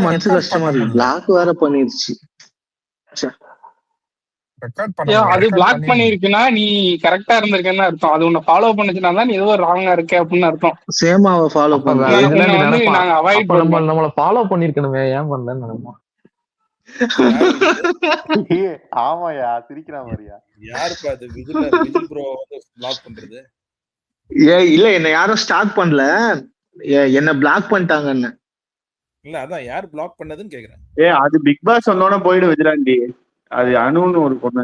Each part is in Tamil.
மனசு கஷ்டமா இருக்கு. பிளாக் வேற பண்ணிருச்சு. அது பிளாக் பண்ணிருக்குன்னா நீ கரெக்டா இருந்திருக்கன்னு அர்த்தம். அது உன்னை ஃபாலோ பண்ணுச்சுன்னா தான் நீ ஏதோ ராங்கா இருக்க அப்படின்னு அர்த்தம். சேமாவை ஃபாலோ வந்து நாங்க அவாய்ட் பண்ணுவோம். நம்மள ஃபாலோ பண்ணிருக்கணுமே, ஏன் பண்ணலன்னு நினைப்போம். ஆமாயா, சிரிக்கிறா மாதிரியா? யாருப்பா அது விஜில் ப்ரோ வந்து பிளாக் பண்றது? இல்ல, என்ன யாரும் ஸ்டார்ட் பண்ணல, என்ன பிளாக் பண்ணிட்டாங்கன்னு. இல்ல அதான் யார் பிளாக் பண்ணதுன்னு கேக்குறேன். அது பிக் பாஸ் வந்தோட போயிடு விஜிலாண்டி. அது அனுன்னு ஒரு பொண்ணு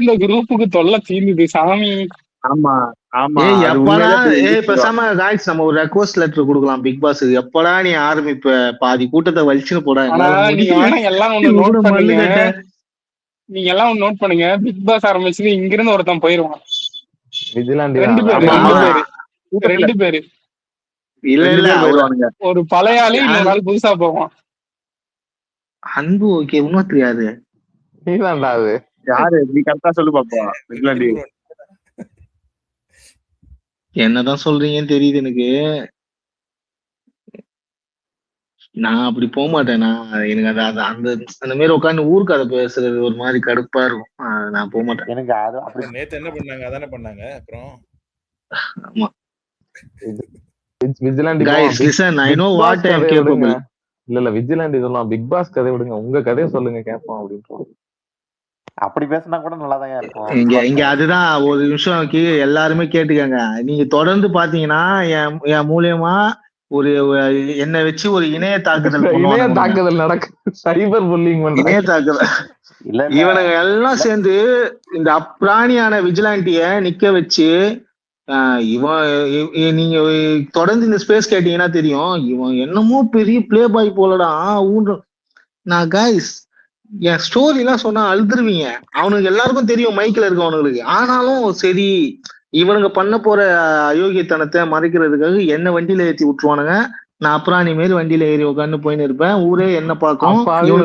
இந்த குரூப்புக்கு தொல்லை தீர்ந்துது சாமி. ஆமா ஆமா. பேசாம காய்ஸ் நம்ம ஒரு ரெக்வஸ்ட் லெட்டர் கொடுக்கலாம் பிக் பாஸ். எப்படா நீ ஆரம்பிப்ப? பாதி கூட்டத்தை வலிச்சுன்னு போடா. எல்லாம் ஒண்ணு நோட் பண்ணுங்க, நீங்க எல்லாம் ஒண்ணு நோட் பண்ணுங்க. பிக் பாஸ் ஆரம்பிச்சு இங்க இருந்து ஒருத்தன் போயிருவான். ரெண்டு பேரு இல்ல இல்ல, ஒரு பழைய ஆளு இன்னொரு நாள் புதுசா போவான். அன்பு ஓகே, இன்னும் தெரியாது யாரு, நீ கரெக்டா சொல்லு பாப்பா. என்னதான் சொல்றீங்கன்னு தெரியுது எனக்கு. நான் அப்படி போக மாட்டேன். எனக்கு அந்த மாதிரி உட்காந்து ஊருக்கு அதை பேசுறது ஒரு மாதிரி கடுப்பா இருக்கும். நான் போக மாட்டேன். எனக்கு அது அப்படி. நேத்து என்ன பண்ணாங்க? அதானே பண்ணாங்க. அப்புறம் ஆமா, இல்ல விஜிலாண்டி சொல்லலாம். பிக் பாஸ் கதை விடுங்க, உங்க கதையை சொல்லுங்க கேட்போம் அப்படின்னு. அப்படி பேசினா கூட நல்லாதான் இருக்கும். இங்க அதுதான் ஒரு நிமிஷம் எல்லாருமே கேட்டுக்கங்க. நீங்க தொடர்ந்து பாத்தீங்கன்னா என் மூலியமா ஒரு என்ன வச்சு ஒரு இணைய தாக்குதல் நடக்கு. சைபர் புல்லிங், இணைய தாக்குதல். இவனுங்க எல்லாம் சேர்ந்து இந்த அப்ராணியான விஜிலாண்டிய நிக்க வச்சு, இவன் நீங்க தொடர்ந்து இந்த ஸ்பேஸ் கேட்டீங்கன்னா தெரியும், இவன் என்னமோ பெரிய பிளே பாய் போலடா ஊன்ற. நான் கைஸ் என் ஸ்டோரி எல்லாம் சொன்னா அழுதுருவீங்க. அவனுக்கு எல்லாருக்கும் தெரியும் மைக்கில் இருக்கவனுங்களுக்கு. ஆனாலும் சரி, இவனுங்க பண்ண போற அயோக்கியத்தனத்தை மறைக்கிறதுக்காக என்ன வண்டியில ஏற்றி விட்டுருவானுங்க. நான் அப்புறம் மாரி வண்டியில ஏறி உட்காந்து போயின்னு இருப்பேன். ஊரே என்ன பார்க்கும்.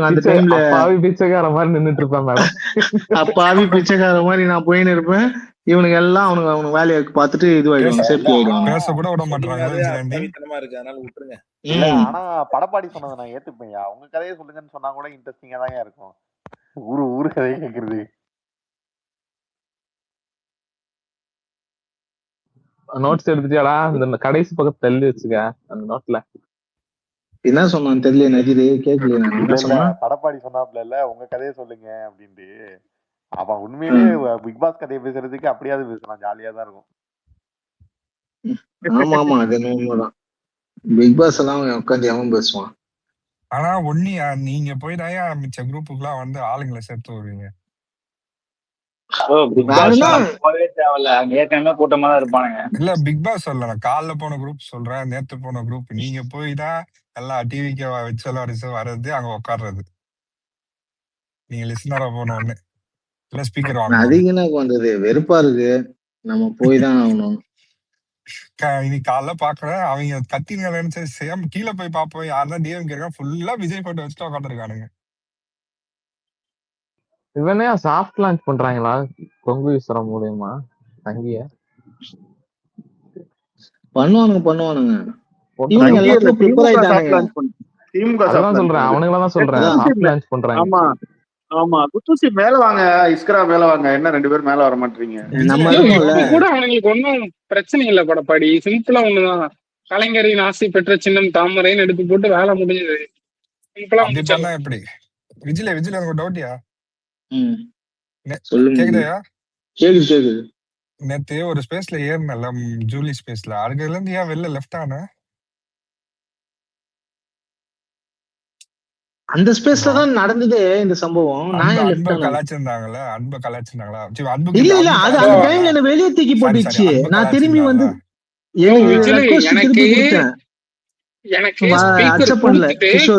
அந்த டைம்ல பிச்சைக்கார மாதிரி நின்றுட்டு இருப்பேன். அப்பாவி பிச்சைக்கார மாதிரி நான் போயின்னு இருப்பேன். இவனுக்கு எல்லாம் அவனுக்கு வேலையை பார்த்துட்டு இதுவாயிடுவாங்க, சேஃப்டி ஆயிடுவாங்க. பேச கூட விட மாட்டாங்க. ஆனா படப்பாடி சொன்னதை நான் ஏத்துப்பேன். உங்க கதையை சொல்லுங்கன்னு சொன்னா கூட இன்ட்ரெஸ்டிங்கா தான் இருக்கும். ஊரு கதையை கேக்குறது. நோட்ஸ் எடுத்துட்டியாடா? இந்த கடைசி பக்கத்து தள்ளி வச்சுக்க. அந்த நோட்ல என்ன சொன்னான்னு தெரியல, நஜிது கேட்கல. படப்பாடி சொன்னாப்ல இல்ல, உங்க கதையை சொல்லுங்க அப்படின்ட்டு. அப்ப உண்மையிலேயே பிக் பாஸ் கதையை பேசுறதுக்கு அப்படியாவது பேசலாம், ஜாலியா தான் இருக்கும். ஆமா ஆமா, அது உண்மைதான். பிக் பாஸ் எல்லாம் உட்காந்து அவன் பேசுவான். ஆனா நீங்க போய் தான் மிச்ச குரூப்புக்கு எல்லாம் வந்து ஆளுங்களை சேர்த்து வருவீங்க. இல்ல பிக் பாஸ் சொல்ல, காலைல போன குரூப் சொல்றேன், நேத்து போன குரூப். நீங்க போய் தான் எல்லாம் டிவிக்கு வச்சு எல்லாம் வர்றது, அங்க உட்கார்றது. நீங்க லிசனரா போன உடனே இல்ல ஸ்பீக்கர் வாங்க. அதுக்கு என்ன பண்றது, வெறுப்பா இருக்கு. நம்ம போய் தான் ஆகணும். இன்னைக்கு காலைல பாக்குறேன், அவங்க கத்தின்னு சேம் கீழே போய் பாப்போம் யாருதான் டிஎம் கேட்க. ஃபுல்லா விஜய் போட்டோ வச்சுட்டு உட்காந்துருக்கானுங்க. இவனே சாஃப்ட் லான்ச் பண்றாங்களா கொங்கு யூசர மூலியமா? தங்கிய பண்ணுவானுங்க. சொல்றேன், அவனுங்களா தான் சொல்றேன், சாஃப்ட் லான்ச் பண்றாங்க. ஆமா ஆமா, குத்துசி மேல வாங்க, இஸ்கரா மேல வாங்க. என்ன 2 பேரும் மேல வர மாட்டீங்க? நம்ம கூட அவங்களுக்கு ஒன்னும் பிரச்சனை இல்ல. படப்பாடி சிம்பிளா ஒண்ணுதான். கலைஞரின் ஆசை பெற்ற சின்னம் தாமரைன்னு எடுத்து போட்டு வேலை முடிஞ்சது. சிம்பிளா எப்படி? விஜில எனக்கு டவுட்டியா? கேக்குதா? கேக்குது. நேத்து ஒரு ஸ்பேஸ்ல ஏறினல, ஜூலி ஸ்பேஸ்ல. அதுல இருந்து ஏன் வெளில லெஃப்ட் ஆன? அந்த ஸ்பேஸ்ல தான் நடந்தது இந்த சம்பவம். அன்பு கலாச்சிருந்தாங்களா? இல்ல இல்ல, அது அந்த டைம்ல என்ன வெளியே தூக்கி போட்டுச்சு. நான் திரும்பி வந்து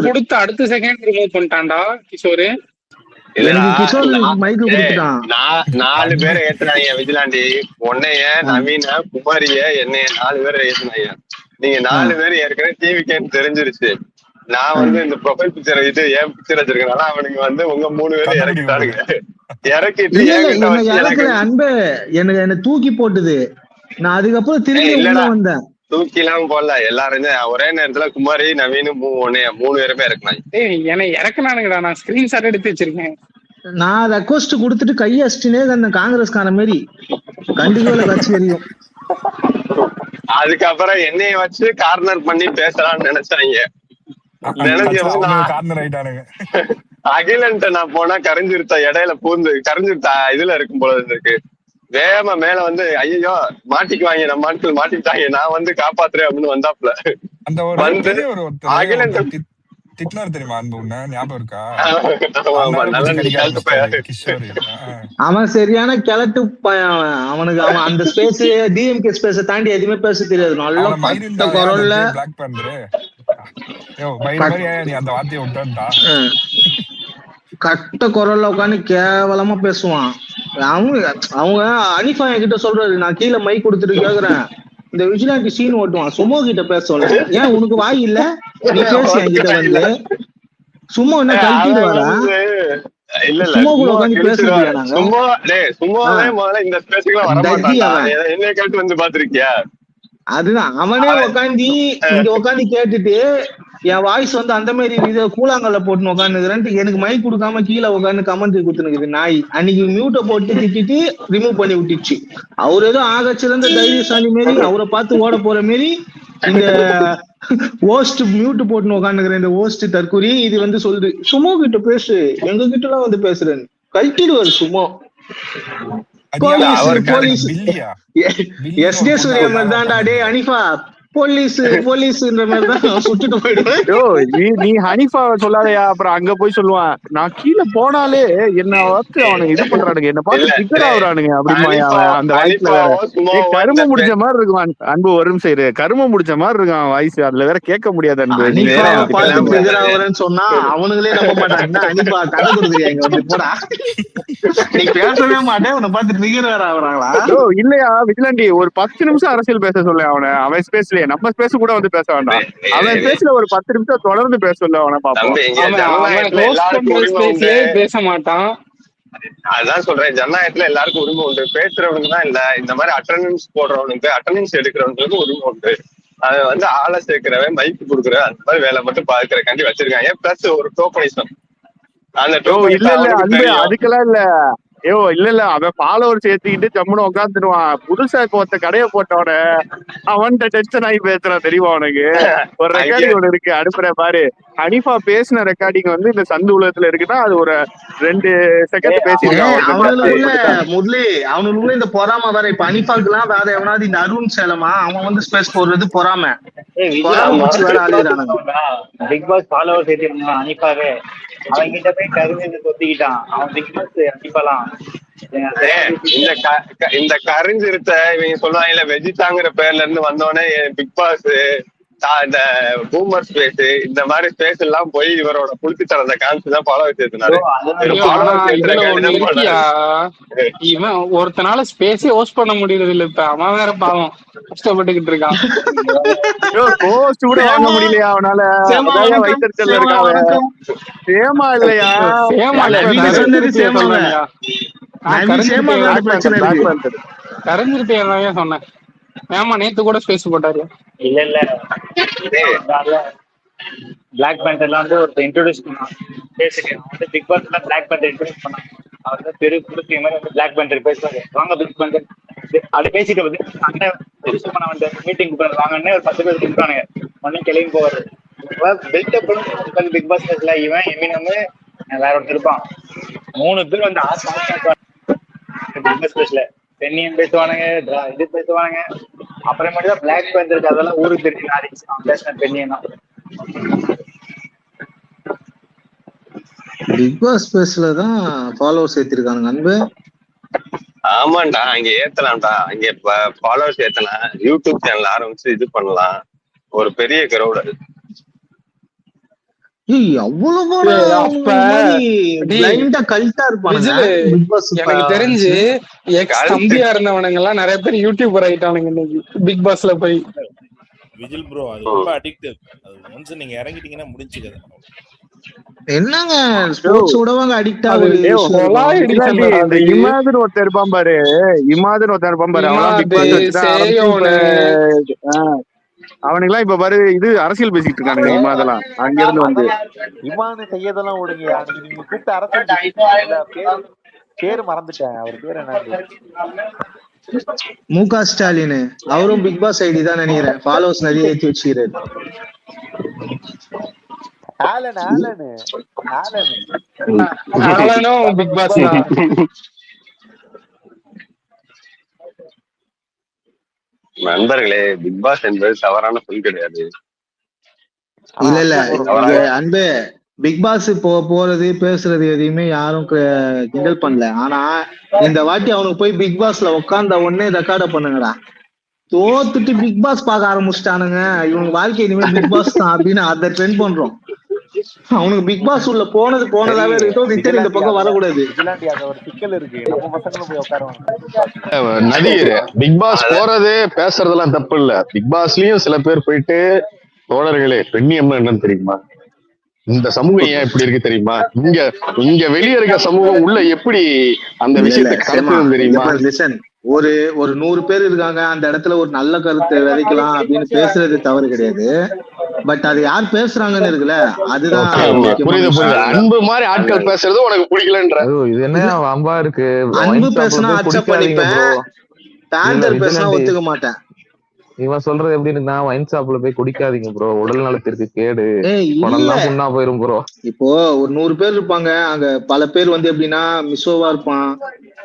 கொடுத்து அடுத்த செகண்ட் ரிமூவ் பண்ணிட்டான்டா கிஷோர். நாலு பேரை ஏத்துனாங்க விஜிலாண்டி. உன்னைய, நவீன, குமாரிய, என்னைய 4 பேரை ஏத்துனாங்க. நீங்க 4 பேர் ஏற்கனவே டிவிக்கேன்னு தெரிஞ்சிருச்சு. நான் வந்து இந்த ப்ரொஃபைல் பிக்சர் இது என் பிக்சர் வச்சிருக்கனால அவனுக்கு வந்து உங்க 3 பேரும் இறக்கிட்டானுங்க. இறக்கிட்டு அன்பு என்ன தூக்கி போட்டுது. நான் அதுக்கப்புறம் திரும்பி உள்ள வந்தேன். தூக்கி எல்லாம் போடல, எல்லாரும் ஒரே நேரத்துல குமாரி நவீன் 3 பேருமே இறக்குனாங்க. என்னை இறக்குனானுங்கடா, நான் ஸ்கிரீன்ஷாட் எடுத்து வச்சிருக்கேன். நான் ரெக்வஸ்ட் கொடுத்துட்டு கையடிச்சுனே அந்த காங்கிரஸ்கார மாதிரி கண்டிப்பால கட்சி வரையும். அதுக்கப்புறம் என்னைய வச்சு கார்னர் பண்ணி பேசலாம்னு நினைச்சாங்க. அகிலன்ட்ட நான் போனா கரைஞ்சிருத்தா இடையில பூந்து கரைஞ்சிருத்தா இதுல இருக்கும் போல இருக்கு. வேகமா மேல வந்து ஐயோ மாட்டிக்குவாங்க, நம்ம ஆட்கள் மாட்டிக்கிட்டாங்க, நான் வந்து காப்பாத்துறேன் அப்படின்னு வந்தாப்புல வந்து அகிலன் திட்டினார் தெரியுமா? அன்பு ஞாபகம் இருக்கா? அவன் சரியான கிழட்டு அவனுக்கு. அவன் அந்த ஸ்பேஸ் டிஎம்கே ஸ்பேஸ தாண்டி எதுவுமே பேச தெரியாது. நல்ல கட்ட குரல்ல கட்ட குரல்ல உட்காந்து கேவலமா பேசுவான். அவங்க அனிஃபா கிட்ட சொல்றாரு, நான் கீழே மைக் கொடுத்துட்டு கேக்குறேன், இந்த விஜிலாண்டி சீன் ஓட்டுவான், சும்மா கிட்ட பேச சொல்ல, ஏன் உனக்கு வாய் இல்ல, நீ பேசு என்கிட்ட வந்து. சும்மா என்ன கழட்டிட்டு வரா? சும்மா கூட உட்காந்து பேசுறியா? அதுதான் அவனே உட்காந்து இங்க உட்காந்து கேட்டுட்டு என் வாய்ஸ் வந்து அந்த மாதிரி இதை கூழாங்கல்ல போட்டுன்னு உட்காந்துக்கிறேன்ட்டு எனக்கு மைக் கொடுக்காம கீழே உட்காந்து கமெண்ட் கொடுத்துனுக்குது நாய். அன்னைக்கு மியூட்டை போட்டு திட்டிட்டு ரிமூவ் பண்ணி விட்டுச்சு. அவர் ஏதோ ஆகச்சிறந்த தைரியசாலி மாரி அவரை பார்த்து ஓட போற மாரி இந்த ஓஸ்ட் மியூட் போட்டுன்னு உட்காந்துக்கிறேன் இந்த ஓஸ்ட் தற்கூரி இது வந்து சொல்லுது, சும்மா கிட்ட பேசு, எங்க கிட்ட எல்லாம் வந்து பேசுறேன்னு கழட்டிடுவாரு சும்மா. போலீஸ் எஸ்டே சூர்யா மாதிரி தான்டா டே அனிஃபா, போலீஸ்ன்ற மாதிரிதான் சுட்டுட்டு போயிடுவேன். நீ ஹனிஃபா சொல்லாதயா, அப்புறம் அங்க போய் சொல்லுவான், நான் கீழே போனாலே என்ன பார்த்து அவனுக்கு இது பண்றானுங்க, என்ன பார்த்து ஃபிகர் ஆகுறானுங்க அப்படிமா. அந்த வாய்ஸ்ல கரும முடிச்ச மாதிரி இருக்கும் அன்பு, வரும் சைடு கரும முடிச்ச மாதிரி இருக்கும் வாய்ஸ், அதுல வேற கேட்க முடியாது அன்பு. சொன்னா அவனுங்களே நம்ப மாட்டாங்க. அனிஃபா கதை கொடுக்குறியாங்க வந்து போடா, நீ பேசவே மாட்டேன், உன்னை பார்த்து ஃபிகர் வேற ஆகுறாங்களா? இல்லையா விஜிலாண்டி, ஒரு 10 நிமிஷம் அரசியல் பேச சொல்ல அவனை, அவன் ஸ்பேஸ்ல நம்ம ஸ்பேஸ் கூட வந்து பேச வேண்டாம், அவன் ஸ்பேஸ்ல ஒரு 10 நிமிஷம் தொடர்ந்து பேச சொல்ல அவனை பாப்போம். பேச மாட்டான். அதான் சொல்றேன், ஜனநாயகத்துல எல்லாருக்கும் உரிமை உண்டு. பேசுறவனுக்கு தான் இல்ல, இந்த மாதிரி அட்டெண்டன்ஸ் போடுறவனுக்கு அட்டெண்டன்ஸ் எடுக்கிறவனுக்கு உரிமை உண்டு. அது வந்து ஆளை சேர்க்கிறவன் மைக்கு கொடுக்குற அந்த மாதிரி வேலை மட்டும் பாக்குறக்காண்டி வச்சிருக்காங்க. பிளஸ் ஒரு டோக்கனிசம், அந்த அதுக்கெல்லாம் இல்ல இல்ல அவன் ஃபாலோவர் சேர்த்துக்கிட்டு ஜம்முன்னு உட்காந்துருவான். புதுசா இப்போ ஒருத்த கடையை போட்டவன அவன்கிட்ட டென்ஷன் ஆகி பேசுறான் தெரியுமா உனக்கு? ஒரு ரெக்கார்டிங் ஒண்ணு இருக்கு, அனுப்புற பாரு. ஹனிஃபா பேசின ரெக்கார்டிங் வந்து இந்த சந்து உலகத்துல இருக்குன்னா அது ஒரு 2 செகண்ட் பேசிருக்கான். அவனுக்குள்ள இந்த பொறாம வேற. இப்ப ஹனிஃபாக்கு எல்லாம் வேற எவனாவது இந்த அருண் சேலமா அவன் வந்து ஸ்பேஸ் போடுறது பொறாம. பிக் பாஸ் ஃபாலோவர் சேர்த்து ஹனிஃபாவே அவன் கிட்ட போய் கருமையை தொத்திக்கிட்டான். அவன் பிக் பாஸ் ஹனிஃபாலாம் இந்த கரிஞ்சிருத்த இவங்க சொல்லுவாங்கல்ல, வெஜிதாங்கிற பேர்ல இருந்து வந்தோடனே பிக் பாஸ் இந்த பூமர் ஸ்பேஸ் இந்த மாதிரி ஸ்பேஸ் எல்லாம் போய் இவரோட புளிச்சுத்தரத காமிச்சு தான் ஃபாலோ வச்சிருந்தாரு. இவன் ஒருத்தனால ஸ்பேஸே ஹோஸ்ட் பண்ண முடியறது இல்ல. இப்ப அவன் வேற பாவம் கஷ்டப்பட்டுக்கிட்டு இருக்கான். வாங்க முடியலையா அவனால? வயிற்றுச்சல் இருக்காங்க. சேமா இல்லையா? கரைஞ்சிருப்பேன் சொன்னேன். ஏமா நேத்து கூட ஸ்பேஸ் போட்டாரு. இல்ல பிளாக் பேண்டர்லாம் வந்து ஒருத்தர் இன்ட்ரோடியூஸ் பண்ணான் பேசுறேன். வந்து பிக் பாஸ்ல பிளாக் பேண்டர் இன்ட்ரோடியூஸ் பண்ணான். அவர் வந்து பெரிய குடுத்த மாதிரி வந்து பிளாக் பேண்டர் பேசுவாங்க. வாங்க பிக் பேண்டர் அப்படி பேசிட்டு வந்து அண்ணன் இன்ட்ரோடியூஸ் பண்ண வந்து மீட்டிங் வாங்கன்னு ஒரு 10 பேர் கூப்பிட்டானுங்க. உடனே கிளம்பி போவாரு. பில்டப் பிக் பாஸ் பேசல இவன் எமினமு வேற ஒருத்தர் இருப்பான். 3 பேர் வந்து பிக் பாஸ் பேசல பெண்ணியம் பேசுவானுங்க, இது பேசுவானுங்க. அப்புறமேட்டு தான் பிளாக் பேண்டருக்கு அதெல்லாம் ஊருக்கு தெரிஞ்சு ஆரம்பிச்சு அவன் பேசின பெண்ணியம் தான். பிக் பாஸ் ஸ்பேஸ்ல தான் ஃபாலோவர்ஸ் ஏத்திருக்கானுங்க அன்பு. ஆமாண்டா, அங்க ஏத்தலாம்டா, அங்க ஃபாலோவர்ஸ் ஏத்தலாம், யூடியூப் சேனல் ஆரம்பிச்சு இது பண்ணலாம். ஒரு பெரிய கிரௌட் அது. எனக்கு தெரிஞ்சு எக்ஸ் தம்பியா இருந்தவனுங்க எல்லாம் நிறைய பேர் யூடியூபர் ஆயிட்டானுங்க இன்னைக்கு பிக் பாஸ்ல போய். விஜில் ப்ரோ அது ரொம்ப அடிக்டிவ். அது ஒன்ஸ் நீங்க இறங்கிட்டீங்கன்னா முடிஞ்சுது. என்னங்க ஸ்போர்ட்ஸ் விடவாங்க அடிக்ட் ஆகுது. இந்த இமாதுன்னு ஒருத்தர் இருப்பான் பாரு, இமாதுன்னு ஒருத்தர் இருப்பான் பாரு, அவன் பிக் பாஸ் வச்சுதான் அவனுங்கெல்லாம் இப்ப பாரு இது அரசியல் பேசிட்டு இருக்கானுங்க இமாதெல்லாம் அங்க இருந்து வந்து. இமானு செய்யதெல்லாம் விடுங்க. அன்னைக்கு நீங்க கூப்பிட்ட அரசியல் பேரு மறந்துட்டேன், அவர் பேர் என்ன? முக ஸ்டாலின். அவரும் பிக் பாஸ் ஐடி தான் நினைக்கிறேன், ஃபாலோவர்ஸ் நிறைய ஏற்றி வச்சுக்கிறாரு. பிக் பாஸ் நண்பர்களே, பிக் பாஸ் என்பது தவறான சொல் கிடையாது. இல்ல இல்ல அன்பே, பிக் பாஸ் போறது பேசுறது எதையுமே யாரும் கிண்டல் பண்ணல. ஆனா இந்த வாட்டி அவனுக்கு போய் பிக் பாஸ்ல உட்கார்ந்த உடனே ரெக்கார்ட பண்ணுங்கடா. தோத்துட்டு பிக் பாஸ் பார்க்க ஆரம்பிச்சுட்டானுங்க, இவங்க வாழ்க்கை இனிமே பிக் பாஸ் தான் அப்படின்னு அதை ட்ரெண்ட் பண்றோம். அவனுக்கு பிக் பாஸ் உள்ள போனதாவே இருக்கட்டும், ரிட்டர்ன் இந்த பக்கம் வரக்கூடாது. நடிகர் பிக் பாஸ் போறது பேசுறதெல்லாம் தப்பு இல்ல. பிக் பாஸ்லயும் சில பேர் போயிட்டு தோழர்களே பெண்ணியம்னா என்னன்னு தெரியுமா, இந்த சமூகம் ஏன் இப்படி இருக்கு தெரியுமா, இங்க வெளியே இருக்க சமூகம் உள்ள எப்படி அந்த விஷயத்தை கடத்தும் தெரியுமா. ஒரு 100 பேர் இருக்காங்க, அந்த இடத்துல ஒரு நல்ல கருத்தை விதைக்கலாம் அப்படின்னு பேசுறது தவறு கிடையாது. பட் அது யார் பேசுறாங்கன்னு இருக்குல்ல, அதுதான் புரியுது. அன்பு மாதிரி ஆட்கள் பேசுறது உனக்கு பிடிக்கலன்ற இது என்ன அம்பா இருக்கு. அன்பு பேசினா அக்செப்ட் பண்ணிப்பேன், பேண்டர் பேசினா ஒத்துக்க மாட்டேன். இவன் சொல்றது எப்படி இருக்குன்னா, வைன் ஷாப்ல போய் குடிக்காதீங்க ப்ரோ, உடல் நலத்திற்கு கேடு, பணம்லாம் புண்ணா போயிரும் ப்ரோ. இப்போ ஒரு 100 பேர் இருப்பாங்க, அங்க பல பேர் வந்து எப்படின்னா மிஸ்ஸோவா இருப்பான்,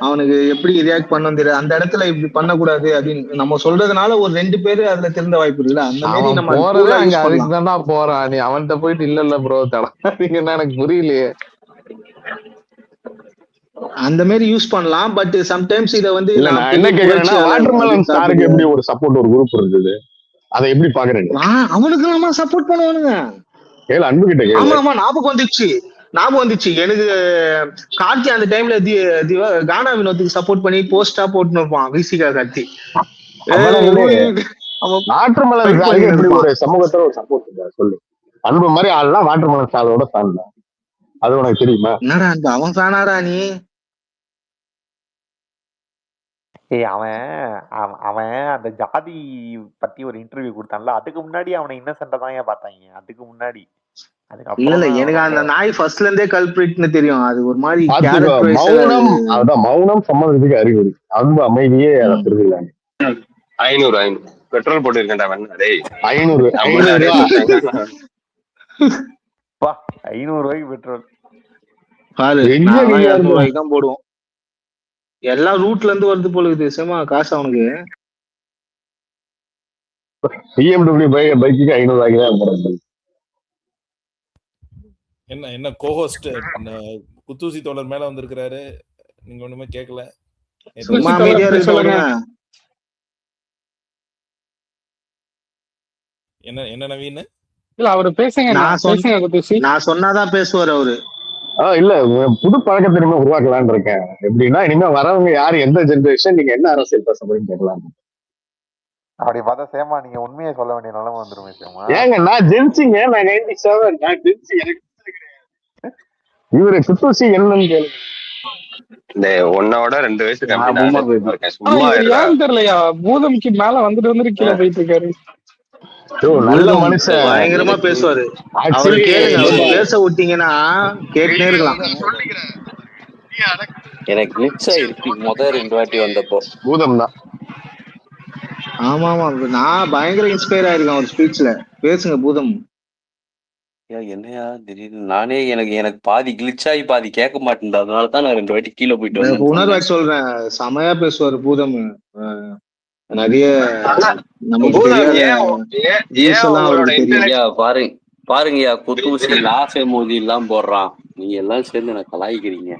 அவனுக்கு எப்படி ரியாக்ட் பண்ண தெரியாது. அந்த இடத்துல இப்படி பண்ணக்கூடாது அப்படின்னு நம்ம சொல்றதுனால ஒரு 2 பேரு அதுல திருந்த வாய்ப்பு இருக்குல்ல. அந்த மாதிரி நம்ம போறது அங்க அதுக்கு தான்டா போறான். நீ அவன்கிட்ட போயிட்டு இல்ல ப்ரோ தடாதீங்கன்னா எனக்கு புரியலையே. அந்த மாதிரி யூஸ் பண்ணலாம். பட் சம்டைம்ஸ் இத வந்து என்ன கேக்குறேன்னா, வாட்டர்மெலன் ஸ்டாருக்கு எப்படி ஒரு சப்போர்ட் ஒரு குரூப் இருந்தது, அதை எப்படி பாக்குறீங்க? அவனுக்கு நம்ம சப்போர்ட் பண்ணுவானுங்க. கேளு அன்பு கிட்ட கேளு. ஆமா ஞாபகம் வந்துச்சு எனக்கு. கார்த்தி அந்த டைம்ல கானா வினோத்துக்கு சப்போர்ட் பண்ணி போஸ்டா போட்டுன்னு இருப்பான் விசிகா கார்த்தி. வாட்டர்மெலன் ஸ்டாருக்கு எப்படி ஒரு சமூகத்துல ஒரு சப்போர்ட் சொல்லு. அன்பு மாதிரி ஆள்லாம் வாட்டர்மெலன் ஸ்டாரோட ஃபேன் தான், அது உனக்கு தெரியுமா? என்னடா அன்பு அவன் ஃபேனாரா நீ? அவன் அந்த ஜாதி பத்தி ஒரு இன்டர்வியூ கொடுத்தான்ல, அதுக்கு முன்னாடி அவனை இன்னசென்ட்டா தான் ஏன் பார்த்தாங்க. அதுக்கு முன்னாடி இல்ல எனக்கு அந்த நாய் ஃபர்ஸ்ட்ல இருந்தே கல்பிரிட்னு தெரியும். அது ஒரு மாதிரி மௌனம், அதான் மௌனம் சம்மதத்துக்கு அறிகுறி. அன்பு அமைதியே அதை திருவிழாங்க. 500 பெட்ரோல் போட்டு இருக்கேன்டா வேணா. டேய் 500 ரூபாய்க்கு பெட்ரோல் பாரு, 200 ரூபாய்க்கு தான் போடுவோம். எல்லா ரூட்ல இருந்து வருது போல இது சேமா காசு அவனுக்கு. BMW பைக்கு 500 ரூபாய்க்கு தான். என்ன கோஹோஸ்ட் குத்தூசி தோழர் மேல வந்திருக்கிறாரு, நீங்க ஒண்ணுமே கேட்கல. என்ன நவீன்? இல்ல அவரு பேசுங்க, நான் சொன்னாதான் பேசுவாரு அவரு. இல்ல புது பழக்கத்தினமே உருவாக்கலான்னு இருக்கேன். எப்படின்னா இனிமே வரவங்க யாரு, எந்த ஜெனரேஷன், நீங்க என்ன அரசியல் பேச போறீங்க கேட்கலாம். அப்படி பார்த்தா சேமா நீங்க உண்மையை சொல்ல வேண்டிய நிலைமை வந்துருமே சேமா. ஏங்க நான் ஜென்சிங்க, நான் 97, நான் ஜென்சி. எனக்கு இவரு குத்தூசி என்னன்னு கேளுங்க. உன்னோட 2 வயசு தெரியலையா, பூதம்க்கு மேல வந்துட்டு கீழே போயிட்டு இருக்காரு. நல்ல மனுஷன், பயங்கரமா பேசுவாரு. பேச விட்டீங்கன்னா கேட்டுனே இருக்கலாம். எனக்கு மிக்ஸ் ஆயிருக்கு முதல் 2 வாட்டி வந்தப்போ. பூதம் தான். ஆமா நான் பயங்கர இன்ஸ்பயர் ஆயிருக்கேன் ஒரு ஸ்பீச்ல. பேசுங்க பூதம். என்னையா திடீர்னு நானே எனக்கு பாதி கிளிச் ஆகி பாதி கேட்க மாட்டேன். அதனாலதான் நான் 2 வாட்டி கீழே போயிட்டு வந்தேன். உணர்வாய் சொல்றேன், செமையா பேசுவாரு பூதம். நிறைய பாருங்கயா, குத்தூசி லாஃபே மோதி எல்லாம் போடுறான். நீங்க எல்லாம் சேர்ந்து எனக்கு கலாய்க்கிறீங்க.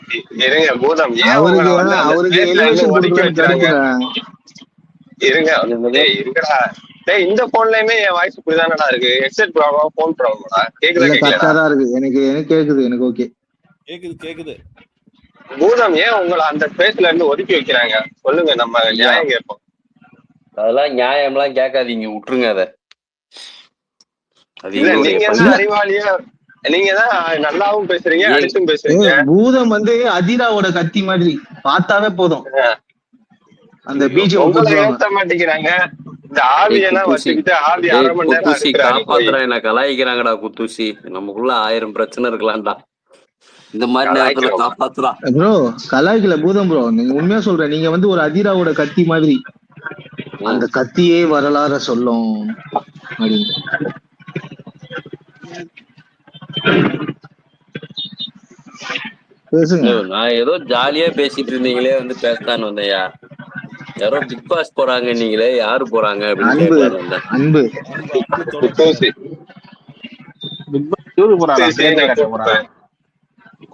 இந்த போன்லயுமே என் வாய்ஸ் இப்படிதானடா இருக்கு. ஹெட்செட் ப்ராப்ளம், போன் ப்ராப்ளமா? கேக்குதா? எனக்கு கேக்குது, எனக்கு ஓகே கேக்குது. பூதம் ஏன் உங்களை அந்த பேஸ்ல இருந்து ஒதுக்கி வைக்கிறாங்க சொல்லுங்க, நம்ம நியாயம் கேட்போம். அதெல்லாம் நியாயம்லாம் கேட்காதீங்க, விட்டுருங்க அத. நீங்க அறிவாளியா, நீங்க தான் நல்லாவும் பேசுறீங்க, அடிச்சும் பேசுறீங்க. பூதம் வந்து அதிராவோட கத்தி மாதிரி பார்த்தாவே போதும். அந்த பீஜம் ஏத்த மாட்டேங்கிறாங்க. இந்த ஆவியெல்லாம் வச்சுக்கிட்டு ஆவி அரை மணி நேரம் குத்தூசி அறுக்குறாரு போய். காப்பாத்துறா என்ன கலாய்க்கிறாங்கடா குத்தூசி. நமக்குள்ள 1000 பிரச்சனை இருக்கலாம்டா. இந்த மாதிரி நேரத்துல கலாய்க்கிறோம். காப்பாத்துறா. ப்ரோ கலாய்க்கல பூதம் ப்ரோ, நீங்க உண்மையா சொல்றேன். நீங்க வந்து ஒரு அதிராவோட கத்தி மாதிரி, அந்த கத்தியே வரலாற சொல்லும் அப்படின்னு. பேசுங்க. நான் ஏதோ ஜாலியா பேசிட்டு இருந்தீங்களே வந்து பேசத்தான்னு வந்தையா. யாரோ பிக் பாஸ் போறாங்க நீங்களே, யாரு போறாங்க அப்படின்னு அன்பு கேட்கலான்னு வந்தேன். அன்பு குத்தூசி பிக் பாஸ் டூருக்கு போறாங்க, குத்தூசியை பேர் நான் கட்ட போறாங்க. கூப்பிட்டேன்.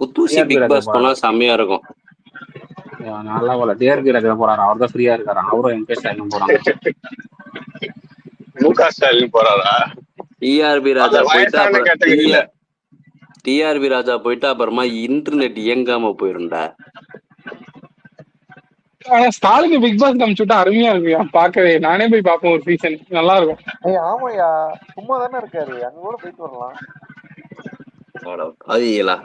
குத்தூசி பிக் பாஸ் போனா செம்மையா இருக்கும். நல்லா போல டிஆர்பி ராஜா போறாரு, அவர் தான் ஃப்ரீயா இருக்காரு. அவரும் எம்பி ஸ்டாலின் போறாங்க. முக ஸ்டாலின் போறாரா? டிஆர்பி ராஜா அது போயிட்டு வயசான அப்புறம் கேட்டகரியில. டிஆர்பி ராஜா போயிட்டு அப்புறமா இன்டர்நெட் இயங்காம போயிருண்டா. ஆனா ஸ்டாலின் பிக் பாஸ் காமிச்சுட்டா அருமையா இருக்கு பாக்கவே. நானே போய் பாப்பேன் ஒரு சீசன், நல்லா இருக்கும். ஆமாயா, சும்மா தானே இருக்காரு, அங்க கூட போயிட்டு வரலாம். அதுங்களா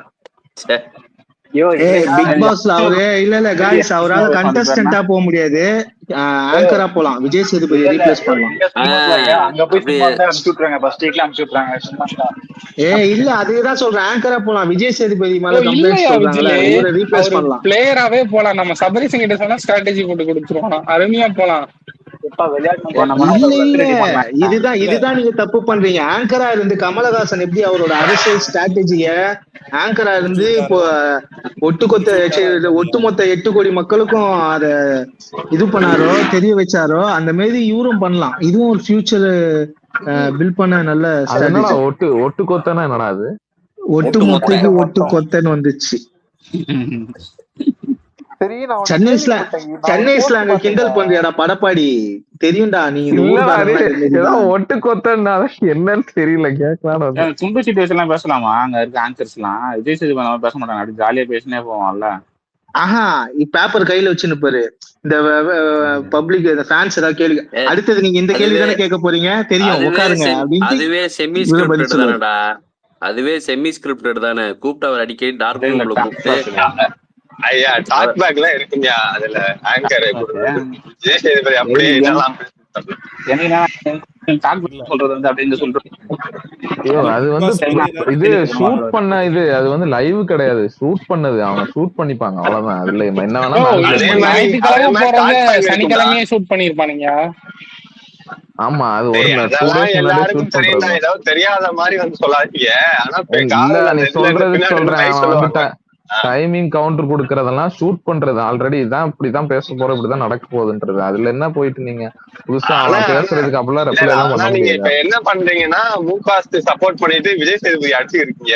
பிக் பாஸ்ல அவரு இல்ல காய்ஸ், அவரால கண்டஸ்டன்டா போக முடியாது, ஆங்கரா போலாம். விஜய் சேதுபதி ரீப்ளேஸ் பண்ணலாம். அங்க போய் சும்மா அனுப்பிச்சு விட்டுறாங்க, ஃபர்ஸ்ட் வீக்ல அனுப்பிச்சு விட்டுறாங்க சும்மா. இல்ல அதுதான் சொல்றேன், ஆங்கரா போலாம். விஜய் சேதுபதி மேல இல்லையா கம்ப்ளைண்ட் சொல்றாங்கல, இவரை ரீப்ளேஸ் விஜய் பண்ணலாம். பிளேயராவே போலாம். நம்ம சபரிசன் கிட்ட சொன்னா ஸ்ட்ராட்டஜி போட்டு கொடுத்துருவோம், அருமையா போலாம். இதுதான் நீங்க தப்பு பண்றீங்க. ஆங்கரா இருந்து கமலஹாசன் எப்படி அவரோட அரசியல் ஸ்ட்ராட்டஜிய ஆங்கரா இருந்து இப்போ ஒட்டுமொத்த 8 கோடி மக்களுக்கும் அத இது பண்ணாரோ, தெரிய வச்சாரோ, அந்த மாதிரி இவரும் பண்ணலாம். இதுவும் ஒரு ஃபியூச்சர் பில்ட் பண்ண நல்ல ஸ்ட்ராட்டஜி. ஒட்டு கொத்தனா என்னடா அது? ஒட்டு மொத்தக்கு ஒட்டு கொத்தன்னு வந்துச்சு. சென்னை ஸ்லாங்க கிண்டல் பண்றியாடா படப்பாடி? தெரியும்டா நீ ஒட்டு கொத்தன்னா என்னன்னு தெரியல, கேட்கலாம். துண்டு சிச்சுவேஷன் பேசலாமா? அங்க இருக்க ஆங்கர்ஸ் எல்லாம் விஜய் சேதுபதி பேச மாட்டாங்க, அப்படி ஜாலியா பேசினே போவான்ல. ஆஹா, பேப்பர் கையில வச்சுன்னு பாரு. இந்த பப்ளிக் இந்த ஃபேன்ஸ் ஏதாவது கேள்வி, அடுத்தது நீங்க இந்த கேள்வி தானே கேட்க போறீங்க, தெரியும் உட்காருங்க அப்படின்னு. அதுவே செமி ஸ்கிரிப்டட் தானடா, அதுவே செமி ஸ்கிரிப்டட் தானே. கூப்பிட்டு அவர் அடிக்கடி டார்க் ரூம்ல கூப்பிட்டு ஐயா டாக் பேக் எல்லாம் இருக்குங்க, அதுல ஆங்கர் விஜய் சேதுபதி அப்படியே சொல்றது வந்து அப்படின்னு சொல்றேன். அது வந்து இது ஷூட் பண்ண இது, அது வந்து லைவ் கிடையாது, ஷூட் பண்ணது. அவங்க ஷூட் பண்ணிப்பாங்க, அவ்வளவுதான். அதுல என்ன வேணா சனிக்கிழமையே ஷூட் பண்ணிருப்பானுங்க. ஆமா, அது எல்லாருக்கும் தெரியும். ஏதாவது தெரியாத மாதிரி வந்து சொல்லாதீங்க. ஆனா நீ சொல்றது சொல்றேன், டைமிங் கவுண்டர் கொடுக்கறதெல்லாம் ஷூட் பண்றது ஆல்ரெடி இதான், இப்படிதான் பேச போறோம், இப்படிதான் நடக்க போகுதுன்றது. அதுல என்ன போயிட்டு நீங்க புதுசா பேசுறதுக்கு அப்படிலாம் ரெப்ளை எல்லாம் பண்ண முடியாது. இப்ப என்ன பண்றீங்கன்னா மூகாஸ்ட் சப்போர்ட் பண்ணிட்டு விஜய் சேதுபதி அடிச்சு இருக்கீங்க.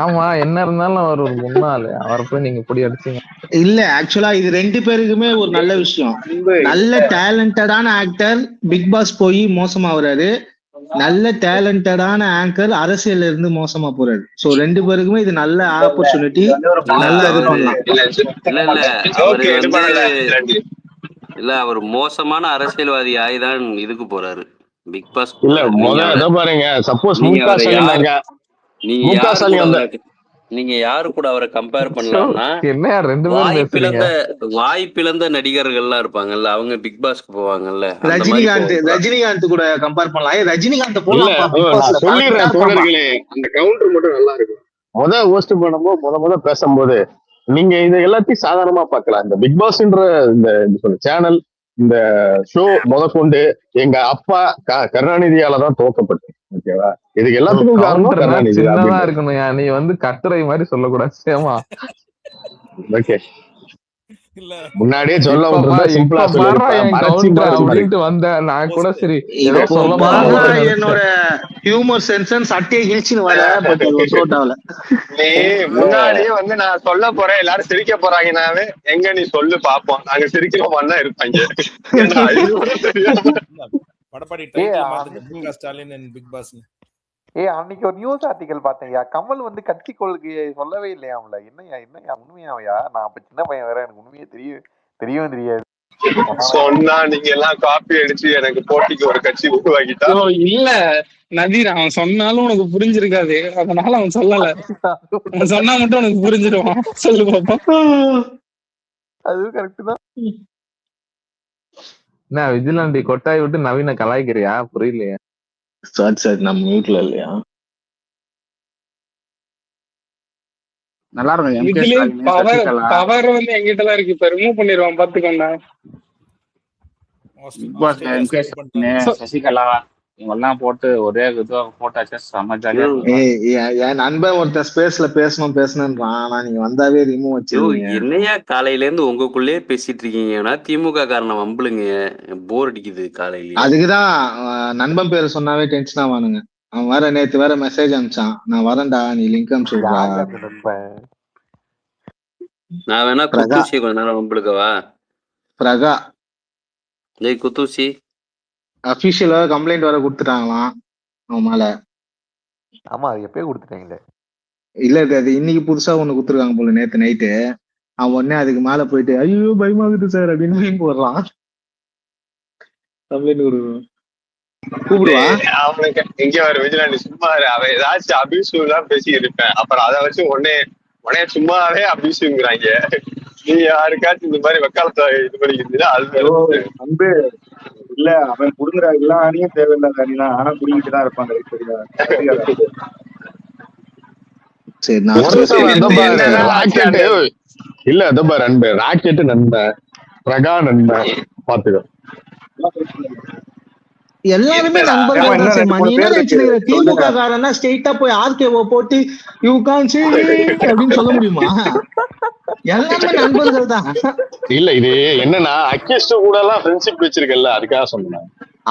ஆமா, என்ன இருந்தாலும் அவர் ஒரு முன்னாள், அவரை போய் நீங்க இப்படி அடிச்சீங்க. இல்ல ஆக்சுவலா இது 2 பேருக்குமே ஒரு நல்ல விஷயம். நல்ல டேலண்டடான ஆக்டர் பிக் பாஸ் போய் மோசமா வர்றாரு, நல்ல டேலண்டடான ஆங்கர் அரசியல்ல இருந்து மோசமா போறாரு. சோ 2 பேருக்குமே இது நல்ல ஆப்பர்ச்சுனிட்டி, நல்ல இது பண்ணலாம். இல்ல அவர் மோசமான அரசியல்வாதி ஆயிதான் இதுக்கு போறாரு பிக் பாஸ். இல்ல பாருங்க, சப்போஸ் நீங்க யாரு கூட அவரை கம்பேர் பண்ணலாம்னா, வாய்ப்பிழந்த நடிகர்கள்லாம் இருப்பாங்கல்ல, அவங்க பிக் பாஸ்க்கு போவாங்கல்ல. ரஜினிகாந்த் கூட கம்பேர் பண்ணலாம். ரஜினிகாந்த் சொல்லிடுறேன் தோழர்களே, அந்த கவுண்டர் மட்டும் நல்லா இருக்கும். ஹோஸ்ட் பண்ணும்போது பேசும்போது நீங்க இதை எல்லாத்தையும் சாதாரணமா பார்க்கலாம். இந்த பிக் பாஸ்ன்ற இந்த சேனல், இந்த ஷோ முதற்கொண்டு எங்க அப்பா கருணாநிதியாலதான் துவக்கப்பட்டது. ஓகேவா? இதுக்கு எல்லாத்துக்கும் காரணம் கருணாநிதி இருக்கணும். நீ வந்து கட்டுரை மாதிரி சொல்லக்கூடாது. சேமா ஓகே, முன்னாடியே சொல்ல வந்த நான் கூட சரி என்னோட ஹியூமர் சென்ஸ் சட்டையை கிழிச்சுன்னு வர முன்னாடியே வந்து நான் சொல்ல போறேன், எல்லாரும் சிரிக்க போறாங்கனாவே எங்க நீ சொல்லு பாப்போம், நாங்க சிரிக்கிறோம் இருப்பாங்க. அன்னைக்கு ஒரு நியூஸ் ஆர்டிகல் பார்த்தேன்யா, கமல் வந்து கட்சி கொள்கையை சொல்லவே இல்லையா அவங்கள. என்னையா உண்மையாவையா? நான் அப்ப சின்ன பையன் வேற, எனக்கு உண்மையே தெரியவும் தெரியாது. சொன்னா நீங்க எல்லாம் காப்பி அடிச்சு எனக்கு போட்டிக்கு ஒரு கட்சி உருவாக்கிட்டா. இல்ல நதீர், அவன் சொன்னாலும் உனக்கு புரிஞ்சிருக்காது, அதனால அவன் சொல்லல. அவன் சொன்னா மட்டும் உனக்கு புரிஞ்சிருவான். சொல்லு பாப்பா. அது கரெக்ட் தான். என்ன விஜிலாண்டி கொட்டாய் விட்டு நவீன கலாய்க்கிறியா? புரியலையா? சரி நம்ம வீட்டுல இல்லையா? நல்லா இருக்கும். இதுலயே பவர் வந்து எங்கிட்ட தான் இருக்கு. இப்ப ரிமூவ் பண்ணிடுவான் பாத்துக்கோண்டா. சசிகலா இவங்க எல்லாம் போட்டு ஒரே இதுவா போட்டாச்சு. செம்ம ஜாலியா. என் நண்பன் ஒருத்தன் ஸ்பேஸ்ல பேசணும்ன்றான். ஆனா நீங்க வந்தாவே ரிமூவ் வச்சிருக்கீங்க. என்னையா காலையில இருந்து உங்களுக்குள்ளே பேசிட்டு இருக்கீங்கன்னா திமுக காரணம் வம்புலுங்க. போர் அடிக்குது காலையில. அதுக்குதான் நண்பன் பேரு சொன்னாவே டென்ஷன் ஆவானுங்க. அவன் வேற நேத்து வேற மெசேஜ் அனுப்பிச்சான், நான் வரேன்டா நீ லிங்க் அனுப்பிச்சுடுறா. நான் வேணா குத்தூசி கொஞ்ச நேரம் வம்புலுக்கவா? பிரகா குத்தூசி அபிஷியலா கம்ப்ளைண்ட் வர கொடுத்துட்டாங்களாம் அவன் மேல. ஆமா, அது எப்பயே கொடுத்துட்டாங்களே. இல்ல அது இன்னைக்கு புதுசா ஒண்ணு கொடுத்துருக்காங்க போல. நேத்து நைட்டு அவன் உடனே அதுக்கு மேல போயிட்டு ஐயோ பயமாகுது சார் அப்படின்னு போடுறான். கம்ப்ளைண்ட் கொடுக்கணும் கூப்பிடுவா. அவனுக்கு இங்க வர விஜிலாண்டி சும்மா அவன் ஏதாச்சும் அபியூசிவ் தான் பேசிக்கிட்டு இருப்பேன். அப்புறம் அதை வச்சு உடனே சும்மாவே அபியூசிவ்ங்கிறாங்க. நீ யாருக்காச்சும் இந்த மாதிரி வக்காலத்தை இது பண்ணிக்கிட்டு அது வந்து இல்ல அவன் புடுங்குற எல்லா அணியும் தேவையில்லாத அணினா ஆனா புடிங்கிட்டு தான் இருப்பாங்க. இல்ல அதோ பாரு அன்பு ராக்கெட்டு நண்பன், பிரகா நண்பன், பாத்துக்கோ எல்லாருமே நண்பர்கள் தான். திமுக காரன்னா ஸ்ட்ரெயிட்டா போய் ஆர்கேஓ போட்டு யூ கான் சீ அப்படின்னு சொல்ல முடியுமா? எல்லாமே நண்பர்கள் தான். இல்ல இது என்னன்னா அக்கிஸ்ட் கூட எல்லாம் ஃப்ரெண்ட்ஷிப் வச்சிருக்கல, அதுக்காக சொன்னேன்.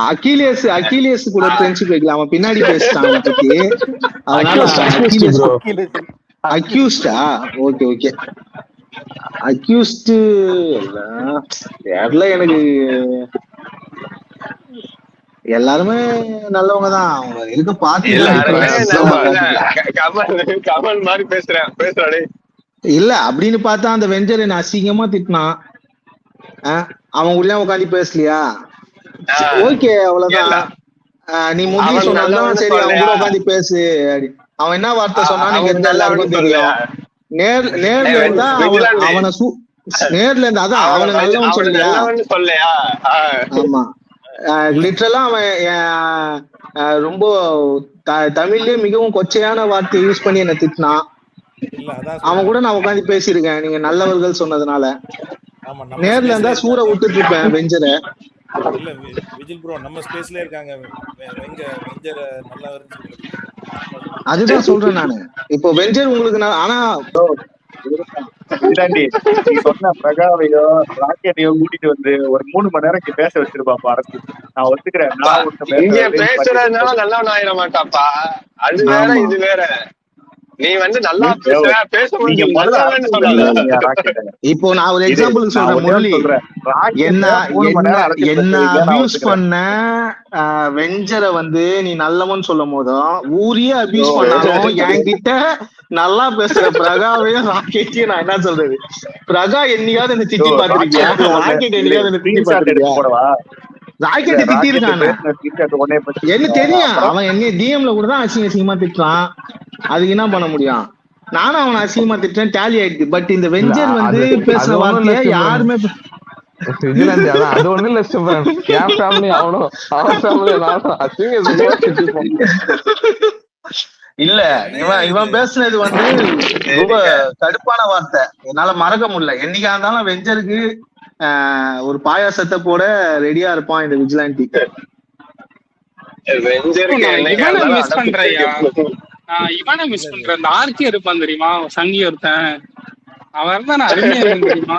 அகிலேஷ் கூட ஃப்ரெண்ட்ஷிப் வைக்கலாம். அவன் பின்னாடி பேசிட்டான் பத்தி. அக்யூஸ்டா? ஓகே அக்யூஸ்ட் எனக்கு எல்லாருமே நல்லவங்க தான். அவங்க இருக்க பாத்து கமல் மாதிரி பேசுறாடே. இல்ல அப்படின்னு பார்த்தா அந்த வெஞ்சர் என்ன அசிங்கமா திட்டினான். அவன் உள்ள உட்காந்து பேசலையா? ஓகே அவ்வளவுதான். நீ முடிவு சொன்னாலும் சரி அவன் கூட உட்காந்து பேசு. அவன் என்ன வார்த்தை சொன்னான்னு எல்லாருக்கும் தெரியும். நேர்ல இருந்தா அவனை நேர்ல இருந்தா அதான் அவனை நல்லவன் சொல்லியா? ஆமா லிட்டரலா அவன் ரொம்ப தமிழ்லயே மிகவும் கொச்சையான வார்த்தையை யூஸ் பண்ணி என்ன திட்டினான். அவன் கூட நான் உட்காந்து பேசியிருக்கேன் நீங்க நல்லவர்கள் சொன்னதுனால. நேர்ல இருந்தா சூற விட்டுட்டு இருப்பேன் வெஞ்சரை. இல்ல விஜில் ப்ரோ நம்ம ஸ்பேஸ்ல இருக்காங்க. வெஞ்சர் நல்லவர்னு அதுதான் சொல்றேன் நானு. இப்போ வெஞ்சர் உங்களுக்கு ஆனா நீ சொன்ன பிரகாவையோ ராக்கெட்டையோ கூட்டிட்டு வந்து ஒரு 3 மணி நேரம் பேச வச்சிருப்பாப்பா அரசு. நான் ஒத்துக்கிறேன். இங்க பேசுறதுனால நல்லா ஆயிட மாட்டாப்பா. அது வேற இது வேற. நீ வந்து நல்லா பேச முடியும். இப்போ நான் ஒரு எக்ஸாம்பிள் சொல்றேன் முரளி. என்ன அபியூஸ் பண்ண வெஞ்சரை வந்து நீ நல்லவன் சொல்லும் போதும் ஊரையே அபியூஸ் பண்ணாலும் என்கிட்ட நல்லா பேசுற பிரகாவையும் ராக்கெட்டையும் நான் என்ன சொல்றது? பிரகா என்னையாவது என்ன திட்டி பாத்திருக்கியா? ராக்கெட் என்னையாவது என்ன திட்டி பாத்திருக்கியா? ராக்கெட் திட்டி இருக்காங்க என்ன தெரியும். அவன் என்ன டிஎம்ல கூட தான் அசிங்கமா திட்டுறான். அதுக்கு என்ன பண்ண முடியும்? நானும் அவனை அசிங்கமா திட்டேன், டேலி ஆயிடுச்சு. பட் இந்த வெஞ்சர் வந்து பேசுற வார்த்தைய யாருமே அது ஒண்ணு இல்ல சிவன். என் ஃபேமிலி அவனும் அவன் ஃபேமிலி நானும் அசிங்க இல்ல இவன் பேசுனது வந்து ரொம்ப கடுப்பான வார்த்தை. என்னால மறக்க முடியல. என்னைக்கா இருந்தாலும் வெஞ்சருக்கு ஒரு பாயாசத்தை போட ரெடியா இருப்பான் இந்த விஜிலாண்டி. இவனை மிஸ் பண்றேன். இந்த ஆர்கே இருப்பான் தெரியுமா, சங்கி ஒருத்தன். அவன் தான் அருமையா தெரியுமா.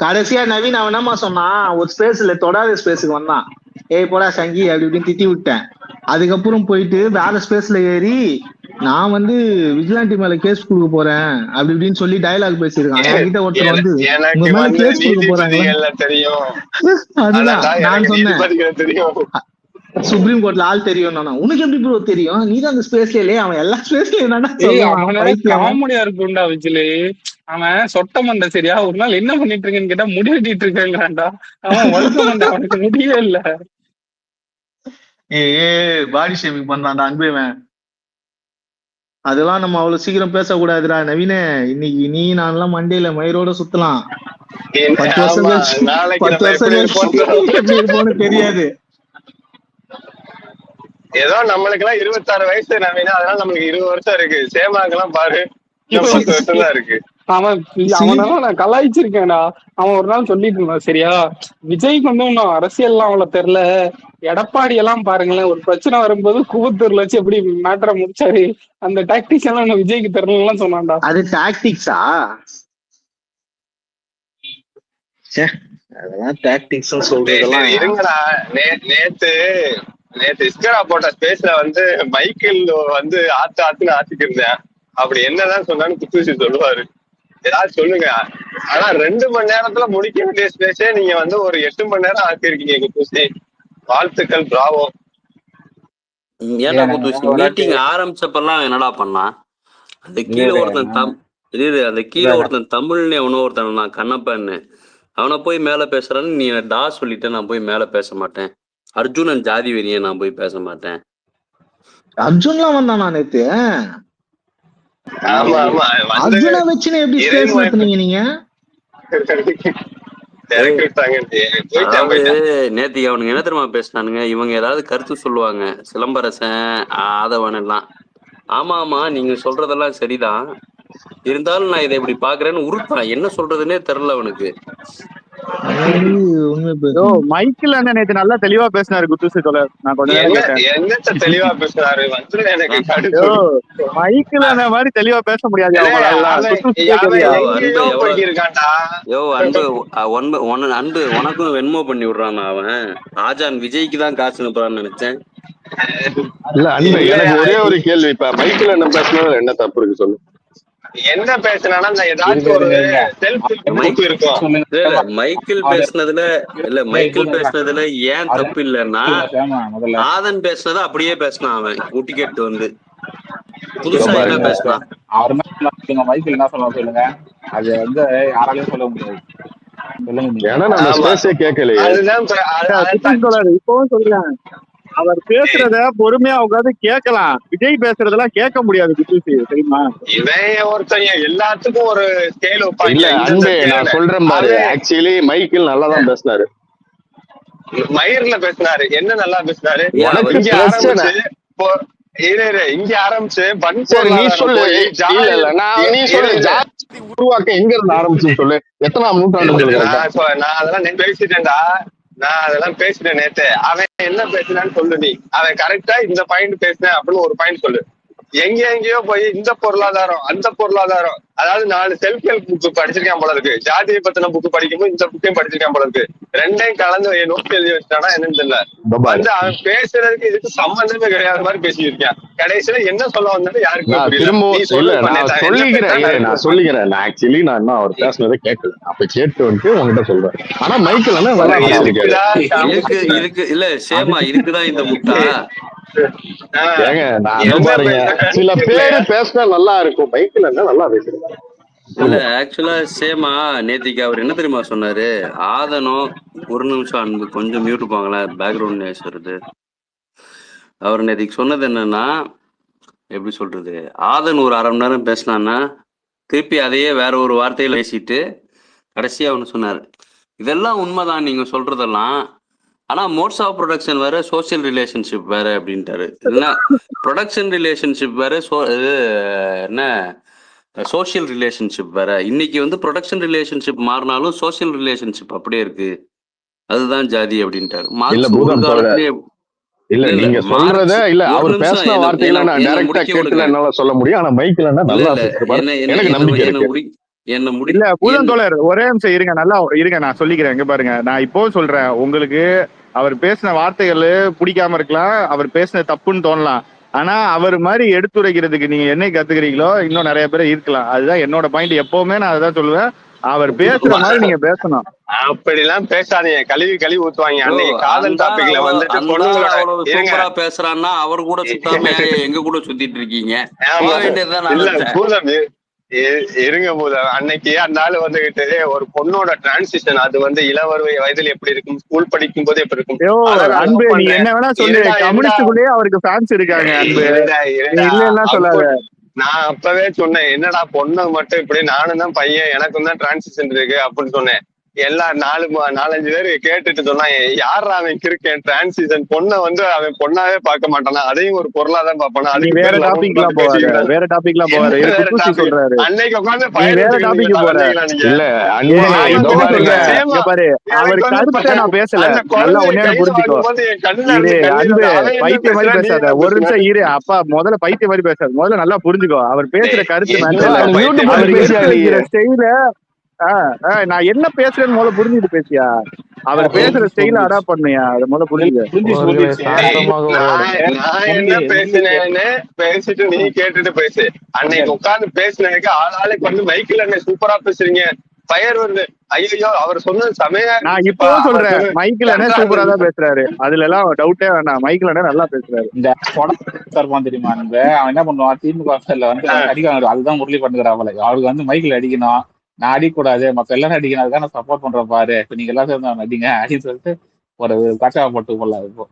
கடைசியா நவீன் அவன் என்னமா சொன்னான், ஒரு ஸ்பேஸ்ல தொடாத ஸ்பேஸுக்கு வந்தான். போடா சங்கி அப்படி இப்படின்னு திட்டி விட்டேன். அதுக்கப்புறம் போயிட்டு வேற ஸ்பேஸ்ல ஏறி நான் வந்து விஜிலாண்டி மேல கேஸ் கொடுக்க போறேன் அப்படி இப்படின்னு சொல்லி டயலாக் பேசியிருக்கான். என்கிட்ட ஒருத்தர் வந்து உங்க மேல கேஸ் கொடுக்க போறாங்க. அதுதான் நான் சொன்னேன் சுப்ரீம் கோர்ட்ல ஆள் தெரியும். உனக்கு எப்படி ப்ரோ தெரியும்? நீதான் அந்த ஸ்பேஸ்ல இல்லையே. அவன் எல்லா ஸ்பேஸ்லயும் காமெடியா இருக்கும்டா விஜிலே. அவன் சொட்ட மண்டை சரியா. ஒரு நாள் என்ன பண்ணிட்டு இருக்கேன்னு கேட்டா முடி வெட்டிட்டு இருக்கேங்கிறான்டா. அவன் வழுக்க மண்டை, அவனுக்கு முடியே இல்ல. பாடி ஷேமிங் பண்றான்டா அன்பேவன். அதெல்லாம் நம்ம அவ்வளவு சீக்கிரம் பேசக்கூடாதுடா நவீனே. இன்னைக்கு நீ நான்லாம் மண்டேல மயிரோட சுத்தலாம். 10 வருஷம் ஆமா கழிச்சு நாளைக்கு 10 நம்ம வருஷம் எப்படி கழிச்சு இருப்போம் எப்படி இருப்போம்னு தெரியாது. ஏதோ நம்மளுக்கு எல்லாம் 26 வயசு நவீனா, அதனால நம்மளுக்கு 20 வருஷம் இருக்கு. சேமாக்கெல்லாம் பாரு இன்னும் 10 வருஷம் தான் இருக்கு. அவனெல்லாம் நான் கலாய்ச்சிருக்கேன்டா. அவன் ஒரு நாள் சொல்லிட்டு இருந்தான் சரியா, விஜய்க்கு வந்து இன்னும் அரசியல்லாம் அவ்வளவு தெரியல, எடப்பாடி எல்லாம் பாருங்களேன் ஒரு பிரச்சனை வரும்போது கூவத்தூர்ல வச்சு எப்படி மேட்டரை முடிச்சாரு, அந்த டாக்டிக்ஸ் எல்லாம் இன்னும் விஜய்க்கு தெரியலாம் சொன்னான்டா. அது டாக்டிக்ஸா? அதெல்லாம் டாக்டிக்ஸ் சொல்றதெல்லாம் இருங்கடா. நேத்து இஸ்கரா போட்ட ஸ்பேஸ்ல வந்து மைக்கேல் வந்து ஆத்துன்னு ஆத்திட்டு இருந்தேன். அப்படி என்னதான் சொன்னான்னு குத்தூசி சொல்லுவாரு. ஏதாவது சொல்லுங்க. ஆனா 2 மணி நேரத்துல முடிக்க வேண்டிய ஸ்பேஸே நீங்க வந்து ஒரு 8 மணி நேரம் ஆக்கிருக்கீங்க குத்தூசி. வாழ்த்துக்கள், பிராவோ. ஏன்னா குத்தூசி மீட்டிங் ஆரம்பிச்சப்பெல்லாம் என்னடா பண்ணா, அந்த கீழே ஒருத்தன் அந்த கீழே ஒருத்தன் தமிழ்னு எவனோ ஒருத்தன் நான் கண்ணப்பன்னு அவனை போய் மேல பேசுறான்னு நீ டா சொல்லிட்டு நான் போய் மேல பேச மாட்டேன். அர்ஜுனன் ஜாதி வெறிய நான் போய் பேச மாட்டேன். அர்ஜுன்லாம் வந்தானா நேத்து? ஆமா ஆமா அர்ஜுனா வச்சுன்னு எப்படி ஸ்பேஸ் நடத்துனீங்க நீங்க? நேத்திக்கு அவனுங்க என்ன தெரியுமா பேசினானுங்க, இவங்க ஏதாவது கருத்து சொல்லுவாங்க, சிலம்பரசன் ஆதவன் எல்லாம். ஆமா ஆமா நீங்க சொல்றதெல்லாம் சரிதான், இருந்தாலும் நான் இதை இப்படி பாக்குறேன்னு உருட்டான். என்ன சொல்றதுன்னே தெரியல அவனுக்கு. மைக்கேல் அண்ணன் நேத்து நல்லா தெளிவா பேசினாரு குத்தூசி தோழர். நான் கொஞ்ச நேரம் கேட்டேன். தெளிவா பேசுறாரு. மைக்கேல் அண்ணன் மாதிரி தெளிவா பேச முடியாது. அன்பு உனக்கும் வெண்மோ பண்ணி விடுறான் அவன். ஆஜான் விஜய்க்கு தான் காசு அனுப்புறான்னு நினைச்சேன். இல்ல அன்பு, எனக்கு ஒரே ஒரு கேள்வி. இப்ப மைக்கேல் அண்ணன் பேசினதுல என்ன தப்பு இருக்கு சொல்லு? என்ன பேசினா ஏதாச்சும் ஒரு மைக்கேல் பேசுனதுல ஏன் தப்பு இல்லன்னா, ஆதன் பேசுனதை அப்படியே பேசினான் அவன். குட்டி கேட்டு வந்து புதுசா என்ன பேசினான் அவர் மைக்கேல் என்ன சொல்ல சொல்லுங்க, அது வந்து யாராலையும் சொல்ல முடியாது. இப்பவும் சொல்றேன், அவர் பேசுறத பொறுமையா உட்காந்து கேட்கலாம். விஜய் பேசுறதெல்லாம் கேட்க முடியாது குத்தூசி, தெரியுமா? இவன் ஒருத்தன் எல்லாத்துக்கும் ஒரு ஸ்கேல் இல்ல அன்பே, நான் சொல்றேன் பாரு. ஆக்சுவலி மைக்கேல் நல்லா தான் பேசினாரு. மயிர்ல பேசினாரு. என்ன நல்லா பேசினாரு? இங்க ஆரம்பிச்சு நீ சொல்லு. நீ சொல்லு, ஜாதி உருவாக்க எங்க இருந்து ஆரம்பிச்சு சொல்லு. எத்தனாம் நூற்றாண்டு? நான் அதெல்லாம் பேசிட்டேன்டா. நான் அதெல்லாம் பேசிட்டேன் நேத்து. அவன் என்ன பேசினான்னு சொல்லு. நீ அவன் கரெக்டா இந்த பாயிண்ட் பேசினேன் அப்படின்னு ஒரு பாயிண்ட் சொல்லு. எங்கேயோ போய் இந்த பொருளாதாரம் அந்த பொருளாதாரம், அதாவது 4 செல்ஃப் ஹெல்ப் புக் படிச்சிருக்கேன் போல இருக்கு. ஜாதியை பத்தின புக் படிக்கும்போது இந்த புக்கையும் படிச்சிருக்கேன் போல இருக்கு. ரெண்டையும் கலந்து நோட் எழுதி வச்சுட்டானா என்னன்னு தெரியல. வந்து அவன் பேசுறதுக்கு இதுக்கு சம்பந்தமே கிடையாத மாதிரி பேசியிருக்கேன். கடைசியில என்ன சொல்ல வந்தது யாருக்குமே சொல்லிக்கிறேன். நான் ஆக்சுவலி நான் இன்னும் அவர் பேசுனதை கேட்கல. அப்ப கேட்டு வந்துட்டு உங்ககிட்ட சொல்றேன். ஆனா மைக்கேல் இல்ல சேமா இருக்குதான் இந்த முட்டா. ஏங்க நான் பாருங்க, சில பேர் பேசினா நல்லா இருக்கும். மைக்கேல் நல்லா பேசுறேன். இல்ல ஆக்சுவலா சேமா நேத்திக்கு அவர் என்ன தெரியுமா சொன்னாரு, ஆதனும் ஒரு நிமிஷம் அன்பு கொஞ்சம் மியூட் போங்களேன், பேக்ரவுண்ட் நாய்ஸ் வருது. அவர் நேத்திக்கு சொன்னது என்னன்னா, எப்படி சொல்றது, ஆதன் ஒரு அரை மணி நேரம் பேசினான்னா திருப்பி அதையே வேற ஒரு வார்த்தையில பேசிட்டு கடைசியா ஒண்ணு சொன்னாரு, இதெல்லாம் உண்மைதான் நீங்க சொல்றதெல்லாம், ஆனா மோட்ஸ் ஆஃப் ப்ரொடக்ஷன் வேற, சோசியல் ரிலேஷன்ஷிப் வேற அப்படின்ட்டாரு. இல்லைன்னா ப்ரொடக்ஷன் ரிலேஷன்ஷிப் வேற, என்ன சோசியல் ரிலேஷன்ஷிப் வேற. இன்னைக்கு வந்து ப்ரொடக்ஷன் ரிலேஷன்ஷிப் மாறினாலும் சோசியல் ரிலேஷன்ஷிப் அப்படியே இருக்கு, அதுதான் ஜாதி அப்படின்ட்டாரு. இல்ல நீங்க சொல்றத இல்ல அவர் பேசின வார்த்தைகளை நான் டைரக்டா கேட்கல, என்னால சொல்ல முடியும். ஆனா மைக்கேல் நல்லா பேசுறாரு, எனக்கு நம்பிக்கை இருக்கு. இல்ல பூதன் தோழர் ஒரே நிமிஷம் இருங்க, நல்லா இருங்க, நான் சொல்லிக்கிறேன். இங்க பாருங்க, நான் இப்போ சொல்றேன், உங்களுக்கு அவர் பேசின வார்த்தைகள் பிடிக்காம இருக்கலாம், அவர் பேசின தப்புன்னு தோணலாம். ஆனா அவர் மாதிரி எடுத்துரைக்கிறதுக்கு நீங்க என்ன கத்துக்கிறீங்களோ இன்னும் நிறைய பேர் இருக்கலாம். அதுதான் என்னோட பாயிண்ட். எப்பவுமே நான் அதான் சொல்லுவேன், அவர் பேசுற மாதிரி நீங்க பேசணும். அப்படி எல்லாம் பேசாதீங்க, கழுவி ஊத்துவாங்க. அன்னைக்கு காதல் டாபிக்ல வந்துட்டு பேசுறான்னா அவர் கூட சுத்தாம எங்க கூட சுத்திட்டு இருக்கீங்க. இருங்க பூதம், அன்னைக்கு அந்த ஆளு வந்துகிட்டு ஒரு பொண்ணோட டிரான்சிஷன், அது வந்து இளவர் வயதுல எப்படி இருக்கும், ஸ்கூல் படிக்கும் போது எப்படி இருக்கும். அன்பு நீ என்ன வேணா சொல்லு, கம்யூனிஸ்டுக்குள்ளேயே அவருக்கு ஃபேன்ஸ் இருக்காங்க. அன்பு இல்ல சொல்லாத, நான் அப்பவே சொன்னேன், என்னடா பொண்ணு மட்டும் இப்படி, நானும் தான் பையன், எனக்கும் தான் டிரான்சிஷன் இருக்கு அப்படின்னு சொன்னேன். எல்லாம் 4-5 பேர் கேட்டுட்டு சொன்னாங்க, யாரா அவன் கிருக்கேன் டிரான்சிஷன் பொண்ணை வந்து அவன் பொண்ணாவே பார்க்க மாட்டானா, அதையும் ஒரு பொருளா தான் பார்ப்பானா, நீ அதுக்கு வேற பேர் லவ் டாபிக்லாம் பார்த்து போவாரு, பேசிக்கிறான். வேற டாபிக்லாம் என்ன போவாரு. வேற குத்தூசி டாபிக்? சொல்றாரு, அன்னைக்கு உட்காந்து நீ ஃபயர் வேற வச்சுக்கிட்டு டாபிக் போற. வந்தீங்களா நீங்க? இல்ல ஏய் நான் இதோ வந்து பாருங்க சேமா இங்க பாரு, அவர் எனக்கு வந்து கருத்தை நான் பேசல. அந்த நல்லா குழந்தைய உன்னையான கையில புரிஞ்சுக்கோ. வாங்கும்போது என் கண்ணுல இரு இருந்து கண்ணீர் அன்பு, வந்து அவன் என்ன பைத்திய மாதிரி பேசுறா, நீ பேசாத. என்ன ஒரு நிமிஷம் பேசுற? இரு அப்பா, முதல்ல பைத்திய மாதிரி பேசாத, முதல்ல நல்லா புரிஞ்சுக்கோ. அவர் பேசுற கருத்து மேட்டர் என்ன இல்ல. நீ மியூட் பைத்தியம் போட்டு அவர் மாதிரி பேசியா எடுத்து நீ? வைக்கிற ஸ்டைல நான் என்ன பேசுறேன்னு முதல்ல புரிஞ்சுட்டு பேசியா. அவர் பேசுற ஸ்டைல அடாப்ட் பண்ணியா, அதை முதல்ல புரிஞ்சுக்க. அவர்களை சாந்தமாக நான் உரையாடு. நான் என்ன பேசினேன்னு பேசிட்டு நீ கேட்டுட்டு பேசு. அன்னைக்கு உட்கார்ந்து பேசினதுக்கு ஆளாளுக்கு வந்து மைக்கில் என்ன சூப்பரா பேசுறீங்க, ஃபயர் வருது, ஐயோ அவர் சொன்னது செமையா நான் இருந்துச்சுப்பா, இப்பவும் அவர் சொல்றேன், சொன்னது மைக்கில் அண்ணே கரெக்டா சூப்பரா தான் இருந்துச்சு. பேசுறாரு, அதுல எல்லாம் டவுட்டே வேணாம். மைக்கில் அண்ணே நல்லா பேசுறாரு. இந்த இருப்பான் தெரியுமா நம்ப, அவன் என்ன பண்ணுவான் திமுக ஹாஸ்டல்ல வந்து அடிக்க, அதுதான் முரளி பண்ணுறான் அவளை. அவளுக்கு வந்து மைக்கில் அடிக்கணும், நான் அடிக்கக்கூடாது, மத்த எல்லாரும் அடிக்கணும், அதுதான் நான் சப்போர்ட் பண்றேன் பாரு, இப்ப நீங்க எல்லாம் சேர்ந்து அவன் அடிங்க அப்படின்னு சொல்லிட்டு ஒரு கச்சா போட்டு போடலாம். இப்போ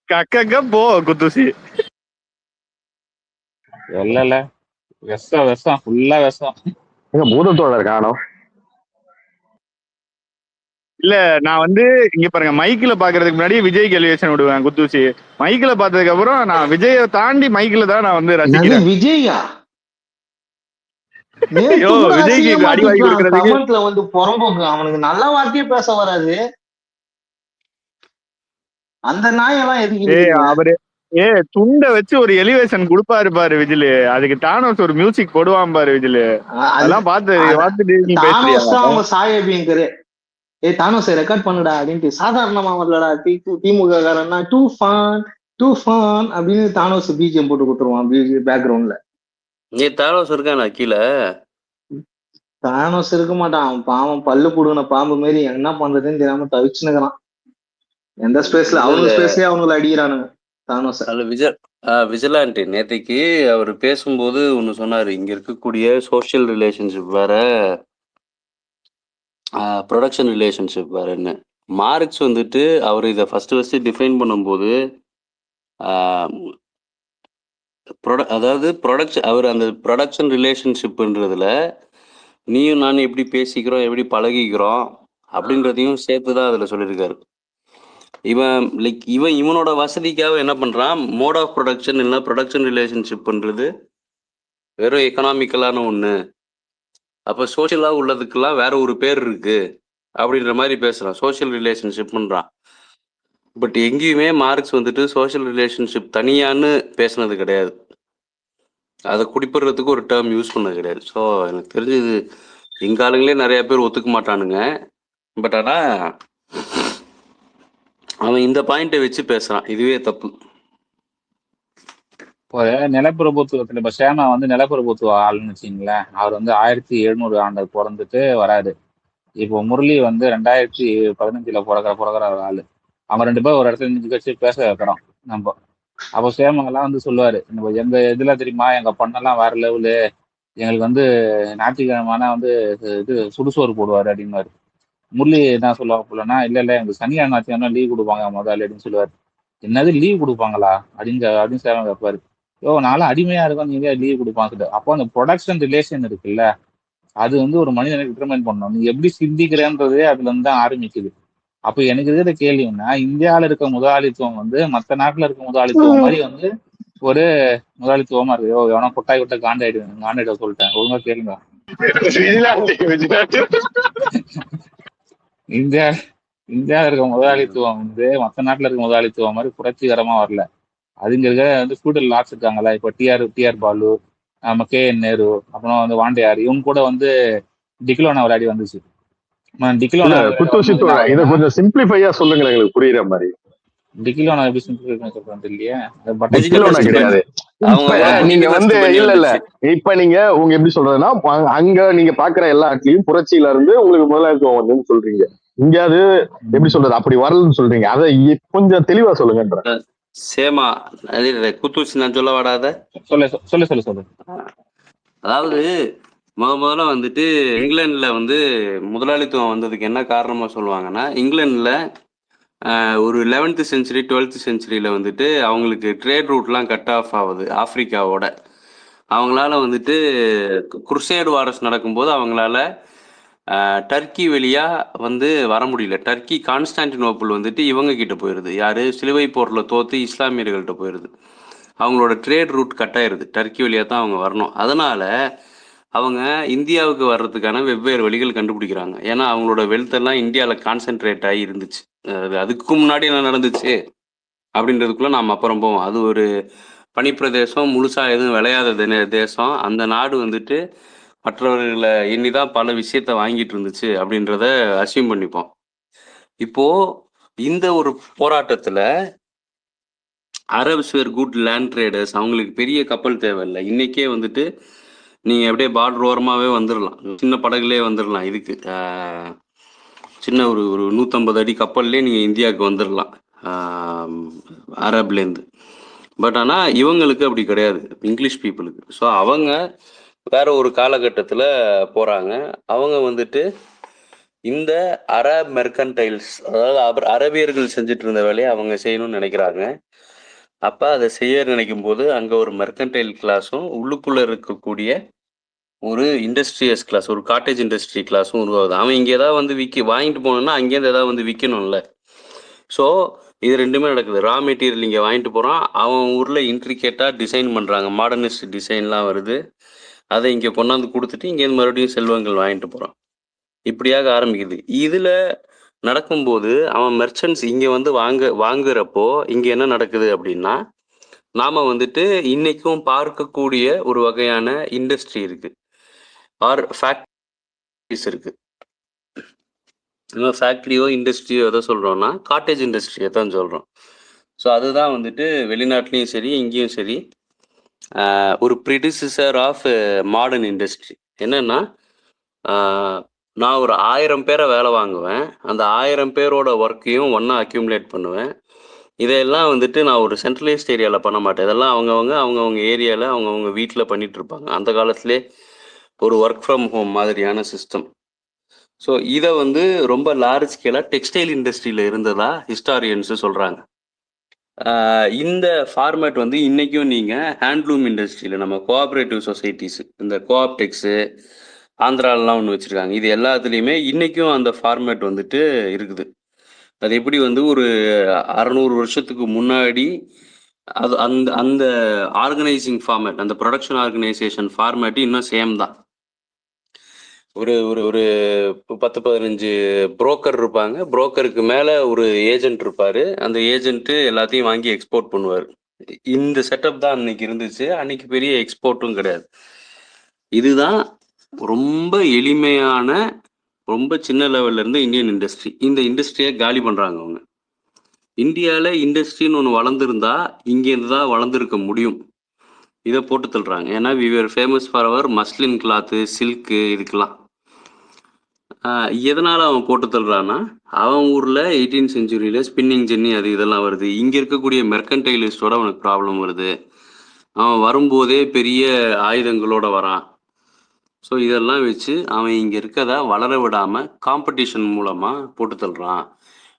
கக்கங்க போ குத்துசி. இல்ல விஷம் ஃபுல்லா விஷம். எங்க பூதத்தோழர் காணோம். இல்ல நான் வந்து இங்க பாருங்க, மைக்கில் பாக்குறதுக்கு முன்னாடி விஜய்க்கு எலிவேஷன் விடுவேன் குத்துசி. மைக்கில் பார்த்ததுக்கு அப்புறம் நான் விஜயை தாண்டி மைக்கில் தான் நான் வந்து என்னது ரசிக்கிறேன். விஜயா? நேத்து ஐயோ கூட விஜய்க்கு அசிங்கமா அடி வாங்கி திட்டுறான் கொடுக்கறதுக்கு கமெண்ட்ல வந்து புறம்போக்கு. அவனுக்கு நல்ல வார்த்தையே பேச வராது. அந்த நாயெல்லாம் எதுக்கு இருக்குது? அவரு துண்டை வச்சு ஒரு எலிவேஷன் கொடுப்பாரு பாரு விஜிலு, அதுக்கு தானோஸ் ஒரு மியூசிக் போடுவான் பாரு விஜிலு. அது அதெல்லாம் பார்த்துட்டு நீ பேசுறியா? தானோஸ் தான் அவங்க சாயபிங்கரு. தானோஸ் ரெக்கார்ட் பண்ணுடா அப்படின்ட்டு சாதாரணமா வரலடா. திமுக காரன்னா டூ ஃபான் அப்படின்னு தானோஸ் பிஜிஎம் போட்டு கொடுத்துருவான் பேக்ரவுண்ட்ல. நீ தானோஸ் இருக்கானா கீழே? தானோஸ் இருக்க மாட்டான், அவன் பாவம் பல்லு புடுங்கின பாம்பு மாதிரி என்ன பண்றதுன்னு தெரியாம தவிச்சுனுக்குறான். எந்த ஸ்பேஸ்ல அவனுக்கு ஸ்பேஸ்லயே அவனுங்களை அடிக்கிறானுங்க தானோஸ். அதுல விஜிலாண்டி நேத்தைக்கு அவர் பேசும்போது ஒண்ணு சொன்னாரு, இங்க இருக்கக்கூடிய சோசியல் ரிலேஷன்ஷிப் வேற, ப்ரொடக்ஷன் ரிலேஷன்ஷிப் வேறன்னு. மார்க்ஸ் வந்துட்டு அவர் இதை ஃபர்ஸ்ட் டிஃபைன் பண்ணும்போது அதாவது அவர் அந்த ப்ரொடக்ஷன் ரிலேஷன்ஷிப்ன்றதுல நீயும் நானும் எப்படி பேசிக்கிறோம், எப்படி பழகிக்கிறோம் அப்படின்றதையும் சேர்த்து தான் அதில் சொல்லியிருக்காரு. இவனோட வசதிக்காக என்ன பண்றான், மோட் ஆஃப் ப்ரொடக்ஷன் இல்லைன்னா ப்ரொடக்ஷன் ரிலேஷன்ஷிப்ன்றது வெறும் எக்கனாமிக்கலான ஒண்ணு, அப்ப சோசியலா உள்ளதுக்கெல்லாம் வேற ஒரு பேர் இருக்கு அப்படின்ற மாதிரி பேசுறான், சோசியல் ரிலேஷன்ஷிப்ன்றான். பட் எங்கேயுமே மார்க்ஸ் வந்துட்டு சோசியல் ரிலேஷன்ஷிப் தனியான்னு பேசுனது கிடையாது, அதை குடிப்படுறதுக்கு ஒரு டேர்ம் யூஸ் பண்ணது கிடையாது. ஸோ எனக்கு தெரிஞ்சது எங்க ஆளுங்களே நிறைய பேர் ஒத்துக்க மாட்டானுங்க. பட் ஆனா அவன் இந்த பாயிண்டை வச்சு பேசுறான், இதுவே தப்பு. இப்போ நிலப்பிரபுத்துவத்துல இப்ப சேமா வந்து நிலப்பிரபுத்துவ ஆளுன்னு வச்சுங்களேன். அவர் வந்து 1700 ஆண்டு பிறந்துட்டு வராரு. இப்போ முரளி வந்து 2015 பிறக்கிற ஆளு. அவங்க 2 பேரும் ஒரு இடத்துல நின்று வச்சு பேச வைக்கிறோம் நம்ம. அப்போ சேமங்கெல்லாம் வந்து சொல்லுவாரு, எங்க இதுல தெரியுமா எங்க பொண்ணெல்லாம் வேற லெவலு, எங்களுக்கு வந்து ஞாயிற்றுக்கிழமான வந்து இது சுடுசோறு போடுவாரு அப்படின்னாரு. முரளி என்ன சொல்லுவாப்புலன்னா, இல்ல எங்களுக்கு சனியா ஞாயிற்றுக்கிழமை லீவ் கொடுப்பாங்க முதல்ல அப்படின்னு சொல்லுவாரு. என்னது லீவ் கொடுப்பாங்களா அப்படின்னு சேவன் கேட்பாரு. நானும் அடிமையா இருக்கும், நீங்க லீவ் கொடுப்பாங்க. அப்போ அந்த ப்ரொடக்ஷன் ரிலேஷன் இருக்குல்ல, அது வந்து ஒரு மனிதனை டிட்டர்மைன் பண்ணணும். நீ எப்படி சிந்திக்கிறேன்றதே அதுல இருந்து தான் ஆரம்பிக்குது. அப்ப எனக்கு இருக்கிற கேள்வின்னா, இந்தியாவில இருக்க முதலாளித்துவம் வந்து மற்ற நாட்டுல இருக்க முதலாளித்துவம் மாதிரி வந்து ஒரு முதலாளித்துவமா இருக்கு. எவனோ கொட்டாய் விட்ட காண்டாயிடுவேன் சொல்லிட்டேன், ஒழுங்கா கேளுங்க. இந்தியாவில இருக்க முதலாளித்துவம் வந்து மற்ற நாட்டுல இருக்க முதலாளித்துவம் மாதிரி புரட்சிகரமா வரல. அதுங்க வந்து ஃபியூடல் லாட்ஸ் இருக்காங்களா, இப்போ டிஆர் பாலு, நம்ம KN நேரு, அப்புறம் வந்து வாண்டையார், இவங்க கூட வந்து டிக்லோனா விளையாடி வந்துச்சு. இதை கொஞ்சம் சிம்பிளிஃபையா சொல்லுங்க, எங்களுக்கு புரியுற மாதிரி. டிக்லோனா எப்படி சிம்பிளிஃபை சொல்றது இல்லையே, கிடையாது. நீங்க வந்து இல்ல இப்ப நீங்க உங்க எப்படி சொல்றதுன்னா, அங்க நீங்க பாக்குற எல்லா இடத்துலயும் புரட்சியில இருந்து உங்களுக்கு முதலாளித்துவம் வந்துன்னு சொல்றீங்க, இங்க அது எப்படி சொல்றது அப்படி வரலன்னு சொல்றீங்க. அதை கொஞ்சம் தெளிவா சொல்லுங்கன்ற. சேமா குத்தூசி நான் சொல்ல வாடாத சொல்லு. அதாவது முதல்ல வந்துட்டு இங்கிலாந்துல வந்து முதலாளித்துவம் வந்ததுக்கு என்ன காரணமா சொல்லுவாங்கன்னா, இங்கிலாந்துல ஒரு 11th century 12th centuryல வந்துட்டு அவங்களுக்கு ட்ரேட் ரூட்லாம் கட் ஆஃப் ஆகுது ஆப்பிரிக்காவோட. அவங்களால வந்துட்டு குருசேடு வாரஸ் நடக்கும்போது அவங்களால டர்க்கி வழியா வந்து வர முடியல. டர்க்கி கான்ஸ்டான்டினோப்பிள் வந்துட்டு இவங்க கிட்ட போயிருது. யாரு? சிலுவை போர்ல தோத்து இஸ்லாமியர்கள்ட்ட போயிருது. அவங்களோட ட்ரேட் ரூட் கட் ஆயிருது. டர்க்கி வழியா தான் அவங்க வரணும். அதனால அவங்க இந்தியாவுக்கு வர்றதுக்கான வெவ்வேறு வழிகள் கண்டுபிடிக்கிறாங்க. ஏன்னா அவங்களோட வெல்த் எல்லாம் இந்தியாவில் கான்சென்ட்ரேட் ஆகி இருந்துச்சு. அதுக்கு முன்னாடி என்ன நடந்துச்சு அப்படின்றதுக்குள்ள நாம் அப்புறம் போவோம். அது ஒரு பனிப்பிரதேசம், முழுசா எதுவும் விளையாத தேசம். அந்த நாடு வந்துட்டு மற்றவர்களை எண்ணிதான் பல விஷயத்த வாங்கிட்டு இருந்துச்சு அப்படின்றத அசியூம் பண்ணிப்போம். இப்போ இந்த ஒரு போராட்டத்துல அரப்ஸ் வேர் குட் லேண்ட் ட்ரேடர்ஸ், அவங்களுக்கு பெரிய கப்பல் தேவையில்லை. இன்னைக்கே வந்துட்டு நீங்க அப்படியே பார்டர் ஓரமாவே வந்துடலாம், சின்ன படகுலே வந்துடலாம். இதுக்கு சின்ன ஒரு 150 அடி கப்பல்லே நீங்க இந்தியாவுக்கு வந்துடலாம் அரப்லேருந்து. பட் ஆனா இவங்களுக்கு அப்படி கிடையாது, இங்கிலீஷ் பீப்புளுக்கு. ஸோ அவங்க வேற ஒரு காலகட்டத்துல போறாங்க. அவங்க வந்துட்டு இந்த அரப் மெர்கன்டைல்ஸ், அதாவது அரபியர்கள் செஞ்சுட்டு இருந்த வேலையை அவங்க செய்யணும்னு நினைக்கிறாங்க. அப்ப அதை செய்ய நினைக்கும் போது அங்க ஒரு மெர்கன்டைல் கிளாஸும் உள்ளுக்குள்ள இருக்கக்கூடிய ஒரு இண்டஸ்ட்ரியஸ் கிளாஸ், ஒரு காட்டேஜ் இண்டஸ்ட்ரி கிளாஸும் உருவாகுது. அவன் இங்க ஏதாவது வந்து வாங்கிட்டு போனோம்னா அங்கேருந்து ஏதாவது வந்து விற்கணும்ல. ஸோ இது ரெண்டுமே நடக்குது. ரா மெட்டீரியல் இங்கே வாங்கிட்டு போகிறான், அவன் ஊரில் இன்ட்ரிகேட்டாக டிசைன் பண்ணுறாங்க, மாடர்னிஸ்ட் டிசைன்லாம் வருது. அதை இங்கே கொண்டாந்து கொடுத்துட்டு இங்கேருந்து மறுபடியும் செல்வங்கள் வாங்கிட்டு போகிறான். இப்படியாக ஆரம்பிக்குது. இதில் நடக்கும்போது அவன் மெர்ச்சன்ட்ஸ் இங்கே வந்து வாங்குறப்போ இங்கே என்ன நடக்குது அப்படின்னா, நாம் வந்துட்டு இன்னைக்கும் பார்க்கக்கூடிய ஒரு வகையான இண்டஸ்ட்ரி இருக்குது, ஆர் ஃபேக்ட்ரிஸ் இருக்குது. ஃபேக்ட்ரியோ இண்டஸ்ட்ரியோ எதை சொல்கிறோன்னா காட்டேஜ் இண்டஸ்ட்ரியை தான் சொல்கிறோம். ஸோ அதுதான் வந்துட்டு வெளிநாட்டிலையும் சரி இங்கேயும் சரி ஒரு ப்ரிடிசிசர் ஆஃப் மாடர்ன் இண்டஸ்ட்ரி. என்னென்னா, நான் ஒரு 1000 பேரை வேலை வாங்குவேன், அந்த 1000 பேரோட ஒர்க்கையும் ஒன்றா அக்யூமுலேட் பண்ணுவேன். இதையெல்லாம் வந்துட்டு நான் ஒரு சென்ட்ரலைஸ்ட் ஏரியாவில் பண்ண மாட்டேன். இதெல்லாம் அவங்கவுங்க ஏரியாவில் அவங்கவுங்க வீட்டில் பண்ணிட்டு இருப்பாங்க. அந்த காலத்திலே ஒரு ஒர்க் ஃப்ரம் ஹோம் மாதிரியான சிஸ்டம். ஸோ இதை வந்து ரொம்ப லார்ஜ் ஸ்கேலாக டெக்ஸ்டைல் இண்டஸ்ட்ரியில் இருந்ததா ஹிஸ்டாரியன்ஸு சொல்கிறாங்க. இந்த ஃபார்மேட் வந்து இன்றைக்கும் நீங்கள் ஹேண்ட்லூம் இண்டஸ்ட்ரியில், நம்ம கோஆப்ரேட்டிவ் சொசைட்டிஸு, இந்த கோஆப்டெக்ஸு ஆந்திராலலாம் ஒன்று வச்சுருக்காங்க, இது எல்லாத்துலேயுமே இன்றைக்கும் அந்த ஃபார்மேட் வந்துட்டு இருக்குது. அது எப்படி வந்து ஒரு 600 வருஷத்துக்கு முன்னாடி அது அந்த அந்த ஆர்கனைசிங் ஃபார்மேட், அந்த ப்ரொடக்ஷன் ஆர்கனைசேஷன் ஃபார்மேட்டு இன்னும் சேம் தான். ஒரு ஒரு ஒரு 10-15 புரோக்கர் இருப்பாங்க, புரோக்கருக்கு மேலே ஒரு ஏஜென்ட் இருப்பார், அந்த ஏஜென்ட்டு எல்லாத்தையும் வாங்கி எக்ஸ்போர்ட் பண்ணுவார். இந்த செட்டப் தான் அன்னைக்கு இருந்துச்சு. அன்னைக்கு பெரிய எக்ஸ்போர்ட்டும் கிடையாது. இதுதான் ரொம்ப எளிமையான, ரொம்ப சின்ன லெவல்ல இருந்து இந்தியன் இண்டஸ்ட்ரி. இந்த இண்டஸ்ட்ரியை காலி பண்ணுறாங்க அவங்க. இந்தியாவில் இண்டஸ்ட்ரின்னு ஒன்று வளர்ந்துருந்தா இங்கேருந்து தான் வளர்ந்துருக்க முடியும். இதை போட்டு தள்ளுறாங்க. ஏன்னா we were famous for our muslin cloth, silk, இதுக்கெல்லாம். எதனால் அவன் போட்டு தள்ளுறான்னா, அவன் ஊரில் 18th century ஸ்பின்னிங் ஜென்னி அது இதெல்லாம் வருது. இங்கே இருக்கக்கூடிய மெர்கன்டைலிஸ்டோட அவனுக்கு ப்ராப்ளம் வருது. அவன் வரும்போதே பெரிய ஆயுதங்களோட வரான். ஸோ இதெல்லாம் வச்சு அவன் இங்கே இருக்கதை வளர விடாமல் காம்படிஷன் மூலமாக போட்டு தள்ளுறான்.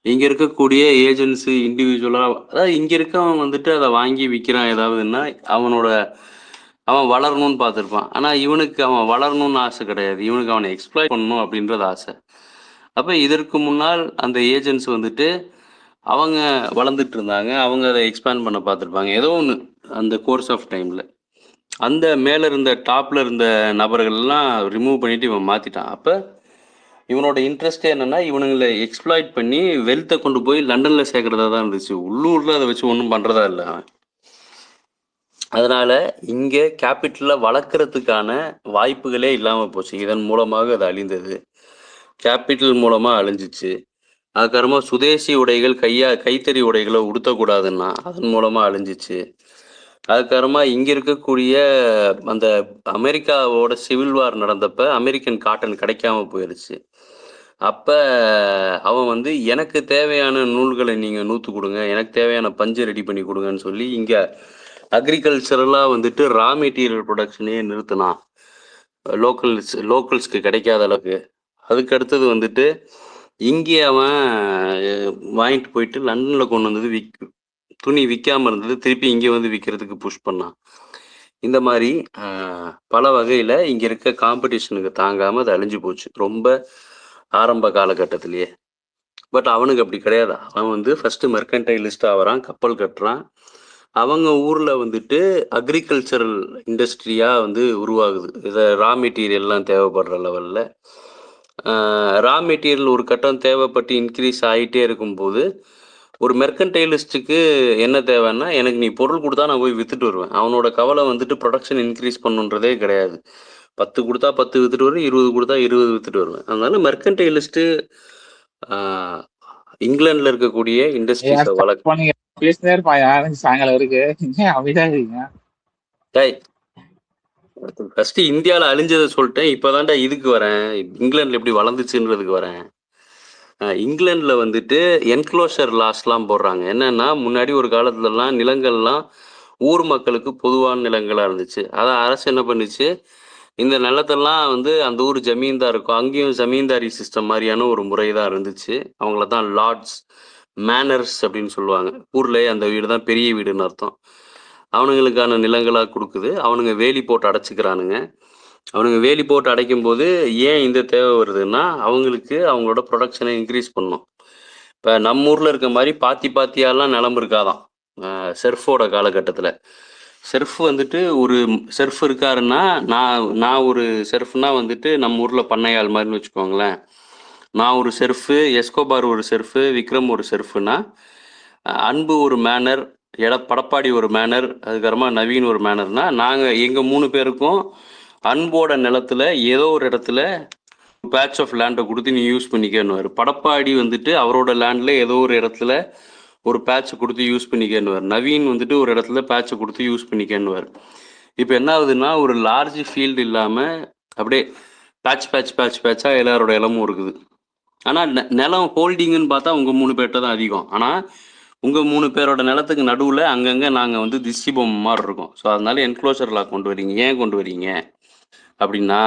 இங்கே இருக்கக்கூடிய ஏஜென்ட்ஸு இண்டிவிஜுவலாக, அதாவது இங்கே இருக்கவன் வந்துட்டு அதை வாங்கி விற்கிறான் ஏதாவதுன்னா அவன் வளரணும்னு பார்த்துருப்பான். ஆனால் இவனுக்கு அவன் வளரணும்னு ஆசை கிடையாது, இவனுக்கு அவனை எக்ஸ்ப்ளாய்ட் பண்ணணும் அப்படின்றது ஆசை. அப்போ இதற்கு முன்னால் அந்த ஏஜென்ட்ஸ் வந்துட்டு அவங்க வளர்ந்துட்டு இருந்தாங்க, அவங்க அதை எக்ஸ்பேண்ட் பண்ண பார்த்துருப்பாங்க ஏதோ ஒன்று அந்த கோர்ஸ் ஆஃப் டைமில். அந்த மேலே இருந்த டாப்பில் இருந்த நபர்கள்லாம் ரிமூவ் பண்ணிவிட்டு இவன் மாற்றிட்டான். அப்போ இவனோட இன்ட்ரெஸ்டே என்னென்னா, இவனுங்களை எக்ஸ்ப்ளாய்ட் பண்ணி வெல்த்தை கொண்டு போய் லண்டனில் சேர்க்குறதா தான் இருந்துச்சு. உள்ளூரில் அதை வச்சு ஒன்றும் பண்ணுறதா இல்லை. அதனால் இங்கே கேபிட்டலில் வளர்க்குறதுக்கான வாய்ப்புகளே இல்லாமல் போச்சு. இதன் மூலமாக அது அழிந்தது, கேபிட்டல் மூலமாக அழிஞ்சிச்சு. அதுக்கப்புறமா சுதேசி உடைகள், கைத்தறி உடைகளை உடுத்தக்கூடாதுன்னா அதன் மூலமாக அழிஞ்சிச்சு. அதுக்கப்புறமா இங்கே இருக்கக்கூடிய அந்த அமெரிக்காவோட சிவில் வார் நடந்தப்ப அமெரிக்கன் காட்டன் கிடைக்காம போயிடுச்சு. அப்போ அவன் வந்து எனக்கு தேவையான நூல்களை நீங்கள் நூற்று கொடுங்க, எனக்கு தேவையான பஞ்சை ரெடி பண்ணி கொடுங்கன்னு சொல்லி இங்கே அக்ரிகல்ச்சரெல்லாம் வந்துட்டு ரா மெட்டீரியல் ப்ரொடக்ஷனே நிறுத்தினான், லோக்கல்ஸ்க்கு கிடைக்காத அளவுக்கு. அதுக்கு அடுத்தது வந்துட்டு இங்கே அவன் வாங்கிட்டு போயிட்டு லண்டனில் கொண்டு வந்தது துணி விற்காமல் இருந்தது, திருப்பி இங்கே வந்து விற்கிறதுக்கு புஷ் பண்ணான். இந்த மாதிரி பல வகையில இங்க இருக்க காம்படிஷனுக்கு தாங்காம அது அழிஞ்சு போச்சு ரொம்ப ஆரம்ப காலகட்டத்திலேயே. பட் அவனுக்கு அப்படி கிடையாது. அவன் வந்து ஃபர்ஸ்ட் மெர்கன்டைலிஸ்ட் ஆகிறான், கப்பல் கட்டுறான். அவங்க ஊர்ல வந்துட்டு அக்ரிகல்ச்சரல் இண்டஸ்ட்ரியா வந்து உருவாகுது. இதை ரா மெட்டீரியல்லாம் தேவைப்படுற லெவல்ல ரா மெட்டீரியல் ஒரு கட்டம் தேவைப்பட்டு இன்க்ரீஸ் ஆகிட்டே இருக்கும்போது ஒரு மெர்கன்டைலிஸ்ட்டுக்கு என்ன தேவைன்னா, எனக்கு நீ பொருள் கொடுத்தா நான் போய் வித்துட்டு வருவேன். அவனோட கவலை வந்துட்டு ப்ரொடக்ஷன் இன்க்ரீஸ் பண்ணுன்றதே கிடையாது. 10 கொடுத்தா 10 வித்துட்டு வருவேன், 20 கொடுத்தா 20 வித்துட்டு வருவேன். அதனால மெர்கன்டைலிஸ்ட்டு இங்கிலாந்துல இருக்கக்கூடிய இண்டஸ்ட்ரீஸை வளர்க்க பேசினே இருப்பான் யாரும் சாயங்காலம் இருக்கு. அப்படிதான் இருக்கீங்க. ஃபர்ஸ்ட் இந்தியாவில் அழிஞ்சதை சொல்லிட்டேன். இப்போதான்டா இதுக்கு வரேன், இங்கிலாந்துல எப்படி வளர்ந்துச்சுன்றதுக்கு வரேன். இங்கிலாந்துல வந்துட்டு என்க்ளோஷர் லாஸ்லாம் போடுறாங்க. என்னன்னா, முன்னாடி ஒரு காலத்துலலாம் நிலங்கள்லாம் ஊர் மக்களுக்கு பொதுவான நிலங்களா இருந்துச்சு. அதை அரசு என்ன பண்ணுச்சு, இந்த நிலத்தெல்லாம் வந்து அந்த ஊர் ஜமீன்தார் இருக்கும், அங்கேயும் ஜமீன்தாரி சிஸ்டம் மாதிரியான ஒரு முறை தான் இருந்துச்சு. அவங்கள தான் லார்ட்ஸ் மேனர்ஸ் அப்படின்னு சொல்லுவாங்க. ஊர்லேயே அந்த வீடு தான் பெரிய வீடுன்னு அர்த்தம். அவனுங்களுக்கான நிலங்களாக கொடுக்குது. அவனுங்க வேலி போட்டு அடைச்சிக்கிறானுங்க. அவனுங்க வேலி போட்டு அடைக்கும் போது ஏன் இந்த தேவை வருதுன்னா, அவங்களுக்கு அவங்களோட ப்ரொடக்ஷனை இன்க்ரீஸ் பண்ணும். இப்போ நம்ம ஊரில் இருக்க மாதிரி பாத்தியாலாம் நிலம் இருக்காதான் செர்ஃபோட காலகட்டத்தில். செர்ஃப் வந்துட்டு ஒரு செர்ஃப் இருக்காருன்னா, நான் ஒரு செர்ஃப்னா வந்துட்டு நம்ம ஊரில் பண்ணையாள் மாதிரின்னு வச்சுக்கோங்களேன். நான் ஒரு செர்ஃபு, எஸ்கோபார் ஒரு செர்ஃபு, விக்ரம் ஒரு செர்ஃபுனா, அன்பு ஒரு மேனர், படப்பாடி ஒரு மேனர், அதுக்கப்புறமா நவீன் ஒரு மேனர்னா, நாங்கள் எங்கள் 3 பேருக்கும் அன்போட நிலத்துல ஏதோ ஒரு இடத்துல பேட்ச் ஆஃப் லேண்டை கொடுத்து நீ யூஸ் பண்ணிக்கன்னுவார். படப்பாடி வந்துட்டு அவரோட லேண்டில் ஏதோ ஒரு இடத்துல ஒரு பேட்சை கொடுத்து யூஸ் பண்ணிக்கன்னுவார். நவீன் வந்துட்டு ஒரு இடத்துல பேட்சை கொடுத்து யூஸ் பண்ணிக்கன்னுவார். இப்போ என்ன ஆகுதுன்னா, ஒரு லார்ஜ் ஃபீல்டு இல்லாமல் அப்படியே பேட்சாக எல்லாரோட இடமும் இருக்குது. ஆனால் நிலம் ஹோல்டிங்குன்னு பார்த்தா உங்கள் 3 பேர்கிட்ட தான் அதிகம். ஆனால் உங்கள் 3 பேரோட நிலத்துக்கு நடுவில் அங்கங்கே நாங்கள் வந்து திஷ்டி பொம்மை மாதிரி இருக்கோம். ஸோ அதனால என்க்ளோஷர் லா கொண்டு வரீங்க. ஏன் கொண்டு வரீங்க அப்படின்னா,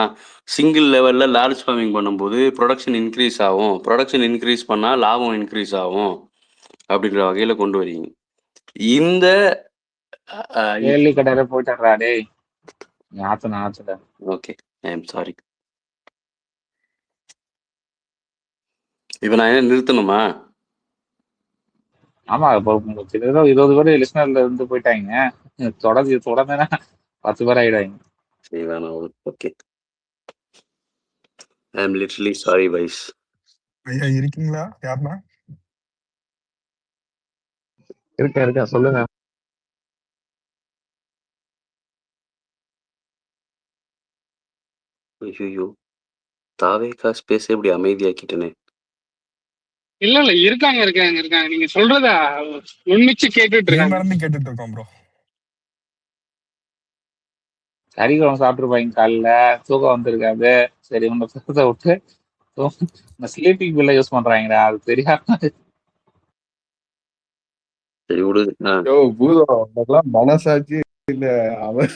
சிங்கிள் லெவலில் லார்ஜ் ஃபார்மிங் பண்ணும்போது ப்ரொடக்ஷன் இன்க்ரீஸ் ஆகும், ப்ரொடக்ஷன் இன்க்ரீஸ் பண்ணால் லாபம் இன்க்ரீஸ் ஆகும் அப்படின்ற வகையில் கொண்டு வரீங்க. இந்த கேள்வி கடையில போயிட்டுறா டேய் ஆச்சுடா. Okay, I am sorry. இப்போ நான் என்ன நிறுத்தணுமா? ஆமா, இப்போ 20 பேர் லிஸ்னர்ல இருந்து போயிட்டாங்க. தொடர்ந்து 10 பேர் ஆயிடாங்க. சரி வேணாம். Okay, I am literally sorry wise. ஐயா இருக்கீங்களா? யாருன்னா இருக்கேன் சொல்லுங்க. ஐயோ, தாவேகா ஸ்பேஸ் எப்படி அமைதியாக்கிட்டனே. இல்ல இருக்காங்க. நீங்க சொல்றத உண்மிச்சு கேட்டுட்டு இருக்கோம் ப்ரோ. கறிக்குழம்பு சாப்பிட்டுருப்பாங்க காலைல, தூக்கம் வந்திருக்காது. சரி உங்க தூக்கத்தை விட்டு ஸ்லீப்பிங் பில்ல யூஸ் பண்றாங்கடா, அது தெரியாம. சரி விடு. பூதம் மனசாட்சி இல்ல. அவன்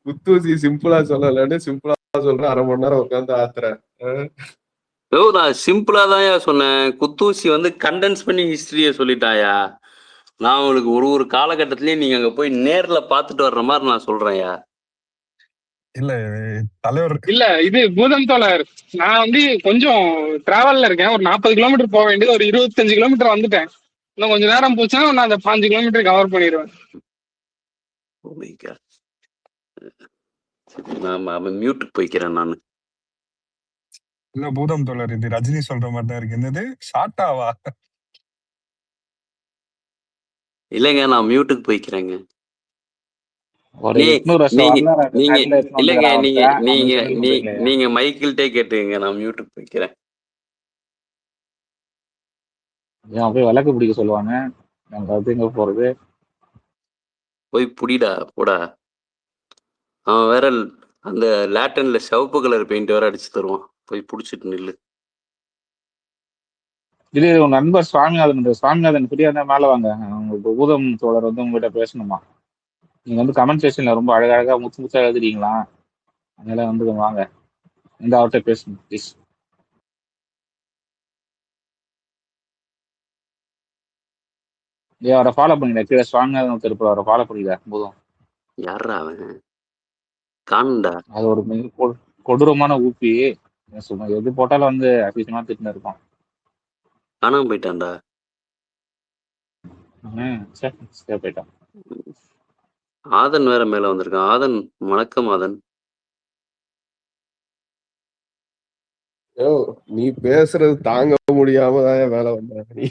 குத்தூசி சிம்பிளா சொல்லலன்னு சிம்பிளா சொல்றேன். 1/2 மணி நேரம் உட்காந்து ஆத்துறேன். நான் சிம்பிளா தான் சொன்னேன். குத்தூசி வந்து கண்டென்ஸ் பண்ணி ஹிஸ்டரிய சொல்லிட்டாயா. நான் உங்களுக்கு ஒரு காலகட்டத்திலயே நீங்க அங்க போய் நேர்ல பாத்துட்டு வர்ற மாதிரி நான் சொல்றேன்யா. இல்ல தலைவர் இல்ல, இது பூதம் தோழர். நான் வந்து கொஞ்சம் டிராவல்ல இருக்கேன். ஒரு 40 கிலோமீட்டர் போக வேண்டியது ஒரு 25 கிலோமீட்டர் வந்துட்டேன். இன்னும் கொஞ்சம் நேரம் போச்சுன்னா நான் அந்த 5 கிலோமீட்டர் கவர் பண்ணிடுவேன். நான் மியூட்டுக்கு போய்க்கிறேன் நானு. இல்ல பூதம் தோழர், இது ரஜினி சொல்ற மாதிரி தான் இருக்கு. என்னது ஷார்ட்டாவா? இல்லைங்க, நான் மியூட்டுக்கு போய்க்கிறேங்க. இல்லைங்க, நீங்க மைக்கிள்டே கேட்டுங்க, நான் மியூட்டுக்கு போய்க்கிறேன். அப்படியே விளக்கு பிடிக்க சொல்லுவாங்க. எங்க போறது? போய் புடிடா போடா. அவன் வேற அந்த லேட்டன்ல சிவப்பு கலர் பெயிண்ட் வேற அடிச்சு தருவான். போய் புடிச்சிட்டு நில்லு. இது உங்க நண்பர் சுவாமிநாதன் ஃப்ரீயா இருந்தா மேல வாங்க. அவங்க பூதம் தோழர் வந்து உங்ககிட்ட பேசணுமா. நீங்க வந்து கமெண்ட் செக்ஷன்ல ரொம்ப அழகழகா முச்சா எழுதுறீங்களா, அதனால வந்து வாங்க, இந்த அவர்கிட்ட பேசணும் ப்ளீஸ். அவரை ஃபாலோ பண்ணிட. கீழே சுவாமிநாதன் ஒருத்தர் அவரை ஃபாலோ பண்ணிட. பூதம் யாரா அவன்? காண்டா அது ஒரு மிக கொடூரமான ஊப்பி. சும்மா எது போட்டாலும் வந்து அபிஷமா திட்டு இருக்கும். காணாம போயிட்டான்டா. போயிட்டான். ஆதன் வேற மேல வந்திருக்கான். ஆதன், வணக்கம் ஆதன். நீ பேசுறது தாங்க முடியாம தான் வேலை வந்த நீ.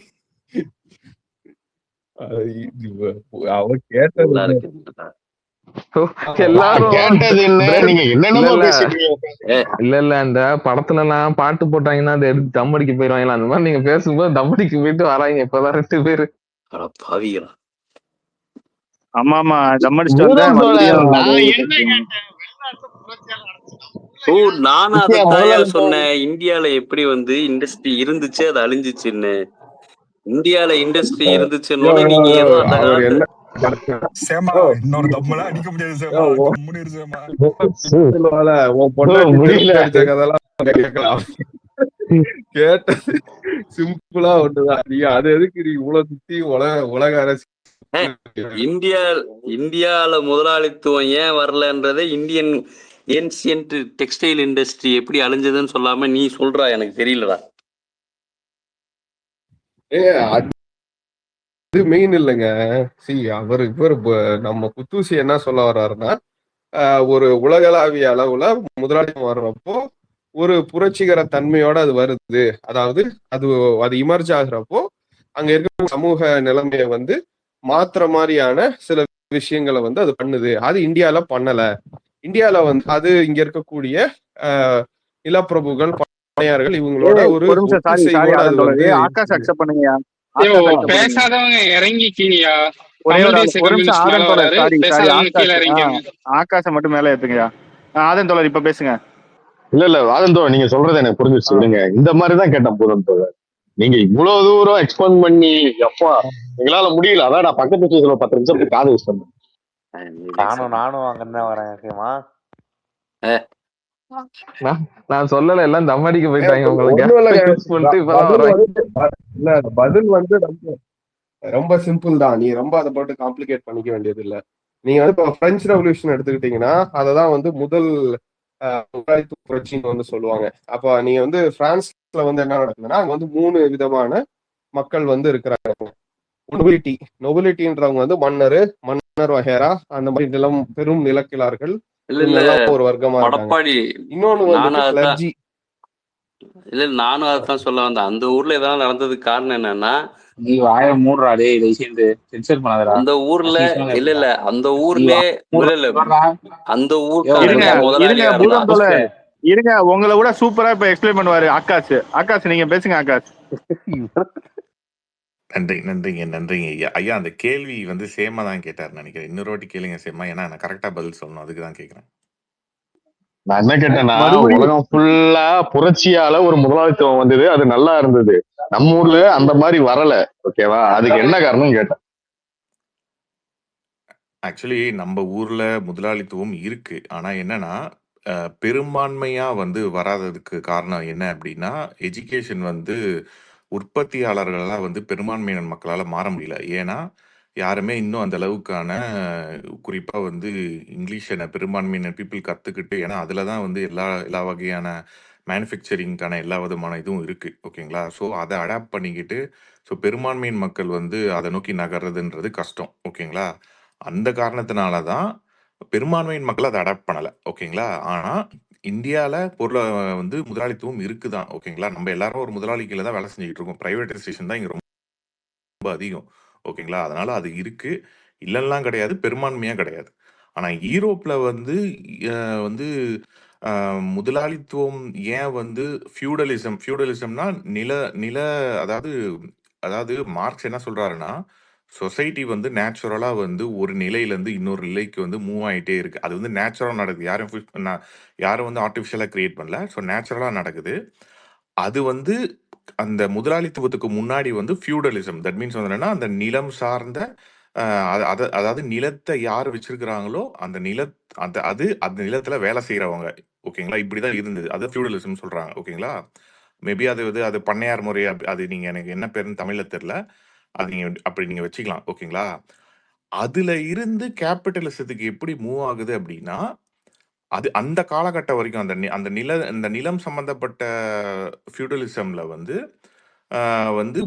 அவ கேட்டது இல்ல இந்த படத்துல எல்லாம் பாட்டு போட்டாங்கன்னா அதை எடுத்து தம் அடிக்க போயிருவாங்களா, அந்த மாதிரி நீங்க பேசும்போது தம் அடிக்க போயிட்டு வராங்க இப்பதான் 2 பேரு. பாவிகளா. ஆமா ஆமா தம் அடிச்சுட்டு நானும் அதை தாயா சொன்னேன். இந்தியால எப்படி வந்து இண்டஸ்ட்ரி இருந்துச்சு அது அழிஞ்சிச்சுன்னு. இந்தியால இண்டஸ்ட்ரி இருந்துச்சுன்னு நீங்க ஏதோ அந்த காலத்துல சேமா இன்னொரு தம்மெல்லாம் அடிக்க முடியாது சேமா. கம்முனு சேமா. உன் பொண்ணு அடிச்ச கதெல்லாம் கேட்கலாம். கேட்டது சிம்பிளா ஒண்ணுதான். நீ அது எதுக்கு நீ இவ்வளவு சுத்தி உலக அரசு இந்தியால முதலாளித்துவம் ஏன் வரலன்றதை இந்தியன் ஏன்சியன்ட் டெக்ஸ்டைல் இண்டஸ்ட்ரி எப்படி அழிஞ்சதுன்னு சொல்லாம நீ சொல்றா, எனக்கு தெரியலடா. அது மெயின் இல்லைங்க. இவர் நம்ம குத்தூசி என்ன சொல்ல வர்றாருன்னா, ஒரு உலகளாவிய அளவுல முதலாளித்துவம் வர்றப்போ ஒரு புரட்சிகர தன்மையோட அது வருது. அதாவது அது இமர்ஜ் ஆகுறப்போ அங்க இருக்கிற சமூக நிலைமையை வந்து மாத்திர மாதிரியான சில விஷயங்களை வந்து அது பண்ணுது. அது இந்தியால பண்ணல. இந்தியால வந்து அது இங்க இருக்கக்கூடிய நிலப்பிரபுகள், பணையார்கள் இவங்களோட ஒரு ஆகாஷ் அக்செப்ட் பண்ணுங்க. பேசாதவங்க இறங்கிக்கீங்கயா. ஆகாஷ மட்டும் மேல ஏத்துங்கயா. ஆதன் தோழர் இப்ப பேசுங்க. இல்ல ஆதன் தோழர் நீங்க சொல்றது எனக்கு புரிஞ்சிருச்சு. விடுங்க, இந்த மாதிரிதான் கேட்டேன் பூதன் தோழர். நீங்க இவ்வளவு தூரம் எக்ஸ்பெண்ட் பண்ணி எப்பா எங்களால முடியல. அதான் நான் பக்கத்து 10 நிமிஷத்துக்கு காது யூஸ் பண்ணேன். நானும் அங்கதான் வரேன். சேமா நான் சொல்லல, எல்லாம் தம் அடிக்க போயிட்டாங்க. பதில் வந்து ரொம்ப சிம்பிள் தான். நீ ரொம்ப அதை போட்டு காம்ப்ளிகேட் பண்ணிக்க வேண்டியது இல்ல. நீங்க வந்து இப்போ பிரெஞ்சு ரெவல்யூஷன் எடுத்துக்கிட்டீங்கன்னா அததான் வந்து முதல் புரட்சின்னு வந்து சொல்லுவாங்க. அப்ப நீங்க வந்து பிரான்ஸ்ல வந்து என்ன நடக்குதுன்னா அங்க வந்து 3 விதமான மக்கள் வந்து இருக்கிறாங்க. நொபிலிட்டின்றவங்க வந்து மன்னர் வகைரா அந்த மாதிரி பெரும் நிலக்கிழார்கள் ஒரு வர்க்கமா இருக்காங்க. இன்னொன்னு வந்து இல்ல நானும் அதான் சொல்ல வந்தேன். அந்த ஊர்ல ஏதாவது நடந்ததுக்கு காரணம் என்னன்னா, நீ வாய மூடுறா டேய், தயவுசெய்து சென்சர் பண்ணாதடா. அந்த ஊர்ல இல்ல அந்த ஊர்ல அந்த இருங்க உங்களை விட சூப்பரா இப்ப எக்ஸ்பிளைன் பண்ணுவாரு ஆகாஷ். நீங்க பேசுங்க ஆகாஷ். நன்றிங்க ஐயா. அந்த கேள்வி வந்து சேமா தான் கேட்டார் நினைக்கிறேன். இன்னொரு வாட்டி கேளுங்க சேமா, ஏன்னா நான் கரெக்டா பதில் சொல்லணும், அதுக்குதான் கேக்குறேன். நான் என்ன கேட்டேன்னா, உலகம் ஃபுல்லா புரட்சியால ஒரு முதலாளித்துவம் வந்தது, அது நல்லா இருந்தது. நம்ம ஊர்ல அந்த மாதிரி வரல. ஓகேவா? அதுக்கு என்ன காரணம் கேட்டேன். ஆக்சுவலி நம்ம ஊர்ல முதலாளித்துவம் இருக்கு. ஆனா என்னன்னா பெரும்பான்மையா வந்து வராததுக்கு காரணம் என்ன அப்படின்னா, எஜுகேஷன் வந்து உற்பத்தியாளர்களால் வந்து பெரும்பான்மையினர் மக்களால மாற முடியல. ஏன்னா யாருமே இன்னும் அந்த அளவுக்கான குறிப்பா வந்து இங்கிலீஷை பெரும்பான்மையினர் பீப்புள் கத்துக்கிட்டு, ஏன்னா அதுல தான் வந்து எல்லா வகையான மேனுஃபேக்சரிங்கான எல்லா விதமான இதுவும் இருக்கு. ஓகேங்களா? ஸோ அதை அடாப்ட் பண்ணிக்கிட்டு ஸோ பெரும்பான்மையின் மக்கள் வந்து அதை நோக்கி நகர்றதுன்றது கஷ்டம். ஓகேங்களா? அந்த காரணத்தினால தான் பெரும்பான்மையின் மக்கள் அதை அடாப்ட் பண்ணல. ஓகேங்களா? ஆனா இந்தியால வந்து முதலாளித்துவம் இருக்குதான். ஓகேங்களா? நம்ம எல்லாரும் ஒரு முதலாளி கீழ தான் வேலை செஞ்சுக்கிட்டு இருக்கோம். பிரைவேடைசேஷன் தான் இங்க ரொம்ப அதிகம். ஓகேங்களா? அதனால அது இருக்கு. இல்லைலாம் கிடையாது, பெரும்பான்மையா கிடையாது. ஆனா ஈரோப்ல வந்து வந்து முதலாளித்துவம் ஏன் வந்து ஃபியூடலிசம்னா நில அதாவது மார்க்ஸ் என்ன சொல்றாருன்னா, சொசைட்டி வந்து நேச்சுரலா வந்து ஒரு நிலையிலேருந்து இன்னொரு நிலைக்கு வந்து மூவ் ஆகிட்டே இருக்கு. அது வந்து நேச்சுரலா நடக்குது. யாரும் வந்து ஆர்டிஃபிஷியலா கிரியேட் பண்ணல. ஸோ நேச்சுரலா நடக்குது. அது வந்து அந்த முதலாளித்துவத்துக்கு முன்னாடி வந்து ஃபியூடலிசம். தட் மீன்ஸ் வந்து என்னன்னா, அந்த நிலம் சார்ந்த அதாவது நிலத்தை யார் வச்சிருக்கிறாங்களோ அந்த நிலத்துல வேலை செய்யறவங்க. ஓகேங்களா? இப்படிதான் இருந்தது. அது ஃபியூடலிசம் சொல்றாங்க. ஓகேங்களா? மேபி அது பண்ணையார் முறை. அது நீங்க எனக்கு என்ன பேருன்னு தமிழ்ல தெரியல. அது நீங்க அப்படி நீங்க வச்சுக்கலாம். ஓகேங்களா? அதுல இருந்து கேபிட்டலிசத்துக்கு எப்படி மூவ் ஆகுது அப்படின்னா, அது அந்த காலகட்டம் வரைக்கும் அந்த நிலம் சம்பந்தப்பட்ட ஃபியூடலிசம்ல வந்து வந்து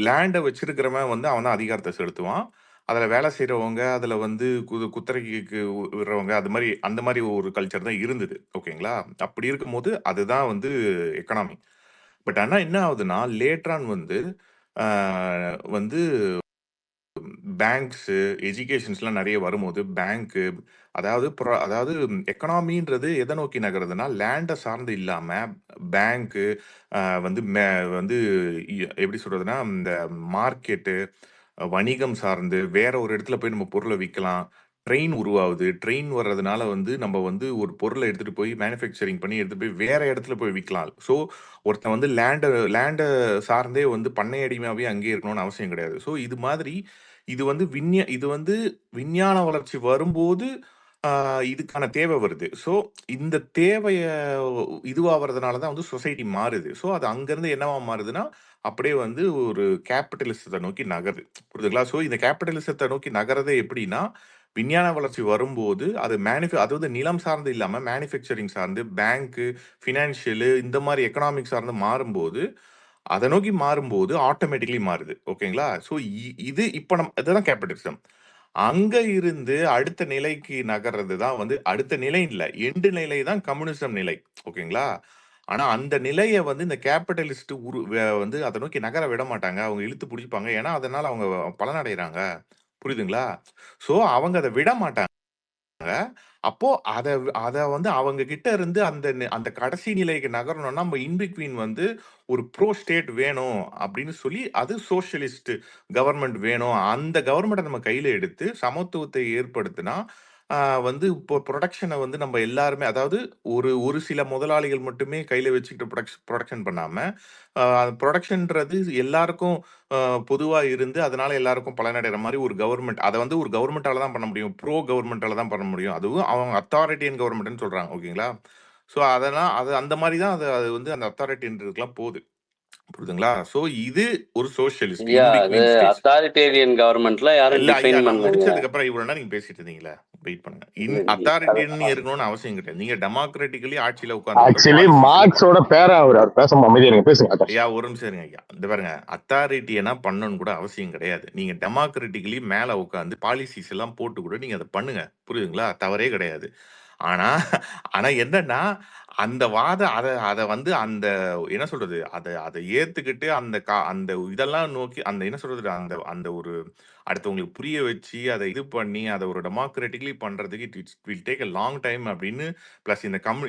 லேண்டை வச்சிருக்கிறவன் வந்து அவன் தான் அதிகாரத்தை செலுத்துவான். அதில் வேலை செய்கிறவங்க, அதில் வந்து குத்தகைக்கு விடுறவங்க, அந்த மாதிரி ஒரு கல்ச்சர் தான் இருந்தது. ஓகேங்களா? அப்படி இருக்கும்போது அதுதான் வந்து எக்கனாமி. பட் ஆனால் என்ன ஆகுதுன்னா லேட்டரான் வந்து வந்து பேங்க்ஸு எஜுகேஷன்ஸ்லாம் நிறைய வரும்போது பேங்க்கு அதாவது எக்கனாமின்றது எதை நோக்கி நகருதுன்னா லேண்டை சார்ந்து இல்லாமல் பேங்க்கு வந்து வந்து எப்படி சொல்றதுன்னா இந்த மார்க்கெட்டு வணிகம் சார்ந்து வேற ஒரு இடத்துல போய் நம்ம பொருளை விற்கலாம். ட்ரெயின் உருவாகுது. ட்ரெயின் வர்றதுனால வந்து நம்ம வந்து ஒரு பொருளை எடுத்துட்டு போய் மேனுஃபேக்சரிங் பண்ணி எடுத்துட்டு போய் வேற இடத்துல போய் விற்கலாம். ஸோ ஒருத்தன் வந்து லேண்டை சார்ந்தே வந்து பண்ணை அடிமையாவே அங்கேயே இருக்கணும்னு அவசியம் கிடையாது. ஸோ இது வந்து விஞ்ஞான வளர்ச்சி வரும்போது இதுக்கான தேவை வருது. ஸோ இந்த தேவைய இதுவாகிறதுனால தான் வந்து சொசைட்டி மாறுது. ஸோ அது அங்கேருந்து என்னவா மாறுதுன்னா அப்படியே வந்து ஒரு கேபிட்டலிசத்தை நோக்கி நகருது. புரியுதுங்களா? ஸோ இந்த கேபிட்டலிசத்தை நோக்கி நகரதே எப்படின்னா விஞ்ஞான வளர்ச்சி வரும்போது அது வந்து நிலம் சார்ந்து இல்லாமல் மேனுஃபேக்சரிங் சார்ந்து பேங்க்கு ஃபினான்ஷியலு இந்த மாதிரி எக்கனாமிக் சார்ந்து மாறும்போது அதை நோக்கி மாறும்போது ஆட்டோமேட்டிக்லி மாறுது. ஓகேங்களா? ஸோ இது இப்போ இதுதான் கேபிட்டலிசம். அங்க இருந்து அடுத்த நிலைக்கு நகர்றது தான் வந்து அடுத்த நிலை இல்ல எண்டு நிலை தான் கம்யூனிசம் நிலை. ஓகேங்களா? ஆனா அந்த நிலையை வந்து இந்த கேபிட்டலிஸ்ட் வந்து அதை நோக்கி நகர விட மாட்டாங்க. அவங்க இழுத்து பிடிப்பாங்க. ஏன்னா அதனால அவங்க பலனடைகிறாங்க. புரியுதுங்களா? ஸோ அவங்க அதை விட மாட்டாங்க. அப்போ அத வந்து அவங்க கிட்ட இருந்து அந்த கடைசி நிலைக்கு நகரணும்னா நம்ம இன்பிட்வீன் வந்து ஒரு ப்ரோ ஸ்டேட் வேணும் அப்படின்னு சொல்லி அது சோசியலிஸ்ட் கவர்மெண்ட் வேணும். அந்த கவர்மெண்ட்டை நம்ம கையில எடுத்து சமத்துவத்தை ஏற்படுத்தினா வந்து இப்போ ப்ரொடக்ஷனை வந்து நம்ம எல்லாருமே அதாவது ஒரு சில முதலாளிகள் மட்டுமே கையில வச்சுக்கிட்டு ப்ரொடக்ஷன் பண்ணாம ப்ரொடக்ஷன்ன்றது எல்லாருக்கும் பொதுவா இருந்து அதனால எல்லாருக்கும் பலனடைகிற மாதிரி ஒரு கவர்மெண்ட் அதை வந்து ஒரு கவர்மெண்டால தான் பண்ண முடியும். ப்ரோ கவர்மெண்டால தான் பண்ண முடியும். அதுவும் அவங்க அத்தாரிட்டியன் கவர்மெண்ட்னு சொல்றாங்க. ஓகேங்களா? ஸோ அதெல்லாம் அந்த மாதிரி தான் அது வந்து அந்த அத்தாரிட்டின்றதுக்கெல்லாம் போகுது. புரியுதுங்களா? சோ இது ஒரு சோஷியலிஸ்ட் ஐயா இன் அது பிட்வீன் ஸ்டேஜ். அத்தாரிட்டேரியன் கவர்மெண்ட்ல யாரும் இல்ல ஐயா டிஃபைன் நான் பண்ணலங்க. முடிச்சதுக்கு அப்புறம் இவ்வளவு நேரம் நீங்க பேசிட்டு இருந்தீங்களா? வெயிட் பண்ணுங்க. அத்தாரிட்டியன் இருக்கணும்னு அவசியம் கிடையாது. நீங்க டெமோக்ராட்டிக்கலி ஆட்சியில உட்கார்ந்து ஆக்சுவலி மார்க்ஸோட பேரா அவர் பேசாம அமைதியா இருங்க. பேசுங்க ஆகாஷ். ஐயா ஒரு நிமிஷம் இருங்க ஐயா. இந்த பாருங்க அத்தாரிட்டியனா பண்ணணும்னு கூட அவசியம் கிடையாது. நீங்க டெமோக்ராட்டிக்கலி மேல உட்கார்ந்து பாலிசிஸ் எல்லாம் போட்டு கூட நீங்க அதை பண்ணுங்க. புரியுதுங்களா? தவறே கிடையாது. ஆனா ஆனா என்னன்னா அந்த அத வந்து அந்த என்ன சொல்றது அதை ஏத்துக்கிட்டு அந்த இதெல்லாம் நோக்கி அந்த என்ன சொல்றது அந்த அந்த ஒரு அடுத்தவங்களுக்கு புரிய வச்சு அதை இது பண்ணி அதை ஒரு டெமோக்ராட்டிக்கலி பண்றதுக்கு it will take a long time அப்படின்னு பிளஸ்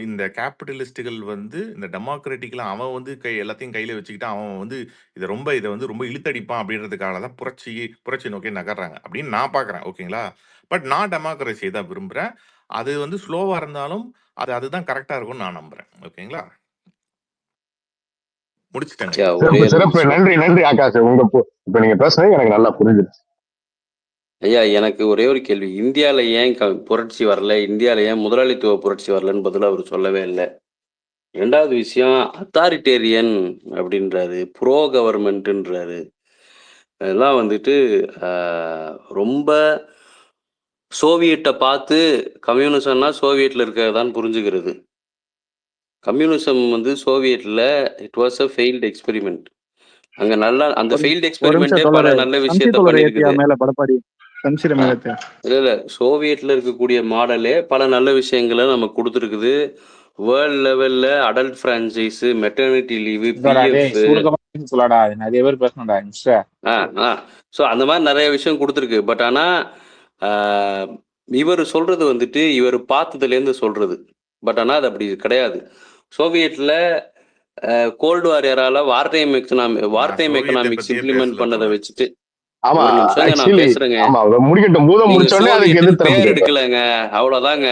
இந்த கேபிட்டலிஸ்டுகள் வந்து இந்த டெமோக்ராட்டிக்கெல்லாம் அவன் வந்து எல்லாத்தையும் கையில வச்சுக்கிட்டு அவன் வந்து இதை வந்து ரொம்ப இழுத்தடிப்பான் அப்படின்றதுக்காக தான் புரட்சி நோக்கி நகர்றாங்க அப்படின்னு நான் பாக்குறேன். ஓகேங்களா? பட் நான் டெமோக்ரஸியை தான் விரும்புறேன். அது வந்து ஸ்லோவா இருந்தாலும் அதுதான் கரெக்டா இருக்கும்னு நான் நம்புறேன். ஓகேங்களா? முடிச்சிட்டேங்க. ஐயா ஒரே சிறப்பு சிறப்பு. நிமிஷம். நன்றி ஆகாஷ். இப்ப நீங்க பேசுனது எனக்கு நல்லா புரிஞ்சிருச்சு. ஐயா எனக்கு ஒரே ஒரு கேள்வி. இந்தியால ஏன் புரட்சி வரல, இந்தியால ஏன் முதலாளித்துவ புரட்சி வரலன்னு பதிலா அவர் சொல்லவே இல்லை. ரெண்டாவது விஷயம் அத்தாரிட்டேரியன் அப்படின்றாரு, ப்ரோ கவர்மெண்ட்ன்றாரு. இதெல்லாம் வந்துட்டு ரொம்ப சோவியட்டை பார்த்து கம்யூனிசம்னா சோவியட்ல இருக்கிறதான் புரிஞ்சுக்கிறது. கம்யூனிசம் வந்து சோவியட்ல it was a failed experiment. அங்க நல்லா அந்த ஃபெயில்டு எக்ஸ்பெரிமெண்ட்டே பல நல்ல விஷயத்த பண்ணிருக்குது. இல்ல சோவியட்ல இருக்கக்கூடிய மாடலே பல நல்ல விஷயங்களை நம்ம கொடுத்துருக்குது. வேர்ல்ட் லெவல்ல அடல்ட் பிரான்சைஸ், மெட்டர்னிட்டி லீவு, சொல்லாடா நிறைய பேர் பேசணும்டா. ஸோ அந்த மாதிரி நிறைய விஷயம் கொடுத்துருக்கு. பட் ஆனா இவர் சொல்றது வந்துட்டு இவர் பார்த்ததுலேருந்து சொல்றது. பட் ஆனா அது அப்படி கிடையாது. சோவியட்ல கோல்டு வாரியரால வார் டைம் எக்கனாமிக்ஸ் இம்ப்ளிமெண்ட் பண்ணதை வச்சுட்டு ஒரு நிமிஷம் நான் பேசுறேங்க. பேர் எடுக்கலங்க, அவ்வளவுதாங்க.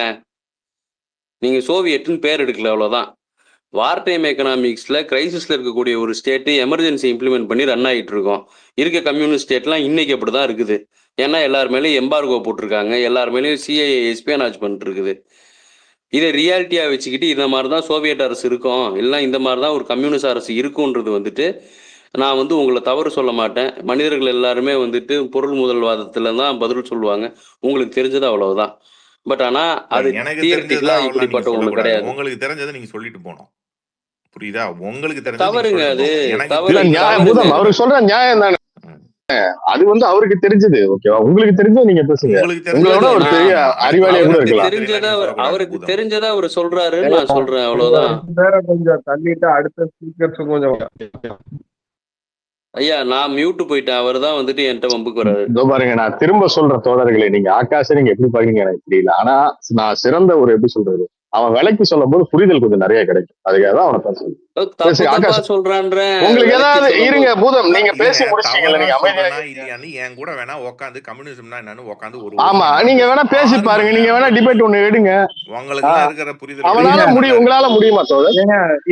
நீங்க சோவியட்னு பேர் எடுக்கல, அவ்வளவுதான். வார் டைம் எக்கனாமிக்ஸ்ல கிரைசிஸ்ல இருக்கக்கூடிய ஒரு ஸ்டேட் எமர்ஜென்சி இம்ப்ளிமெண்ட் பண்ணி ரன் ஆகிட்டு இருக்கோம். இருக்க கம்யூனிஸ்ட் ஸ்டேட்லாம் இன்னைக்கு அப்படிதான் இருக்குது. ஏன்னா எல்லார் மேலேயும் எம்பார்கோ போட்டிருக்காங்க, எல்லார் மேலேயும் சிஐஏ எஸ்பியனாஜ் பண்ணிட்டு இருக்குது. இதை ரியாலிட்டியா வச்சுக்கிட்டு இந்த மாதிரி தான் சோவியட் அரசு இருக்கும், இல்லை இந்த மாதிரி தான் ஒரு கம்யூனிஸ்ட் அரசு இருக்குன்றது வந்துட்டு நான் வந்து உங்களை தவறு சொல்ல மாட்டேன். மனிதர்கள் எல்லாருமே வந்துட்டு பொருள் முதல்வாதத்துல தான் பதில் சொல்லுவாங்க. உங்களுக்கு தெரிஞ்சது அவ்வளவுதான். பட் ஆனா அது எனக்கு தியரிட்டிக்கலா தெரிஞ்சதா நீங்க இப்படிப்பட்ட ஒண்ணு சொல்லக்கூடாது. கிடையாது. உங்களுக்கு தெரிஞ்சதை நீங்க சொல்லிட்டு போகணும். புரியுதா? உங்களுக்கு தெரிஞ்சதை நீங்க தவறுங்க சொல்லிட்டு அது, போகணும். எனக்கு இல்ல தவறு நியாயம் தவறுங்க. அவரு சொல்ற நியாயம் தானே. ம். அது வந்து அவருக்கு தெரிஞ்சது. ஓகேவா? உங்களுக்கு தெரிஞ்சது நீங்க பேசுங்க. உங்களுக்கு உங்களோட தெரிஞ்சது ஒரு நான் பெரிய ஆமா. அடுத்த அறிவாளியா கூட அவருக்கு இருக்கலாம். தெரியல தெரிஞ்சதா நீங்க சொல்லக்கூடாது அவருக்கு பூதம். தெரிஞ்சதா அவர் சொல்றாருன்னு நான் சொல்றேன், அவ்வளவுதான். 2 பேரை கொஞ்சம் தள்ளிட்டு அடுத்த ஸ்பீக்கர்ஸ் கொஞ்சம் ஐயா நான் மியூட் போயிட்டேன், அவர் தான் வந்துட்டு என்கிட்ட வம்புக்கு வராரு. இதோ பாருங்க, நான் திரும்ப சொல்ற தோழர்களே, நீங்க ஆகாஷை நீங்க எப்படி பாருங்க எனக்கு தெரியல. ஆனா நான் சிறந்த ஒரு எப்படி சொல்றது, அவன் விலைக்கு சொல்லும் போது புரிதல் கொஞ்சம் நிறைய கிடைக்கும். அதுக்காக தான் அவனை பேச தப்பு தப்பா சொல்றான்ற உங்களுக்கு ஏதாவது இருங்க பூதம், நீங்க இல்ல பேசி முடிச்சிட்டீங்கல்ல, தவறா நீங்க அமைதியா சொல்றேன்னா இல்லையான்னு என் கூட வேணா உட்காந்து கம்யூனிசம்னா என்னன்னு உட்காந்து ஒரு ஆமா நீங்க வேணா பேசி பாருங்க. நீங்க வேணா டிபேட் ஒண்ணு எடுங்க. உங்களுக்கு இருக்கிற புரிதல் அவனால முடியும், உங்களால முடியுமா தோழர்?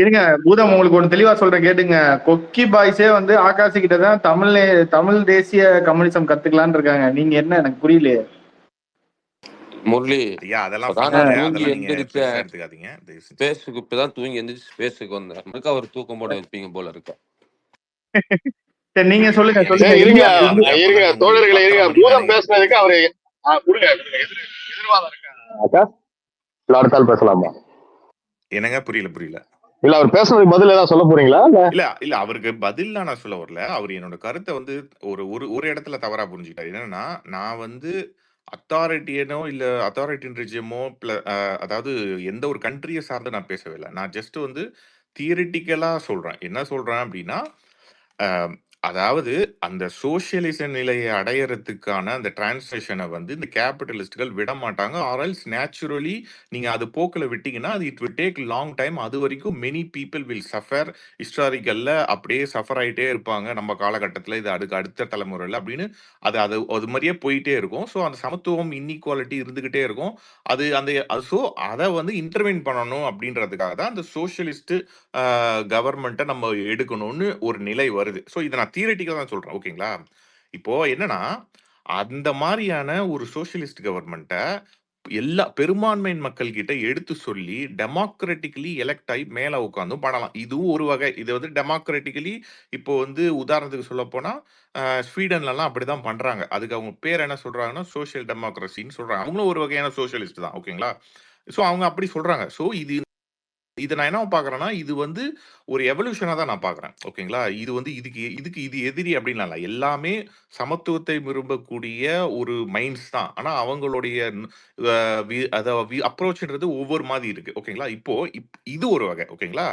இருங்க பூதம், உங்களுக்கு ஒண்ணு தெளிவா சொல்றேன் கேட்டுங்க. கொக்கி பாய்ஸே வந்து ஆகாஷ் கிட்ட தான் தமிழ் தேசிய கம்யூனிசம் கத்துக்கலான்னு இருக்காங்க. நீங்க என்ன, எனக்கு புரியலையே. முரளி ஐயா அதெல்லாம் தூங்கி எந்திரிச்ச எடுத்துக்காதீங்க. ஸ்பேஸுக்கு இப்பதான் தூங்கி எந்திரிச்சு ஸ்பேஸுக்கு வந்தேன். அவர் தூக்கம் போட வைப்பீங்க போல இருக்க. சரி நீங்க சொல்லுங்க இருங்க தோழர்களே, இருங்க. பூதம் பேசுனதுக்கு அவரு கொடுங்க எதிர்வாதம் இருக்கா? அடுத்தால் பேசலாமா? என்னங்க புரியல இல்ல அவர் பேசுனதுக்கு பதில் ஏதாவது சொல்ல போறீங்களா? இல்ல அவருக்கு பதில்லாம் நான் சொல்ல வரல. அவர் என்னோட கருத்தை வந்து ஒரு இடத்துல தவறா புரிஞ்சுக்கிட்டாரு. என்னன்னா நான் வந்து அத்தாரிட்டியனோ இல்ல அத்தாரிட்டின் ரிஜியமோ அதாவது எந்த ஒரு கண்ட்ரியை சார்ந்து நான் பேசவே இல்லை. நான் ஜஸ்ட் வந்து தியரிட்டிக்கலா சொல்றேன். என்ன சொல்றேன் அப்படின்னா அதாவது அந்த சோசியலிச நிலையை அடையறதுக்கான அந்த டிரான்ஸ்லேஷனை வந்து இந்த கேபிட்டலிஸ்டுகள் விட மாட்டாங்க. ஆர்எல்ஸ் நேச்சுரலி நீங்க அது போக்கில் விட்டீங்கன்னா அது it will take long time. அது வரைக்கும் மெனி பீப்புள் வில் சஃபர். ஹிஸ்டாரிக்கல்ல அப்படியே சஃபர் ஆகிட்டே இருப்பாங்க நம்ம காலகட்டத்தில், இது அடுத்த தலைமுறையில் அப்படின்னு அது மாதிரியே போயிட்டே இருக்கும். ஸோ அந்த சமத்துவம் இன்இக்வாலிட்டி இருந்துகிட்டே இருக்கும். ஸோ அதை வந்து இன்டர்வெயின் பண்ணணும் அப்படின்றதுக்காக தான் அந்த சோசியலிஸ்ட் கவர்மெண்ட்டை நம்ம எடுக்கணும்னு ஒரு நிலை வருது. ஸோ இதை நான் தியரிட்டிக்கா தான் சொல்றேன். ஓகேங்களா? இப்போ என்னன்னா அந்த மாதிரியான ஒரு சோசியலிஸ்ட் கவர்மெண்ட்டை எல்லா பெரும்பான்மையின் மக்கள் கிட்ட எடுத்து சொல்லி டெமோக்ராட்டிக்கலி எலெக்ட் ஆகி மேல உட்காந்து பண்ணலாம். இதுவும் ஒரு வகை. இது வந்து டெமோக்ராட்டிக்கலி இப்போ வந்து உதாரணத்துக்கு சொல்ல போனா ஸ்வீடன்லாம் அப்படிதான் பண்றாங்க. அதுக்கு அவங்க பேர் என்ன சொல்றாங்கன்னா சோசியல் டெமோக்ரஸின்னு சொல்றாங்க. அவங்களும் ஒரு வகையான சோசியலிஸ்ட் தான். ஓகேங்களா? ஸோ அவங்க அப்படி சொல்றாங்க. ஸோ இதை நான் என்ன பாக்குறேன்னா இது வந்து ஒரு எவல்யூஷனா தான் நான் பாக்குறேன். ஓகேங்களா? இது வந்து இது எதிரி அப்படின்லாம் இல்லை. எல்லாமே சமத்துவத்தை விரும்பக்கூடிய ஒரு மைண்ட்ஸ் தான். ஆனா அவங்களுடைய அப்ரோச்ன்றது ஒவ்வொரு மாதிரி இருக்கு. ஓகேங்களா? இப்போ இது ஒரு வகை. ஓகேங்களா?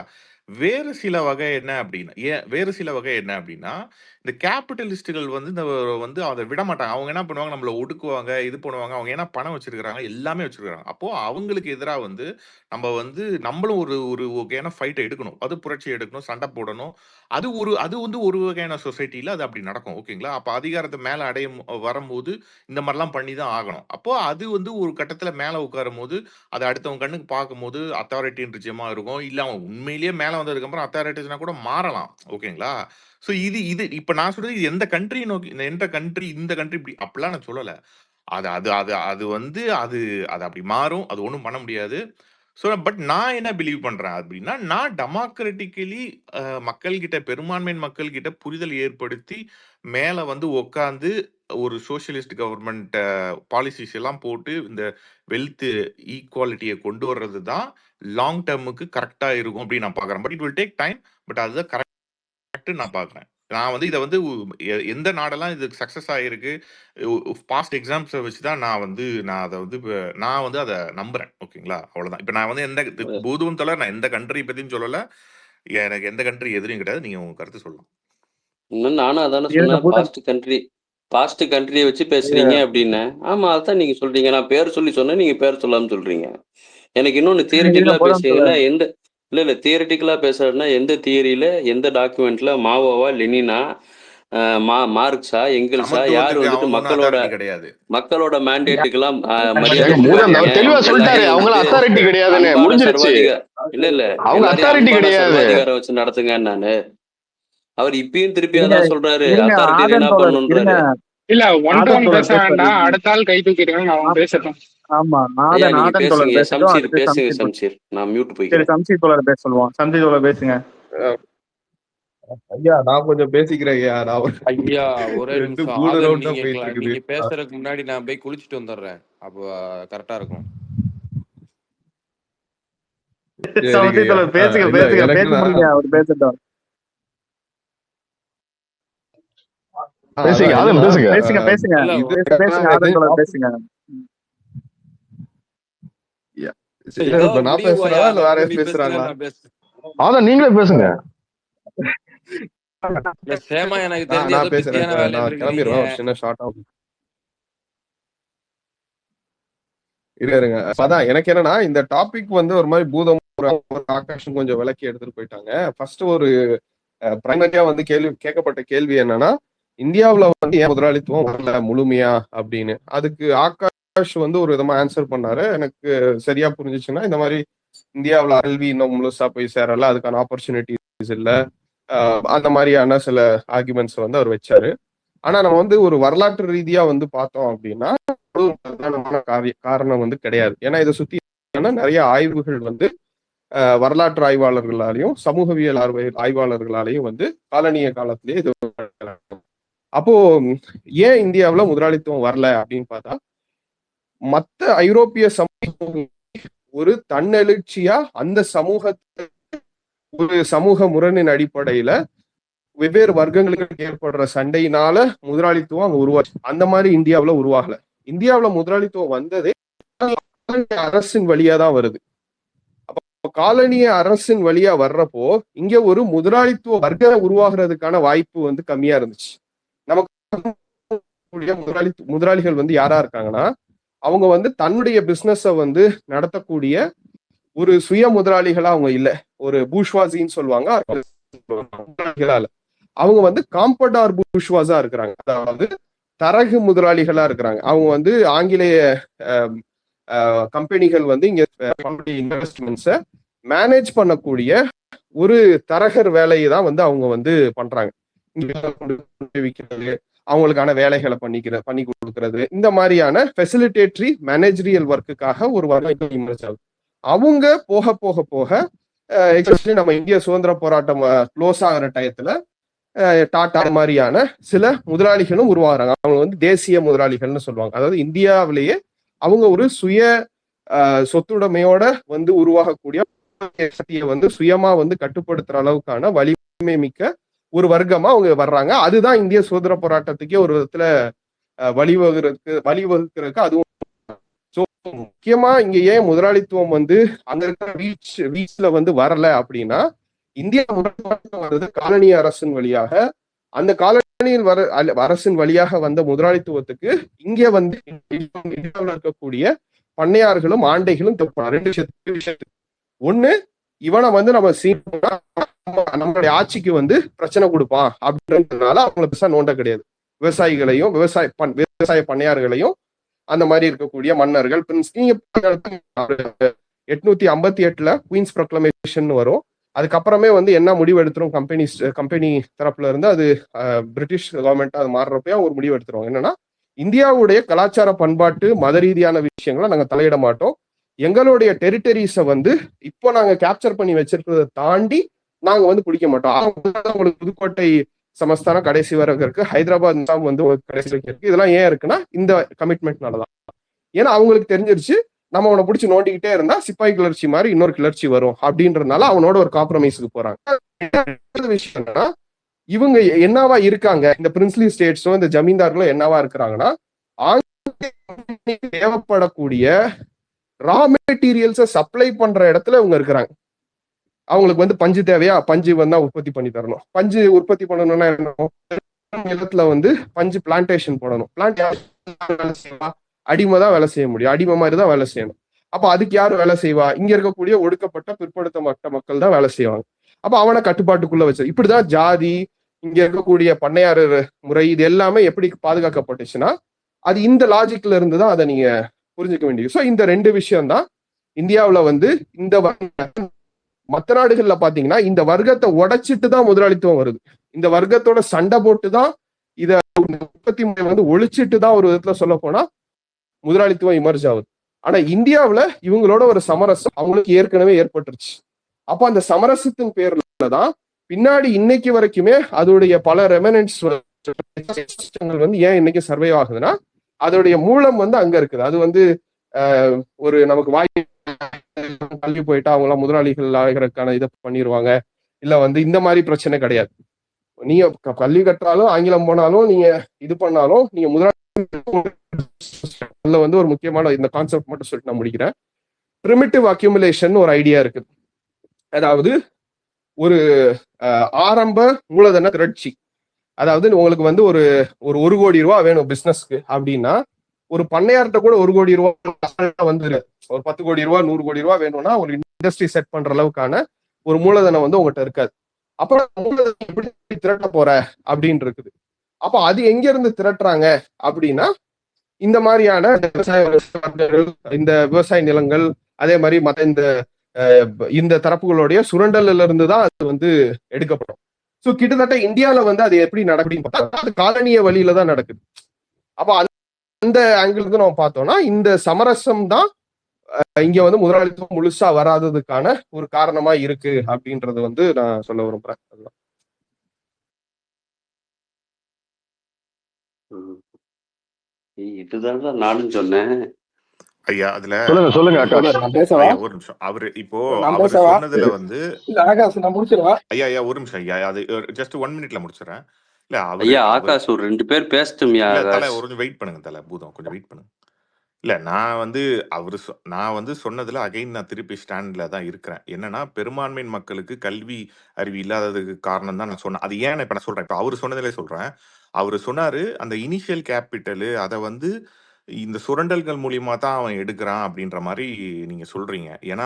வேறு சில வகை என்ன அப்படின்னா இந்த கேபிட்டலிஸ்டுகள் வந்து அதை விட மாட்டாங்க. அவங்க என்ன பண்ணுவாங்க, நம்மள ஒடுக்குவாங்க, இது பண்ணுவாங்க. அவங்க ஏன்னா பணம் வச்சிருக்காங்க, எல்லாமே வச்சிருக்காங்க. அப்போ அவங்களுக்கு எதிராக வந்து நம்ம வந்து நம்மளும் ஒரு வகையான ஃபைட்டை எடுக்கணும். அது புரட்சி எடுக்கணும், சண்டை போடணும். அது வந்து ஒரு வகையான சொசைட்டில அது அப்படி நடக்கும். ஓகேங்களா? அப்ப அதிகாரத்தை மேல வரும்போது இந்த மாதிரிலாம் பண்ணி தான் ஆகணும். அப்போ அது வந்து ஒரு கட்டத்துல மேல உட்காரும் போது அதை அடுத்தவங்க கண்ணுக்கு பார்க்கும்போது அத்தாரிட்டின் ரிஜியமா இருக்கும். இல்ல அவன் உண்மையிலேயே மேல வந்ததுக்கு அப்புறம் அத்தாரிட்டிஸ்னா கூட மாறலாம். ஓகேங்களா? ஸோ இது இப்ப நான் சொல்றது இது எந்த கண்ட்ரியை நோக்கி, இந்த கண்ட்ரி இப்படி அப்படிலாம் நான் சொல்லல. அது வந்து அது அப்படி மாறும். அது ஒன்றும் பண்ண முடியாது. ஸோ பட் நான் என்ன பிலீவ் பண்றேன் அப்படின்னா, நான் டெமோக்ராட்டிக்கலி மக்கள்கிட்ட, பெரும்பான்மையின் மக்கள்கிட்ட புரிதல் ஏற்படுத்தி மேல வந்து உட்காந்து ஒரு சோசியலிஸ்ட் கவர்மெண்ட் பாலிசிஸ் எல்லாம் போட்டு இந்த வெல்த் ஈக்குவாலிட்டியை கொண்டு வர்றது தான் லாங் டேர்முக்கு கரெக்டா இருக்கும் அப்படின்னு நான் பாக்குறேன். But it will take time. But அதுதான் கரெக்ட் நான் பாக்குறேன். நான் வந்து இதை வந்து எந்த நாடெல்லாம் இது சக்சஸ் ஆகிருக்கு பாஸ்ட் எக்ஸாம்ஸை வச்சுதான் நான் அதை நம்புறேன். ஓகேங்களா? அவ்வளவுதான். இப்ப நான் வந்து எந்த பூதுவும் தோழர் நான் எந்த கண்ட்ரி பத்தியும் சொல்லல. எனக்கு எந்த கண்ட்ரி எதிரும் கிடையாது. நீங்க உங்க கருத்து சொல்லலாம். நானும் அதான சொன்னேன், பாஸ்ட் கண்ட்ரியை வச்சு பேசுறீங்க அப்படின்னு. ஆமா அதான் நீங்க சொல்றீங்க. நான் பேர் சொன்னேன், நீங்க பேர் சொல்லாம சொல்றீங்க. எனக்கு இன்னொன்னு தியரிட்டிக்கலா பேசுறீங்கன்னா இல்ல தியரிட்டிக்கலா பேசுறதுன்னா எந்த தியரியில, எந்த டாக்குமெண்ட்ல மாவோவா, லெனினா, மார்க்ஸா, எங்கில்ஸா, யாரு வந்துட்டு மக்களோட மேண்டேட்டுக்கெல்லாம் மரியாதை இல்ல சர்வாதிகாரம் வச்சு நடத்துங்க. நானு அவர் இப்பயும் திருப்பி அதான் சொல்றாரு, அத்தாரிட்டி என்ன பண்ணணும்ன்றாரு. இல்ல ஒன் பேச வேண்டாம், அடுத்த ஆள் கை தூக்கிடுவாங்க, அவங்க பேசட்டும். ஆமா பேசுங்க சம்சீர். நான் மியூட் போய்க்கிறேன். சம்சீர் தோழர் பேச சொல்லுவோம். சம்சீர் தோழர் பேசுங்க. ஐயா நான் கொஞ்சம் பேசிக்கிறேன் ஐயா. நான் ஐயா ஒரே 2 நிமிஷம் 3 ஆதன், ரவுண்டா நீங்க போயிட்டு இருக்குது. நீங்க பேசுறதுக்கு முன்னாடி நான் போய் குளிச்சுட்டு வந்துடுறேன். அப்போ கரெக்டா இருக்கும். சரிங்க சமத்தி ஐயா. தோழர் பேசுங்க இல்ல பேசுங்க எனக்கு பேச முடியுங்க, அவர் பேசட்டும். பேசுங்க அதான் ஆதன் இல்ல பேசுங்க. பேசுங்க பேசுங்க இல்ல இது பேசுங்க ஆதன் தோழர் பேசுங்க. ஐயா, ஏதோ இப்ப ஒரு நான் முடிவு பேசுறதா போயா, இல்ல வேற நீ யாராவது பேசுங்க பேசுறாங்களா? நான் பேசுறேன். ஆதன் நீங்களே பேசுங்க. இல்ல சேமா, எனக்கு தெரிஞ்ச நான் ஏதோ பேசுறேன். பிஸியான இப்ப வேலையில நான் இருக்கிறீங்க. கிளம்பிடுவேன். ஒரு சின்ன ஷார்ட் ஆகும். இருங்க. அதான் எனக்கு என்னன்னா இந்த டாபிக் வந்து ஒரு மாதிரி பூதம் ஆகாஷம் கொஞ்சம் விளக்கி எடுத்துட்டு போயிட்டாங்க. ஃபர்ஸ்ட் ஒரு பிரைமரியா வந்து கேட்கப்பட்ட கேள்வி என்னன்னா, இந்தியாவுல வந்து ஏன் முதலாளித்துவம் வரல முழுமையா அப்படின்னு. அதுக்கு ஆகாஷ் வந்து ஒரு விதமா ஆன்சர் பண்ணாரு. எனக்கு சரியா புரிஞ்சுச்சுன்னா, இந்த மாதிரி இந்தியாவுல கல்வி இன்னும் முழுசா போய் சேரல, அதுக்கான ஆப்பர்ச்சுனிட்டிஸ் இல்ல, அந்த மாதிரியான சில ஆர்குமெண்ட்ஸ் வந்து அவர் வச்சாரு. ஆனா நம்ம வந்து ஒரு வரலாற்று ரீதியா வந்து பார்த்தோம் அப்படின்னா ஒரு பிரதானமான காரணம் வந்து கிடையாது. ஏன்னா இதை சுத்தி நிறைய ஆய்வுகள் வந்து வரலாற்று ஆய்வாளர்களாலையும் சமூகவியல் ஆய்வாளர்களாலையும் வந்து காலனிய காலத்திலேயே இது. அப்போ ஏன் இந்தியாவுல முதலாளித்துவம் வரல அப்படின்னு பார்த்தா, மற்ற ஐரோப்பிய சமூகம் ஒரு தன்னெழுச்சியா அந்த சமூகத்தை ஒரு சமூக முரணின் அடிப்படையில வெவ்வேறு வர்க்கங்களுக்கு ஏற்படுற சண்டையினால முதலாளித்துவம் அங்க உருவாச்சு. அந்த மாதிரி இந்தியாவுல உருவாகல. இந்தியாவுல முதலாளித்துவம் வந்ததே அரசின் வழியா தான் வருது. அப்போ காலனிய அரசின் வழியா வர்றப்போ இங்க ஒரு முதலாளித்துவ வர்க்கம் உருவாகிறதுக்கான வாய்ப்பு வந்து கம்மியா இருந்துச்சு. நமக்கு முதலாளிகள் வந்து யாரா இருக்காங்கன்னா, அவங்க வந்து தன்னுடைய பிசினஸ வந்து நடத்தக்கூடிய ஒரு சுய முதலாளிகளா அவங்க இல்ல, ஒரு பூஷ்வாசின்னு சொல்லுவாங்க. அவங்க வந்து காம்படார் பூஷ்வாஸா இருக்கிறாங்க, அதாவது தரகு முதலாளிகளா இருக்கிறாங்க. அவங்க வந்து ஆங்கிலேய கம்பெனிகள் வந்து இங்க இன்வெஸ்ட்மெண்ட்ஸை மேனேஜ் பண்ணக்கூடிய ஒரு தரகர் வேலையை தான் வந்து அவங்க வந்து பண்றாங்க. விற்கிறது, அவங்களுக்கான வேலைகளை பண்ணி கொடுக்கறது, இந்த மாதிரியான ஃபெசிலிட்டேட்டரி மேனேஜரியல் ஒர்க்குக்காக ஒரு வர்க்கம். அவங்க போக போக போக எஸ்பெஷலி நம்ம இந்திய சுதந்திர போராட்டம் க்ளோஸ் ஆகிற டயத்துல டாடா மாதிரியான சில முதலாளிகளும் உருவாகிறாங்க. அவங்க வந்து தேசிய முதலாளிகள்னு சொல்லுவாங்க. அதாவது இந்தியாவிலேயே அவங்க ஒரு சுய சொத்துடைமையோட வந்து உருவாகக்கூடிய சக்தியை வந்து சுயமா வந்து கட்டுப்படுத்துற அளவுக்கான வலிமை மிக்க ஒரு வர்க்கமா அவங்க வர்றாங்க. அதுதான் இந்திய சுதந்திர போராட்டத்துக்கே ஒரு விதத்துல வழிவகுக்கிறதுக்கு அதுவும். முக்கியமா இங்க ஏன் முதலாளித்துவம் வந்து அங்க இருக்கிற வீச்ல வந்து வரல அப்படின்னா, இந்தியா முதலாளித்துவம் காலனிய அரசின் வழியாக, அந்த காலனியில் அரசின் வழியாக வந்த முதலாளித்துவத்துக்கு இங்க வந்து இந்தியாவில் இருக்கக்கூடிய பண்ணையார்களும் ஆண்டைகளும் ரெண்டு விஷயத்துக்கு. ஒண்ணு, இவனை வந்து நம்ம நம்மளுடைய ஆட்சிக்கு வந்து பிரச்சனை கொடுப்பான் அப்படின்றதுனால அவங்கள பெருசா நோண்ட கிடையாது. விவசாயிகளையும் விவசாய பண்ணையார்களையும் அந்த மாதிரி இருக்கக்கூடிய மன்னர்கள் 858 குயின்ஸ் ப்ரொக்ளமேஷன் வரும். அதுக்கப்புறமே வந்து என்ன முடிவு எடுத்துரும் கம்பெனி தரப்புல இருந்து, அது பிரிட்டிஷ் கவர்மெண்ட் அது மாறுறப்ப ஒரு முடிவு எடுத்துருவாங்க. என்னன்னா, இந்தியாவுடைய கலாச்சார பண்பாட்டு மத ரீதியான விஷயங்களை நாங்க தலையிட மாட்டோம். எங்களுடைய டெரிட்டரிஸை வந்து இப்போ நாங்க கேப்சர் பண்ணி வச்சிருக்கிறத தாண்டி நாங்க வந்து பிடிக்க மாட்டோம். உங்களுக்கு புதுக்கோட்டை சமஸ்தானம் கடைசி வரை இருக்கு, ஹைதராபாத் வந்து கடைசி இருக்கு. இதெல்லாம் ஏன் இருக்குன்னா இந்த கமிட்மெண்ட்னாலதான். ஏன்னா அவங்களுக்கு தெரிஞ்சிருச்சு, நம்ம அவனை பிடிச்சி நோண்டிக்கிட்டே இருந்தா சிப்பாய் கிளர்ச்சி மாதிரி இன்னொரு கிளர்ச்சி வரும் அப்படின்றதுனால அவனோட ஒரு காம்ப்ரமைஸுக்கு போறாங்க. விஷயம் என்னன்னா, இவங்க என்னவா இருக்காங்க, இந்த பிரின்ஸ்லி ஸ்டேட்ஸும் இந்த ஜமீன்தார்களும் என்னவா இருக்கிறாங்கன்னா, தேவைப்படக்கூடிய ரா மெட்டீரியல்ஸை சப்ளை பண்ற இடத்துல இவங்க இருக்கிறாங்க. அவங்களுக்கு வந்து பஞ்சு தேவையா, பஞ்சு வந்தா உற்பத்தி பண்ணி தரணும். பஞ்சு உற்பத்தி பண்ணணும்னா என்ன, இடத்துல வந்து பஞ்சு பிளான்டேஷன் போடணும். அடிமை தான் வேலை செய்ய முடியும், அடிமை மாதிரி தான் வேலை செய்யணும். அப்ப அதுக்கு யாரு வேலை செய்வா, இங்க இருக்கக்கூடிய ஒடுக்கப்பட்ட பிற்படுத்தப்பட்ட மக்கள் தான் வேலை செய்வாங்க. அப்ப அவனை கட்டுப்பாட்டுக்குள்ள வச்சு இப்படிதான் ஜாதி, இங்க இருக்கக்கூடிய பண்ணையாறு முறை, இது எல்லாமே எப்படி பாதுகாக்கப்பட்டுச்சுன்னா அது இந்த லாஜிக்ல இருந்து தான் அதை நீங்க புரிஞ்சுக்க வேண்டியது. ஸோ இந்த ரெண்டு விஷயம் தான் இந்தியாவுல வந்து இந்த மற்ற நாடுகள்ல பாத்தீங்கன்னா இந்த வர்க்கத்தை உடைச்சிட்டு தான் முதலாளித்துவம் வருது. இந்த வர்க்கத்தோட சண்டை போட்டு தான் இத உற்பத்தி முறை வந்து ஒழிச்சிட்டு தான் ஒரு விதத்துல சொல்ல போனா முதலாளித்துவம் இமர்ஜ் ஆகுது. ஆனா இந்தியாவுல இவங்களோட ஒரு சமரசம் அவங்களுக்கு ஏற்கனவே ஏற்பட்டுருச்சு. அப்ப அந்த சமரசத்தின் பேர்ல தான் பின்னாடி இன்னைக்கு வரைக்குமே அதோடைய பல ரெமனன்ஸ் வந்து ஏன் இன்னைக்கு சர்வே ஆகுதுன்னா அதோடைய மூலம் வந்து அங்க இருக்குது. அது வந்து ஒரு நமக்கு கல்வி போயிட்டா அவங்க எல்லாம் முதலாளிகள் ஆகிறதுக்கான இதை பண்ணிடுவாங்க, இல்ல வந்து இந்த மாதிரி பிரச்சனை கிடையாது. நீங்க கல்வி கற்றாலும் ஆங்கிலம் போனாலும் நீங்க இது பண்ணாலும் நீங்க முதலாளி வந்து ஒரு முக்கியமான இந்த கான்செப்ட் மட்டும் சொல்லிட்டு நான் முடிக்கிறேன். பிரிமிட்டிவ் அக்யூமுலேஷன் ஒரு ஐடியா இருக்குது. அதாவது ஒரு ஆரம்ப மூலதன திரட்சி. அதாவது உங்களுக்கு வந்து ஒரு 1 கோடி ரூபா வேணும் பிசினஸ்க்கு அப்படின்னா ஒரு பண்ணையார்கிட்ட கூட 1 கோடி ரூபா வந்து ஒரு 10 கோடி ரூபா 100 கோடி ரூபா வேணும்னா ஒரு இண்டஸ்ட்ரி செட் பண்ற அளவுக்கான ஒரு மூலதனம் வந்து உங்ககிட்ட இருக்காது. அப்புறம் மூலதனம் எப்படி திரட்ட போற அப்படின்னு இருக்குது. அப்ப அது எங்க இருந்து திரட்டுறாங்க அப்படின்னா இந்த மாதிரியான இந்த விவசாய நிலங்கள் அதே மாதிரி மற்ற இந்த தரப்புகளுடைய சுரண்டல்ல இருந்து தான் அது வந்து எடுக்கப்படும். ஸோ கிட்டத்தட்ட இந்தியாவில வந்து அது எப்படி நடக்குதுன்னு பார்த்தா அது காலனிய வழியில தான் நடக்குது. அப்போ அந்த ஆங்கிள் இருந்து நம்ம பார்த்தோம்னா இந்த சமரசம் தான் இங்க வந்து முதலாளித்துவம் முழுசா வராததுக்கான ஒரு காரணமா இருக்கு அப்படின்றது வந்து நான் சொல்ல விரும்புறேன். அதுதான். இதுதான் நானும் சொன்னேன். ஐயா அதுல சொல்லுங்க ஐயா ஒரு நிமிஷம். அவரு இப்போ அவர் சொன்னதுல வந்து ஐயா ஒரு நிமிஷம் ஐயா, அது ஜஸ்ட் 1 மினிட்ல முடிச்சிடறேன். இல்ல ஐயா ஆகாஷ் ஒரு 2 பேர் பேசட்டும். தலை ஒரு வெயிட் பண்ணுங்க, தலை பூதம் கொஞ்சம் வெயிட் பண்ணுங்க. இல்ல நான் வந்து சொன்னதுல அகைன் நான் திருப்பி ஸ்டாண்ட்ல தான் இருக்கிறேன். என்னன்னா பெரும்பான்மையின் மக்களுக்கு கல்வி அறிவு இல்லாததுக்கு காரணம் தான் நான் சொன்னேன். அது ஏன் இப்ப நான் சொல்றேன், இப்ப அவரு சொன்னதுல சொல்றேன். அவரு சொன்னாரு அந்த இனிஷியல் கேபிட்டல் அதை வந்து இந்த சுரண்டல்கள் மூலியமா தான் அவன் எடுக்கிறான் அப்படின்ற மாதிரி நீங்க சொல்றீங்க. ஏன்னா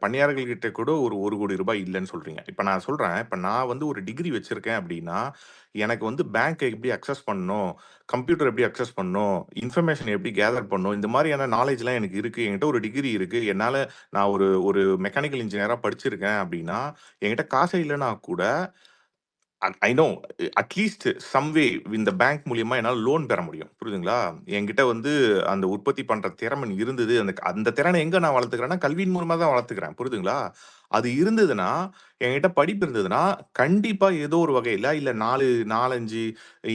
பணியாளர்கள் கிட்ட கூட ஒரு 1 கோடி ரூபாய் இல்லைன்னு சொல்றீங்க. இப்ப நான் சொல்றேன், இப்ப நான் வந்து ஒரு டிகிரி வச்சிருக்கேன் அப்படின்னா எனக்கு வந்து பேங்க் எப்படி அக்சஸ் பண்ணணும், கம்ப்யூட்டர் எப்படி அக்சஸ் பண்ணணும், இன்ஃபர்மேஷன் எப்படி கேதர் பண்ணணும், இந்த மாதிரியான நாலேஜ்லாம் எனக்கு இருக்கு. என்கிட்ட ஒரு டிகிரி இருக்கு. நான் ஒரு மெக்கானிக்கல் இன்ஜினியரா படிச்சிருக்கேன் அப்படின்னா என்கிட்ட காசே இல்லைன்னா கூட I know at least some way இந்த பேங்க் மூலியமா என்னால் லோன் பெற முடியும். புரியுதுங்களா? என்கிட்ட வந்து அந்த உற்பத்தி பண்ற திறமை இருந்தது. அந்த திறனை எங்க நான் வளர்த்துக்கிறேன்னா கல்வியின் மூலமா தான் வளர்த்துக்கிறேன். புரியுதுங்களா? அது இருந்ததுன்னா என்கிட்ட படிப்பு இருந்ததுன்னா கண்டிப்பா ஏதோ ஒரு வகையில இல்ல 4-5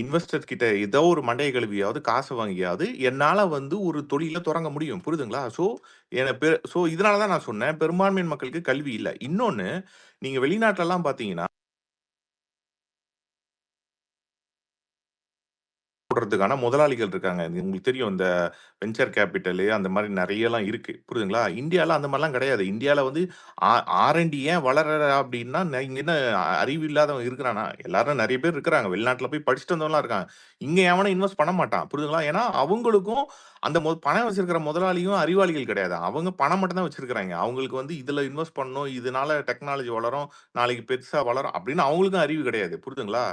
இன்வெஸ்டர் கிட்ட ஏதோ ஒரு மண்டைய கழுவியாவது காசு வாங்கியாவது என்னால வந்து ஒரு தொழில தொடங்க முடியும். புரியுதுங்களா? ஸோ இதனாலதான் நான் சொன்னேன் பெரும்பான்மையின் மக்களுக்கு கல்வி இல்லை. இன்னொன்னு, நீங்க வெளிநாட்டுல எல்லாம் பாத்தீங்கன்னா போடுறதுக்கான முதலாளிகள் இருக்காங்க. உங்களுக்கு தெரியும் இந்த வெஞ்சர் கேபிட்டல் அந்த மாதிரி நிறைய எல்லாம் இருக்கு. புரியுதுங்களா? இந்தியால அந்த மாதிரிலாம் கிடையாது. இந்தியால வந்து R&D ஏன் வளர அப்படின்னா இங்க என்ன அறிவு இல்லாதவங்க இருக்கிறானா? எல்லாரும் நிறைய பேர் இருக்கிறாங்க. வெளிநாட்டுல போய் படிச்சுட்டு வந்தவங்கலாம் இருக்காங்க. இங்க எவனும் இன்வெஸ்ட் பண்ண மாட்டான். புரியுதுங்களா? ஏன்னா அவங்களுக்கும் அந்த பணம் வச்சிருக்கிற முதலாளியும் அறிவாளிகள் கிடையாது. அவங்க பணம் மட்டும் தான் வச்சிருக்கிறாங்க. அவங்களுக்கு வந்து இதுல இன்வெஸ்ட் பண்ணணும், இதனால டெக்னாலஜி வளரும், நாளைக்கு பெருசா வளரும் அப்படின்னு அவங்களுக்கும் அறிவு கிடையாது. புரியுதுங்களா?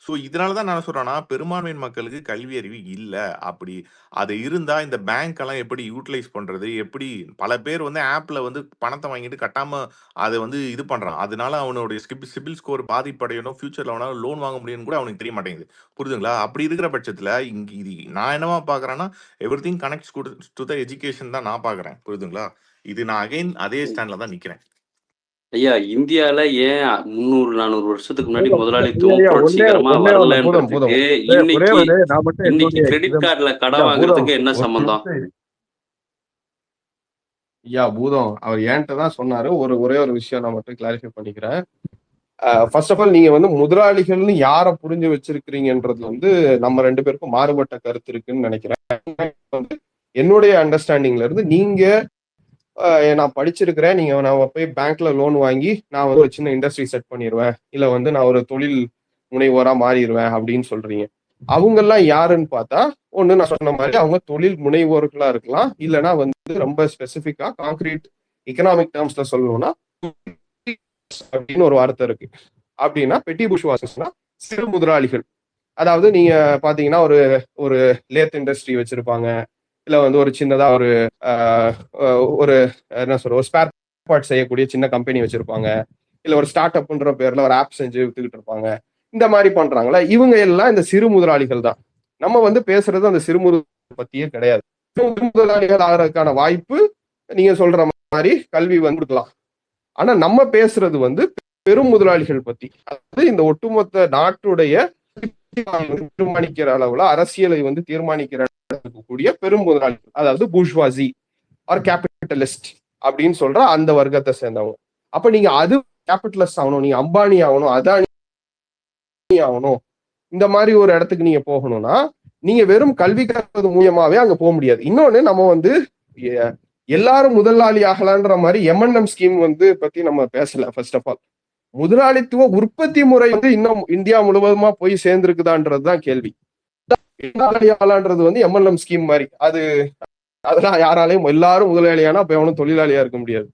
ஸோ இதனாலதான் நான் சொல்றேன்னா பெரும்பான்மையின் மக்களுக்கு கல்வி அறிவு இல்ல. அப்படி அது இருந்தா இந்த பேங்க் எல்லாம் எப்படி யூட்டிலைஸ் பண்றது, எப்படி பல பேர் வந்து ஆப்ல வந்து பணத்தை வாங்கிட்டு கட்டாம அதை வந்து இது பண்றான். அதனால அவனுடைய சிபில் ஸ்கோர் பாதிப்படையணும், ஃபியூச்சர்ல அவனால லோன் வாங்க முடியும்னு கூட அவனுக்கு தெரிய மாட்டேங்குது. புரியுதுங்களா? அப்படி இருக்கிற பட்சத்துல இது நான் என்னவா பாக்குறேன்னா everything connects to the education தான் நான் பாக்குறேன். புரியுதுங்களா? இது நான் அகைன் அதே ஸ்டாண்ட்ல தான் நிக்கிறேன். ஐயா இந்தியால ஏன் 300-400 வருஷத்துக்கு முன்னாடி முதலாளித்துவம் புரட்சிகரமா வரலன்றதுக்கு இன்னைக்கு கிரெடிட் கார்டுல கடன் வாங்குறதுக்கு என்ன சம்பந்தம்? ஐயா பூதம் அவர் என்கிட்ட தான் சொன்னாரு. ஒரே ஒரு விஷயம் நான் மட்டும் கிளாரிஃபை பண்ணிக்கிறேன். ஃபர்ஸ்ட் ஆஃப் ஆல் நீங்க வந்து முதலாளிகள்னு யாரை புரிஞ்சு வச்சிருக்கிறீங்கன்றது வந்து நம்ம 2 பேருக்கும் மாறுபட்ட கருத்து இருக்குன்னு நினைக்கிறேன். என்னுடைய அண்டர்ஸ்டாண்டிங்ல இருந்து நீங்க நான் படிச்சிருக்கிறேன், நான் போய் பேங்க்ல லோன் வாங்கி நான் வந்து ஒரு சின்ன இண்டஸ்ட்ரி செட் பண்ணிடுவேன், இல்ல வந்து நான் ஒரு தொழில் முனைவோரா மாறிடுவேன் அப்படின்னு சொல்றீங்க. அவங்க எல்லாம் யாருன்னு பார்த்தா ஒண்ணு நான் சொன்ன மாதிரி அவங்க தொழில் முனைவோர்களா இருக்கலாம், இல்லைன்னா வந்து ரொம்ப ஸ்பெசிபிக்கா கான்கிரீட் எக்கனாமிக் டேர்ம்ஸ்ல சொல்லணும்னா அப்படின்னு ஒரு வார்த்தை இருக்கு. அப்படின்னா பெட்டி புஷ்வாசஸ்னா சிறு முதலாளிகள். அதாவது நீங்க பாத்தீங்கன்னா ஒரு லேத் இண்டஸ்ட்ரி வச்சிருப்பாங்க, இல்ல வந்து ஒரு சின்னதா ஒரு என்ன சொல்ற ஒரு ஸ்பேர் பார்ட் செய்யக்கூடிய சின்ன கம்பெனி வச்சிருப்பாங்க, இல்ல ஒரு ஸ்டார்ட் அப்ன்ற பேர்ல ஒரு ஆப் செஞ்சு வித்துக்கிட்டு இருப்பாங்க. இந்த மாதிரி பண்றாங்களா இவங்க எல்லாம் இந்த சிறு முதலாளிகள் தான். நம்ம வந்து பேசுறது அந்த சிறு முதலாளிகள் பத்தியே கிடையாது. சிறு முதலாளிகள் ஆகிறதுக்கான வாய்ப்பு நீங்க சொல்ற மாதிரி கல்வி வந்து கொடுக்கலாம். ஆனா நம்ம பேசுறது வந்து பெரும் முதலாளிகள் பத்தி, அதாவது இந்த ஒட்டுமொத்த நாட்டுடைய தீர்மானிக்கிற அளவுல அரசியலை வந்து தீர்மானிக்கிற கூடிய பெரும் முதலாளிகள், அதாவது பூர்ஷ்வாசி ஆர் கேபிட்டலிஸ்ட் அப்படின்னு சொல்ற அந்த வர்க்கத்தை சேர்ந்தவங்க. அப்ப நீங்க அது கேபிட்டலிஸ்ட் ஆகணும், நீங்க அம்பானி ஆகணும், அதானி ஆகணும், இந்த மாதிரி ஒரு இடத்துக்கு நீங்க போகணும்னா நீங்க வெறும் கல்வி கற்பது மூலியமாவே அங்க போக முடியாது. இன்னொன்னு, நம்ம வந்து எல்லாரும் முதலாளி ஆகலான்ற மாதிரி எம்என்எம் ஸ்கீம் வந்து பத்தி நம்ம பேசல. ஃபர்ஸ்ட் ஆஃப் ஆல், முதலாளித்துவ உற்பத்தி முறை வந்து இன்னும் இந்தியா முழுவதுமா போய் சேர்ந்திருக்குதான்றதுதான் கேள்வி. முதலாளி ஆகலான்றது வந்து எம்என்எம் ஸ்கீம் மாதிரி, அதெல்லாம் யாராலையும் எல்லாரும் முதலாளியானா அப்ப எவனும் தொழிலாளியா இருக்க முடியாது.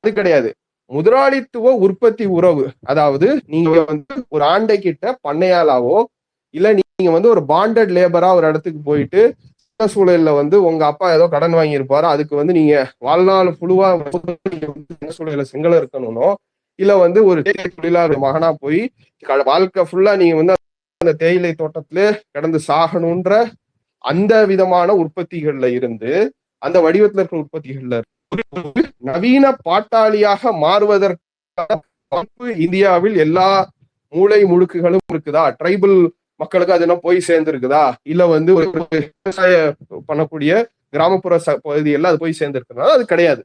அது கிடையாது. முதலாளித்துவ உற்பத்தி உறவு, அதாவது நீங்க வந்து ஒரு ஆண்டை கிட்ட பண்ணையாளாவோ இல்ல நீங்க வந்து ஒரு பாண்டட் லேபரா ஒரு இடத்துக்கு போயிட்டு சூழல்ல வந்து உங்க அப்பா ஏதோ கடன் வாங்கியிருப்பாரு, அதுக்கு வந்து நீங்க வாழ்நாள் புழுவா சூழல செங்கல இருக்கணும்னோ இல்ல வந்து ஒரு தொழிலாளர் மகனா போய் வாழ்க்கை ஃபுல்லா நீங்க வந்து அந்த தேயிலை தோட்டத்திலே கடந்து சாகணுன்ற அந்த விதமான உற்பத்திகள்ல இருந்து, அந்த வடிவத்துல இருக்கிற உற்பத்திகள்ல நவீன பாட்டாளியாக மாறுவதற்கான வாய்ப்பு இந்தியாவில் எல்லா மூளை முழுக்குகளும் இருக்குதா? ட்ரைபல் மக்களுக்கு அது என்ன போய் சேர்ந்துருக்குதா? இல்ல வந்து ஒரு விவசாய பண்ணக்கூடிய கிராமப்புற பகுதியெல்லாம் அது போய் சேர்ந்துருக்குதா? அது கிடையாது.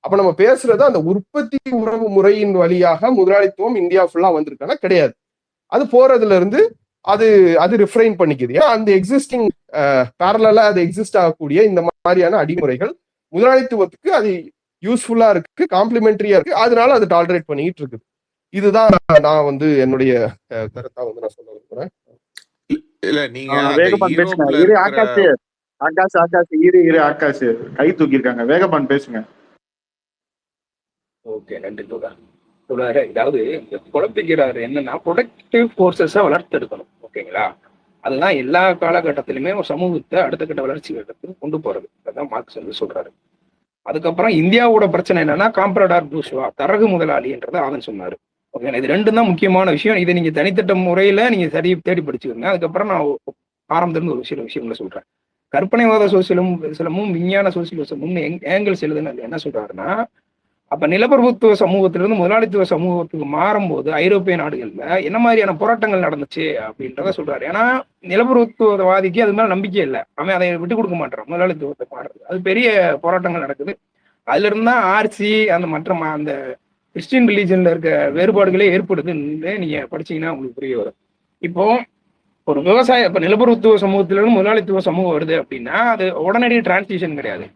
அப்ப நம்ம பேசுறது அந்த உற்பத்தி உறவு முறையின் வழியாக முதலாளித்துவம் இந்தியா ஃபுல்லா வந்திருக்கானா? கிடையாது. அது போறதுல இருந்து அது ரிஃப்ரைன் பண்ணிக்குது. ஏன் அந்த எக்ஸிஸ்டிங் பேரலா அது எக்ஸிஸ்ட் ஆகக்கூடிய இந்த மாதிரியான அடிமுறைகள் முதலாளித்துவத்துக்கு அது யூஸ்ஃபுல்லா இருக்கு, காம்ப்ளிமெண்டரியா இருக்கு, அதனால அது டாலரேட் பண்ணிட்டு இருக்குது. இதுதான் நான் வந்து என்னுடைய கருத்தா வந்து நான் சொல்ல விரும்புறேன். இல்ல நீங்க வேகபான் பேசுங்க. இரு ஆகாஷ் இரு ஆகாஷ் கை தூக்கிருக்காங்க. வேகபான் பேசுங்க. ஓகே, நன்றி தோழர். அதாவது குழப்பிக்கிறாரு என்னன்னா, ப்ரொடக்டிவ் ஃபோர்ஸஸை வளர்த்தெடுக்கணும். ஓகேங்களா? அதுதான் எல்லா காலகட்டத்திலுமே ஒரு சமூகத்தை அடுத்த கட்ட வளர்ச்சி கட்டத்துக்கு கொண்டு போறது. அதான் மார்க்ஸ் வந்து சொல்றாரு. அதுக்கப்புறம் இந்தியாவோட பிரச்சனை என்னன்னா, காம்ப்ரடார் பூஷ்வா, தரகு முதலாளின்றதை அவன் சொன்னாரு. ஓகே, இது ரெண்டும் தான் முக்கியமான விஷயம். இதை நீங்க தனித்தட்ட முறையில நீங்க தேடி படிச்சுக்கோங்க. அதுக்கப்புறம் நான் ஆரம்பத்திலிருந்து ஒரு சில விஷயங்களை சொல்றேன். கற்பனைவாத சோசியலும் விஞ்ஞான சோசியலிசமும் ஏங்கல்ஸ் எழுதுன என்ன சொல்றாருன்னா, அப்ப நிலப்பிரபுத்துவ சமூகத்திலிருந்து முதலாளித்துவ சமூகத்துக்கு மாறும்போது ஐரோப்பிய நாடுகள்ல என்ன மாதிரியான போராட்டங்கள் நடந்துச்சு அப்படின்றத சொல்றாரு. ஏன்னா நிலப்பிரபுத்துவவாதிக்கு அது மேல நம்பிக்கை இல்லை, அவன் அதை விட்டு கொடுக்க மாட்டான் முதலாளித்துவத்தை மாறுறது. அது பெரிய போராட்டங்கள் நடக்குது. அதுல இருந்தா ஆர்சி அந்த அந்த கிறிஸ்டின் ரிலீஜன்ல இருக்க வேறுபாடுகளே ஏற்படுதுன்னு நீங்க படிச்சீங்கன்னா உங்களுக்கு புரிய வரும். இப்போ ஒரு விவசாய இப்ப நிலப்பிரபுத்துவ சமூகத்திலிருந்து முதலாளித்துவ சமூகம் வருது அப்படின்னா அது உடனடி டிரான்சிஷன் கிடையாது.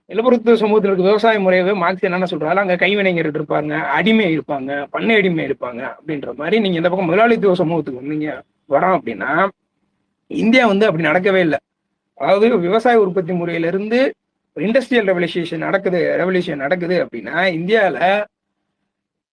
நிலப்பிரபுத்துவ சமூகத்தில் இருக்க விவசாய முறையவே மார்க்ஸ் என்னென்ன சொல்றாரு, அங்க கைவினைஞர் இருப்பாங்க, அடிமை இருப்பாங்க, பண்ணை அடிமை இருப்பாங்க அப்படின்ற மாதிரி நீங்க இந்த பக்கம் முதலாளித்துவ சமூகத்துக்கு வந்தீங்க வரோம் அப்படின்னா இந்தியா வந்து அப்படி நடக்கவே இல்லை. அதாவது விவசாய உற்பத்தி முறையிலிருந்து இண்டஸ்ட்ரியல் ரெவல்யூஷன் நடக்குது அப்படின்னா இந்தியாவில்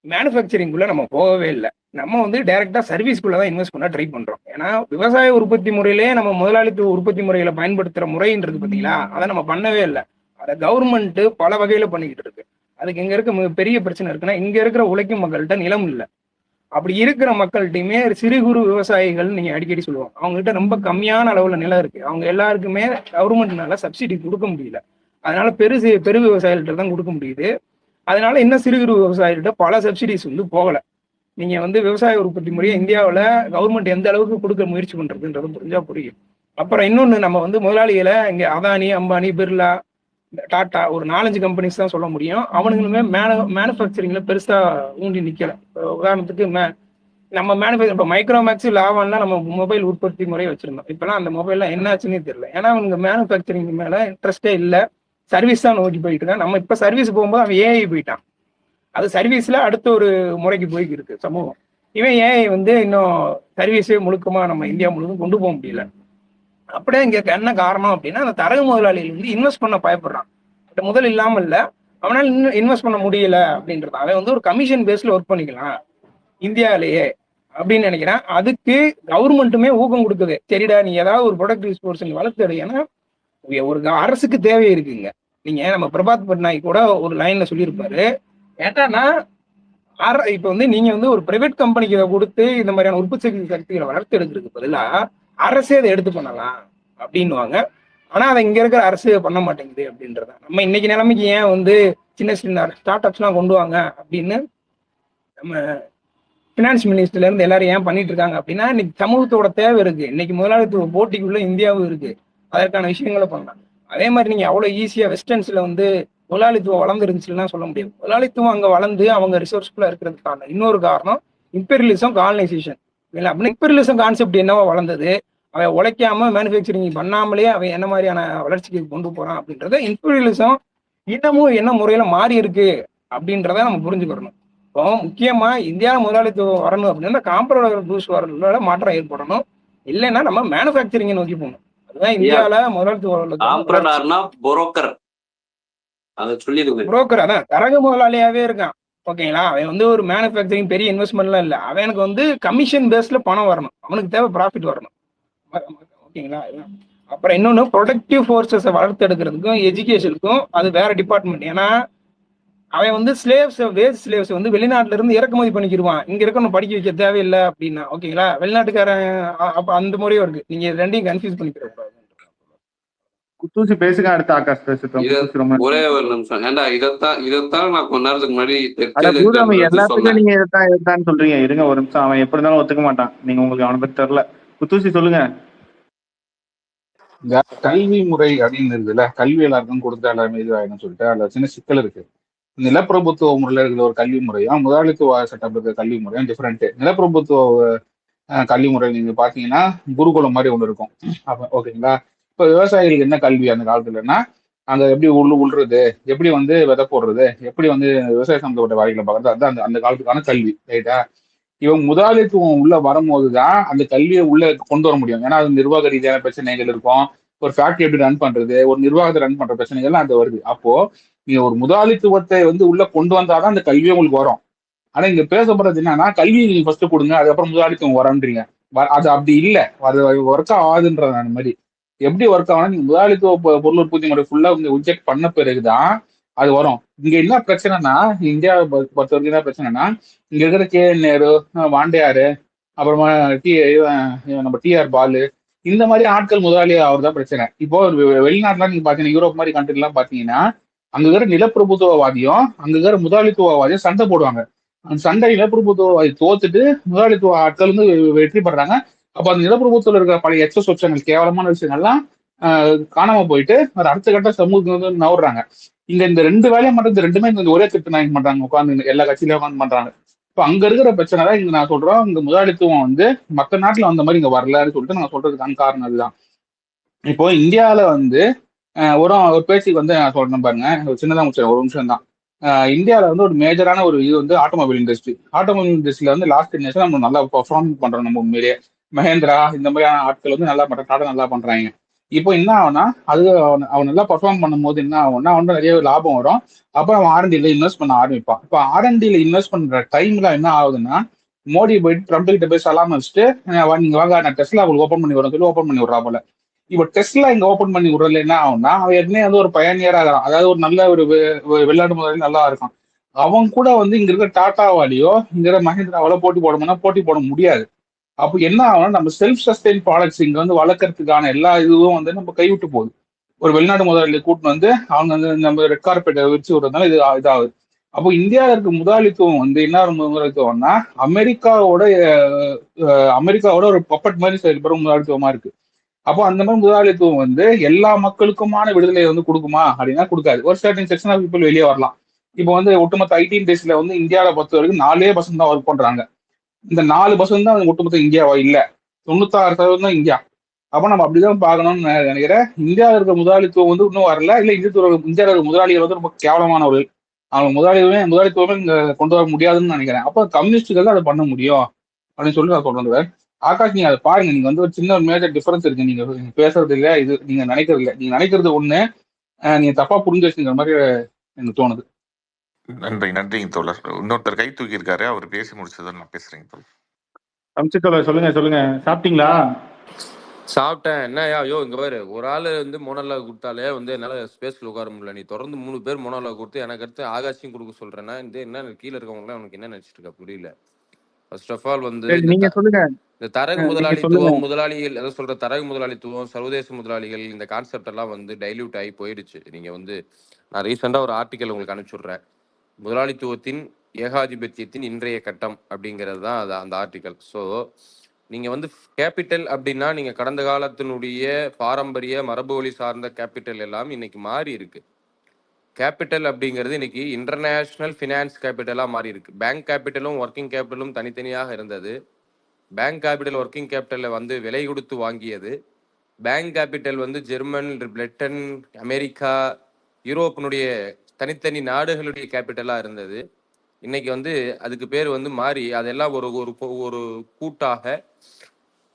மேனுஃபேக்சரிங்குள்ள நம்ம போகவே இல்லை. நம்ம வந்து டைரக்டா சர்வீஸ்குள்ள தான் இன்வெஸ்ட் பண்ண ட்ரை பண்றோம். ஏன்னா விவசாய உற்பத்தி முறையிலே நம்ம முதலாளித்துவ உற்பத்தி முறையில பயன்படுத்துற முறைன்றது பார்த்தீங்களா, அதை நம்ம பண்ணவே இல்லை. அதை கவர்மெண்ட் பல வகையில பண்ணிக்கிட்டு இருக்கு. அதுக்கு இங்க இருக்க பெரிய பிரச்சனை இருக்குன்னா, இங்க இருக்கிற உழைக்கும் மக்கள்கிட்ட நிலம் இல்லை. அப்படி இருக்கிற மக்கள்கிட்டயுமே சிறு குறு விவசாயிகள் நீங்க அடிக்கடி சொல்லுவாங்க, அவங்க கிட்ட ரொம்ப கம்மியான அளவுல நிலம் இருக்கு. அவங்க எல்லாருக்குமே கவர்மெண்ட்னால சப்சிடி கொடுக்க முடியல. அதனால பெரு விவசாயிகள்கிட்ட தான் கொடுக்க முடியுது. அதனால இன்னும் சிறு குறு விவசாயிகள்கிட்ட பல சப்சிடிஸ் வந்து போகல. நீங்க வந்து விவசாய உற்பத்தி முறையை இந்தியாவில் கவர்மெண்ட் எந்த அளவுக்கு கொடுக்க முயற்சி பண்றதுன்றது புரிஞ்சா புரியும். அப்புறம் இன்னொன்னு, நம்ம வந்து முதலாளிகளை இங்க அதானி, அம்பானி, பிர்லா, டாட்டா ஒரு 4-5 கம்பெனிஸ் தான் சொல்ல முடியும். அவனுங்களுமே மேனுஃபேக்சரிங்ல பெருசா ஊண்டி நிக்கல. உதாரணத்துக்கு நம்ம மேனுஃபேக்சர் இப்போ மைக்ரோமேக்ஸ், லாவான்லாம் நம்ம மொபைல் உற்பத்தி முறையை வச்சிருந்தோம். இப்பெல்லாம் அந்த மொபைல்லாம் என்னாச்சுன்னே தெரியல. ஏன்னா அவங்க மேனுஃபேக்சரிங் மேல இன்ட்ரெஸ்டே இல்லை, சர்வீஸ் தான் நோக்கி போயிட்டு இருக்கான். நம்ம இப்ப சர்வீஸ் போகும்போது அவன் ஏஐ போயிட்டான். அது சர்வீஸ்ல அடுத்த ஒரு முறைக்கு போய்க்கு இருக்கு சமூகம். இவன் ஏஐ வந்து இன்னும் சர்வீஸே முழுக்கமா நம்ம இந்தியா முழுவதும் கொண்டு போக முடியல. அப்படியே இங்க என்ன காரணம் அப்படின்னா, அந்த தரகு முதலாளிகள் வந்து இன்வெஸ்ட் பண்ண பயப்படுறான். முதல் இல்லாம இல்ல, அவனால இன்னும் இன்வெஸ்ட் பண்ண முடியல அப்படின்றது. அவன் வந்து ஒரு கமிஷன் பேஸ்ல ஒர்க் பண்ணிக்கலாம் இந்தியாவிலேயே அப்படின்னு நினைக்கிறேன். அதுக்கு கவர்மெண்ட்டுமே ஊக்கம் கொடுக்குது. சரிடா, நீ ஏதாவது ஒரு ப்ரொடக்டிவ் ஸ்போர்ட்ஸ் நீ வளர்த்துடு. ஏன்னா ஒரு அரசுக்கு தேவை இருக்குங்க. நீங்க நம்ம பிரபாத் பட்நாயக் கூட ஒரு லைன்ல சொல்லியிருப்பாரு, ஏட்டானா இப்ப வந்து நீங்க வந்து ஒரு பிரைவேட் கம்பெனிக்கு இதை கொடுத்து இந்த மாதிரியான உற்பத்தி சக்திகளை வளர்த்து எடுக்கிறதுக்கு பதிலா அரசே அதை எடுத்து பண்ணலாம் அப்படின்னுவாங்க. ஆனா அதை இங்க இருக்கிற அரசு பண்ண மாட்டேங்குது அப்படின்றத நம்ம இன்னைக்கு நிலைமைக்கு ஏன் வந்து சின்ன சின்ன ஸ்டார்ட் அப்ஸ் எல்லாம் கொண்டு வாங்க அப்படின்னு நம்ம ஃபினான்ஸ் மினிஸ்டர்ல இருந்து எல்லாரும் ஏன் பண்ணிட்டு இருக்காங்க அப்படின்னா, இன்னைக்கு சமூகத்தோட தேவை இருக்கு. இன்னைக்கு முதலாளித்துவ போட்டிக்குள்ள இந்தியாவும் இருக்கு. அதற்கான விஷயங்களை பண்ணலாம். அதே மாதிரி நீங்க அவ்வளவு ஈஸியா வெஸ்டர்ன்ஸ்ல வந்து முதலாளித்துவம் வளர்ந்துருந்துச்சுன்னா சொல்ல முடியாது. முதலாளித்துவம் அங்க வளர்ந்து அவங்க ரிசோர்ஸ்ஃபுல்லா இருக்கிறதுக்கான இன்னொரு காரணம் இம்பீரியலிசம், காலனைசேஷன். இல்லை அப்படின்னா இம்பீரியலிசம் கான்செப்ட் என்னவா வளர்ந்தது, அவன் உழைக்காம மேனுஃபேக்சரிங் பண்ணாமலே அவன் என்ன மாதிரியான வளர்ச்சிக்கு கொண்டு போறான் அப்படின்றத இம்பீரியலிசம் இன்னமும் என்ன முறையில மாறி இருக்கு அப்படின்றத நம்ம புரிஞ்சுக்கிறணும். இப்போ முக்கியமா இந்தியா முதலாளித்துவம் வரணும் அப்படின்னா காம்பரேட்டிவ் பூஸ்ட் வரல மாற்றம் ஏற்படணும். இல்லைன்னா நம்ம மேனுஃபேக்சரிங்கை நோக்கி போகணும். அதுதான் இந்தியாவில முதலாளித்துவம். புரோக்கர் அதான் தரகு முதலாளியாவே இருக்கான். ஓகேங்களா, அவன் வந்து ஒரு மேனுஃபேக்சரிங் பெரிய இன்வெஸ்ட்மெண்ட்லாம் இல்லை. அவனுக்கு வந்து கமிஷன் பேஸ்ல பணம் வரணும், அவனுக்கு தேவை ப்ராஃபிட் வரணும். ஓகேங்களா. அப்புறம் இன்னொன்னு ப்ரொடக்டிவ் ஃபோர்ஸஸை வளர்த்து எடுக்கிறதுக்கும் எஜுகேஷனுக்கும் அது வேற டிபார்ட்மெண்ட். ஏன்னா அவன் வந்து வேஸ்ட் ஸ்லேவ்ஸ் வந்து வெளிநாட்டுல இருந்து இறக்குமதி பண்ணிக்கிடுவான். இங்க இருக்கணும் படிக்க வைக்க தேவையில்லை அப்படின்னா. ஓகேங்களா, வெளிநாட்டுக்காரன் அப்ப அந்த முறையும் இருக்கு. நீங்க ரெண்டையும் கன்ஃபியூஸ் பண்ணிக்கிற கூடாது. குத்தூசி பேசுங்க, அடுத்த ஆகாஷ் பேசுறோம். ஒரே ஒரு நிமிஷம். ஏன்டா இதைத்தான் நான் கொஞ்ச நேரத்துக்கு முன்னாடி எல்லாத்துக்கும் நீங்க இதைத்தான் சொல்றீங்க. இருங்க ஒரு நிமிஷம், அவன் எப்படி இருந்தாலும் ஒத்துக்க மாட்டான். நீங்க உங்களுக்கு அவனை பத்தி தெரியல. குத்தூசி சொல்லுங்க. இந்த கல்வி முறை அப்படின்னு இருக்குல்ல, கல்வி எல்லாருக்கும் கொடுத்தா எல்லாருமே இதுவாயிடும் சொல்லிட்டு அதுல சின்ன சிக்கல் இருக்கு. நிலப்பிரபுத்துவ முறையில இருக்கிற ஒரு கல்வி முறையும் முதலாளித்துவ சட்டம் இருக்கிற கல்வி முறையும் டிஃப்ரெண்ட். நிலப்பிரபுத்துவ கல்வி முறை நீங்க பாத்தீங்கன்னா குருகுலம் மாதிரி ஒண்ணு இருக்கும். அப்ப ஓகேங்களா, இப்ப விவசாயிகளுக்கு என்ன கல்வி அந்த காலத்துலன்னா, அங்க எப்படி உள்றது, எப்படி வந்து விதை போடுறது, எப்படி வந்து விவசாய சம்பந்தப்பட்ட வேலைகளை பார்க்கறது, அதுதான் அந்த காலத்துக்கான கல்வி. ரைட்டா. இவங்க முதலாளித்துவம் உள்ள வரும்போதுதான் அந்த கல்வியை உள்ள கொண்டு வர முடியும். ஏன்னா அது நிர்வாக ரீதியான பிரச்சனைகள் இருக்கும். ஒரு ஃபேக்டரி எப்படி ரன் பண்றது, ஒரு நிர்வாகத்தை ரன் பண்ற பிரச்சனைகள்லாம் அது வருது. அப்போ நீங்க ஒரு முதலாளித்துவத்தை வந்து உள்ள கொண்டு வந்தாதான் அந்த கல்வியே உங்களுக்கு வரும். ஆனா இங்க பேசப்படுறது என்னன்னா, கல்வியை நீங்க ஃபர்ஸ்ட் கொடுங்க, அதுக்கப்புறம் முதலாளித்துவம் வரன்றீங்க. அது அப்படி இல்லை, அது ஒர்க் ஆகுதுன்ற மாதிரி. எப்படி ஒர்க் ஆகும்னா, நீங்க முதலாளித்துவ பொருள் உற்பத்தி முறை ஃபுல்லா இன்ஜெக்ட் பண்ண பிறகுதான் அது வரும். இங்க என்ன பிரச்சனைனா, இந்தியா பொறுத்த வரைக்கும் என்ன பிரச்சனைனா, இங்க இருக்கிற கே.என். நேரு, வாண்டையாரு, அப்புறமா நம்ம டி.ஆர். பாலு, இந்த மாதிரி ஆட்கள் முதலாளி அவர் தான் பிரச்சனை. இப்போ வெளிநாட்டுலாம் நீங்க பாத்தீங்கன்னா, யூரோப் மாதிரி கண்ட்ரி எல்லாம் பாத்தீங்கன்னா, அங்க இருக்கிற நிலப்பிரபுத்துவவாதியும் அங்க இருக்கிற முதலாளித்துவவாதியும் சண்டை போடுவாங்க. அந்த சண்டை நிலப்பிரபுத்துவவாதி தோத்துட்டு முதலாளித்துவ ஆட்கள் வந்து வெற்றி பெறாங்க. அப்ப அந்த நிலப்பிரபுத்துவத்தில் இருக்கிற பழைய சொச்சங்கள், கேவலமான விஷயங்கள்லாம் காணாம போயிட்டு ஒரு அடுத்த கட்ட சமூகத்துக்கு வந்து நவுறாங்க. இங்க இந்த ரெண்டு வேலையை மட்டும் இந்த ரெண்டுமே இந்த ஒரே திட்டு நாயகம் பண்றாங்க, உட்காந்து எல்லா கட்சியிலும் உட்காந்து பண்றாங்க. இப்ப அங்க இருக்கிற பிரச்சனை தான் இங்க நான் சொல்றோம். இங்க முதலாளித்துவம் வந்து மற்ற நாட்டுல வந்த மாதிரி இங்க வரலன்னு சொல்லிட்டு நான் சொல்றதுக்கான காரணம் அதுதான். இப்போ இந்தியாவில வந்து ஒரு பேச்சுக்கு வந்து நான் சொல்றேன் பாருங்க, ஒரு சின்னதா முடிச்சேன், ஒரு நிமிஷம் தான். இந்தியாவில வந்து ஒரு மேஜரான ஒரு இது வந்து ஆட்டோமொபைல் இண்டஸ்ட்ரி. ஆட்டோமொபைல் இண்டஸ்ட்ரியில வந்து லாஸ்ட் 10 இயர்ஸ் நம்ம நல்லா பெர்ஃபார்ம் பண்றோம். நம்ம உண்மையிலேயே மஹேந்திரா இந்த மாதிரியான ஆட்கள் வந்து நல்லா பண்ற டாடா நல்லா பண்றாங்க. இப்போ என்ன ஆகும்னா, அது அவன் நல்லா பெர்ஃபார்ம் பண்ணும் போது என்ன ஆகும்னா, அவன் நிறைய லாபம் வரும். அப்புறம் அவன் R&Dல இன்வெஸ்ட் பண்ண ஆரம்பிப்பான். இப்போ R&Dல இன்வெஸ்ட் பண்ற டைம்ல என்ன ஆகுதுன்னா, மோடி போயிட்டு ட்ரம்ப் கிட்ட போய் சலாம் வச்சுட்டு, நீங்க வாங்க நான் டெஸ்லா உங்களுக்கு ஓப்பன் பண்ணி வரேன் சொல்லி ஓப்பன் பண்ணி விடுறா போல. இப்போ டெஸ்லா இங்க ஓப்பன் பண்ணி விடுறதுல என்ன ஆகும்னா, அவன் ஏற்கனவே வந்து ஒரு பயனியரா இருக்கான். அதாவது ஒரு நல்ல ஒரு வெளிநாட்டு முதலாளி நல்லா இருக்கான். அவன் கூட வந்து இங்க இருக்கிற டாட்டாவாலேயோ இங்க இருக்கிற மஹேந்திராவால போட்டி போட முடியாது. அப்போ என்ன ஆகும்னா, நம்ம செல்ஃப் சஸ்டெயின் ப்ராடக்ட்ஸ் இங்க வந்து வளர்க்கறதுக்கான எல்லா இதுவும் வந்து நம்ம கைவிட்டு போகுது. ஒரு வெளிநாட்டு முதலாளி கூட்டின்னு வந்து அவங்க வந்து நம்ம ரெட் கார்பெட்டை வச்சு விடுறதுனால இதாகுது. அப்போ இந்தியாவில இருக்க முதலாளித்துவம் வந்து என்ன முதலாளித்துவம்னா, அமெரிக்காவோட ஒரு பப்பட் மாதிரி செயல்படுற முதலாளித்துவமா இருக்கு. அப்போ அந்த மாதிரி முதலாளித்துவம் வந்து எல்லா மக்களுக்குமான விடுதலை வந்து கொடுக்குமா அப்படின்னா கொடுக்காது. ஒரு சர்டன் செக்ஷன் ஆஃப் பீப்புள் வெளியே வரலாம். இப்போ வந்து ஒட்டுமொத்த IT இண்டஸ்ட்ரியில வந்து இந்தியாவில பொறுத்த வரைக்கும் 4% தான் ஒர்க் பண்றாங்க. இந்த 4% தான் ஒட்டுமொத்த இந்தியாவா இல்ல, 96% தான் இந்தியா. அப்ப நம்ம அப்படிதான் பார்க்கணும்னு நினைக்கிறேன். இந்தியாவில் இருக்கிற முதலாளித்துவம் வந்து இன்னும் வரல. இல்ல இந்தியாவில் இருக்கிற முதலாளிகள் வந்து ரொம்ப கேவலமானவர்கள். அவங்க முதலாளித்துவமே இங்க கொண்டு வர முடியாதுன்னு நினைக்கிறேன். அப்ப கம்யூனிஸ்டுகள் தான் அதை பண்ண முடியும் அப்படின்னு சொல்லி நான் சொல்றேன். ஆகாஷ், நீங்க அதை பாருங்க. நீங்க வந்து ஒரு சின்ன ஒரு மேஜர் டிஃபரன்ஸ் இருக்கு. நீங்க பேசுறது இல்ல, இது நீங்க நினைக்கிறது இல்ல. நீங்க நினைக்கிறது ஒண்ணு, நீங்க தப்பா புரிஞ்சு வச்சுங்கிற மாதிரி எனக்கு தோணுது. நன்றிங்க தோழர். இன்னொருத்தர் கை தூக்கி இருக்காரு, அவர் பேசி முடிச்சதை நான் பேசுறேங்க தோழர். அம்சித்தோழர் சொல்லுங்க. சாப்பிட்டீங்களா? சாப்பிட்டேன். என்னயா ஐயோ இங்க பாரு, ஒரு ஆளு வந்து மோனோலாக் கொடுத்தாலே வந்து என்னால ஸ்பேஸ்ல உட்கார முடியல. நீ தொடர்ந்து 3 பேர் மோனோலாக் கொடுத்து எனக்கு அடுத்து ஆகாஷையும் கொடுக்க சொல்றேன்னா என்ன கீழே இருக்கவங்க உனக்கு என்ன நினைச்சிட்டு இருக்கா புரியல. ஃபர்ஸ்ட் ஆஃப் ஆல் வந்து நீங்க சொல்லுங்க. இந்த தரகு முதலாளித்துவம், முதலாளிகள் எதை சொல்ற தரகு முதலாளித்துவம், சர்வதேச முதலாளிகள், இந்த கான்செப்ட் எல்லாம் வந்து டைல்யூட் ஆகி போயிடுச்சு. நீங்க வந்து நான் ரீசெண்டா ஒரு ஆர்டிக்கல் உங்களுக்கு அனுப்பிச்சுடுறேன். முதலாளித்துவத்தின் ஏகாதிபத்தியத்தின் இன்றைய கட்டம் அப்படிங்கிறது தான் அது அந்த ஆர்டிக்கல். ஸோ நீங்கள் வந்து கேபிட்டல் அப்படின்னா நீங்கள் கடந்த காலத்தினுடைய பாரம்பரிய மரபு வழி சார்ந்த கேபிட்டல் எல்லாம் இன்னைக்கு மாறி இருக்கு. கேபிட்டல் அப்படிங்கிறது இன்னைக்கு இன்டர்நேஷ்னல் ஃபினான்ஸ் கேபிட்டலாக மாறி இருக்கு. பேங்க் கேபிட்டலும் ஒர்க்கிங் கேபிட்டலும் தனித்தனியாக இருந்தது. பேங்க் கேபிட்டல் ஒர்க்கிங் கேபிட்டலில் வந்து விலை கொடுத்து வாங்கியது. பேங்க் கேபிட்டல் வந்து ஜெர்மன், பிரிட்டன், அமெரிக்கா, யூரோப்பினுடைய தனித்தனி நாடுகளுடைய கேபிட்டலாக இருந்தது. இன்னைக்கு வந்து அதுக்கு பேர் வந்து மாறி அதெல்லாம் ஒரு ஒரு ஒரு கூட்டாக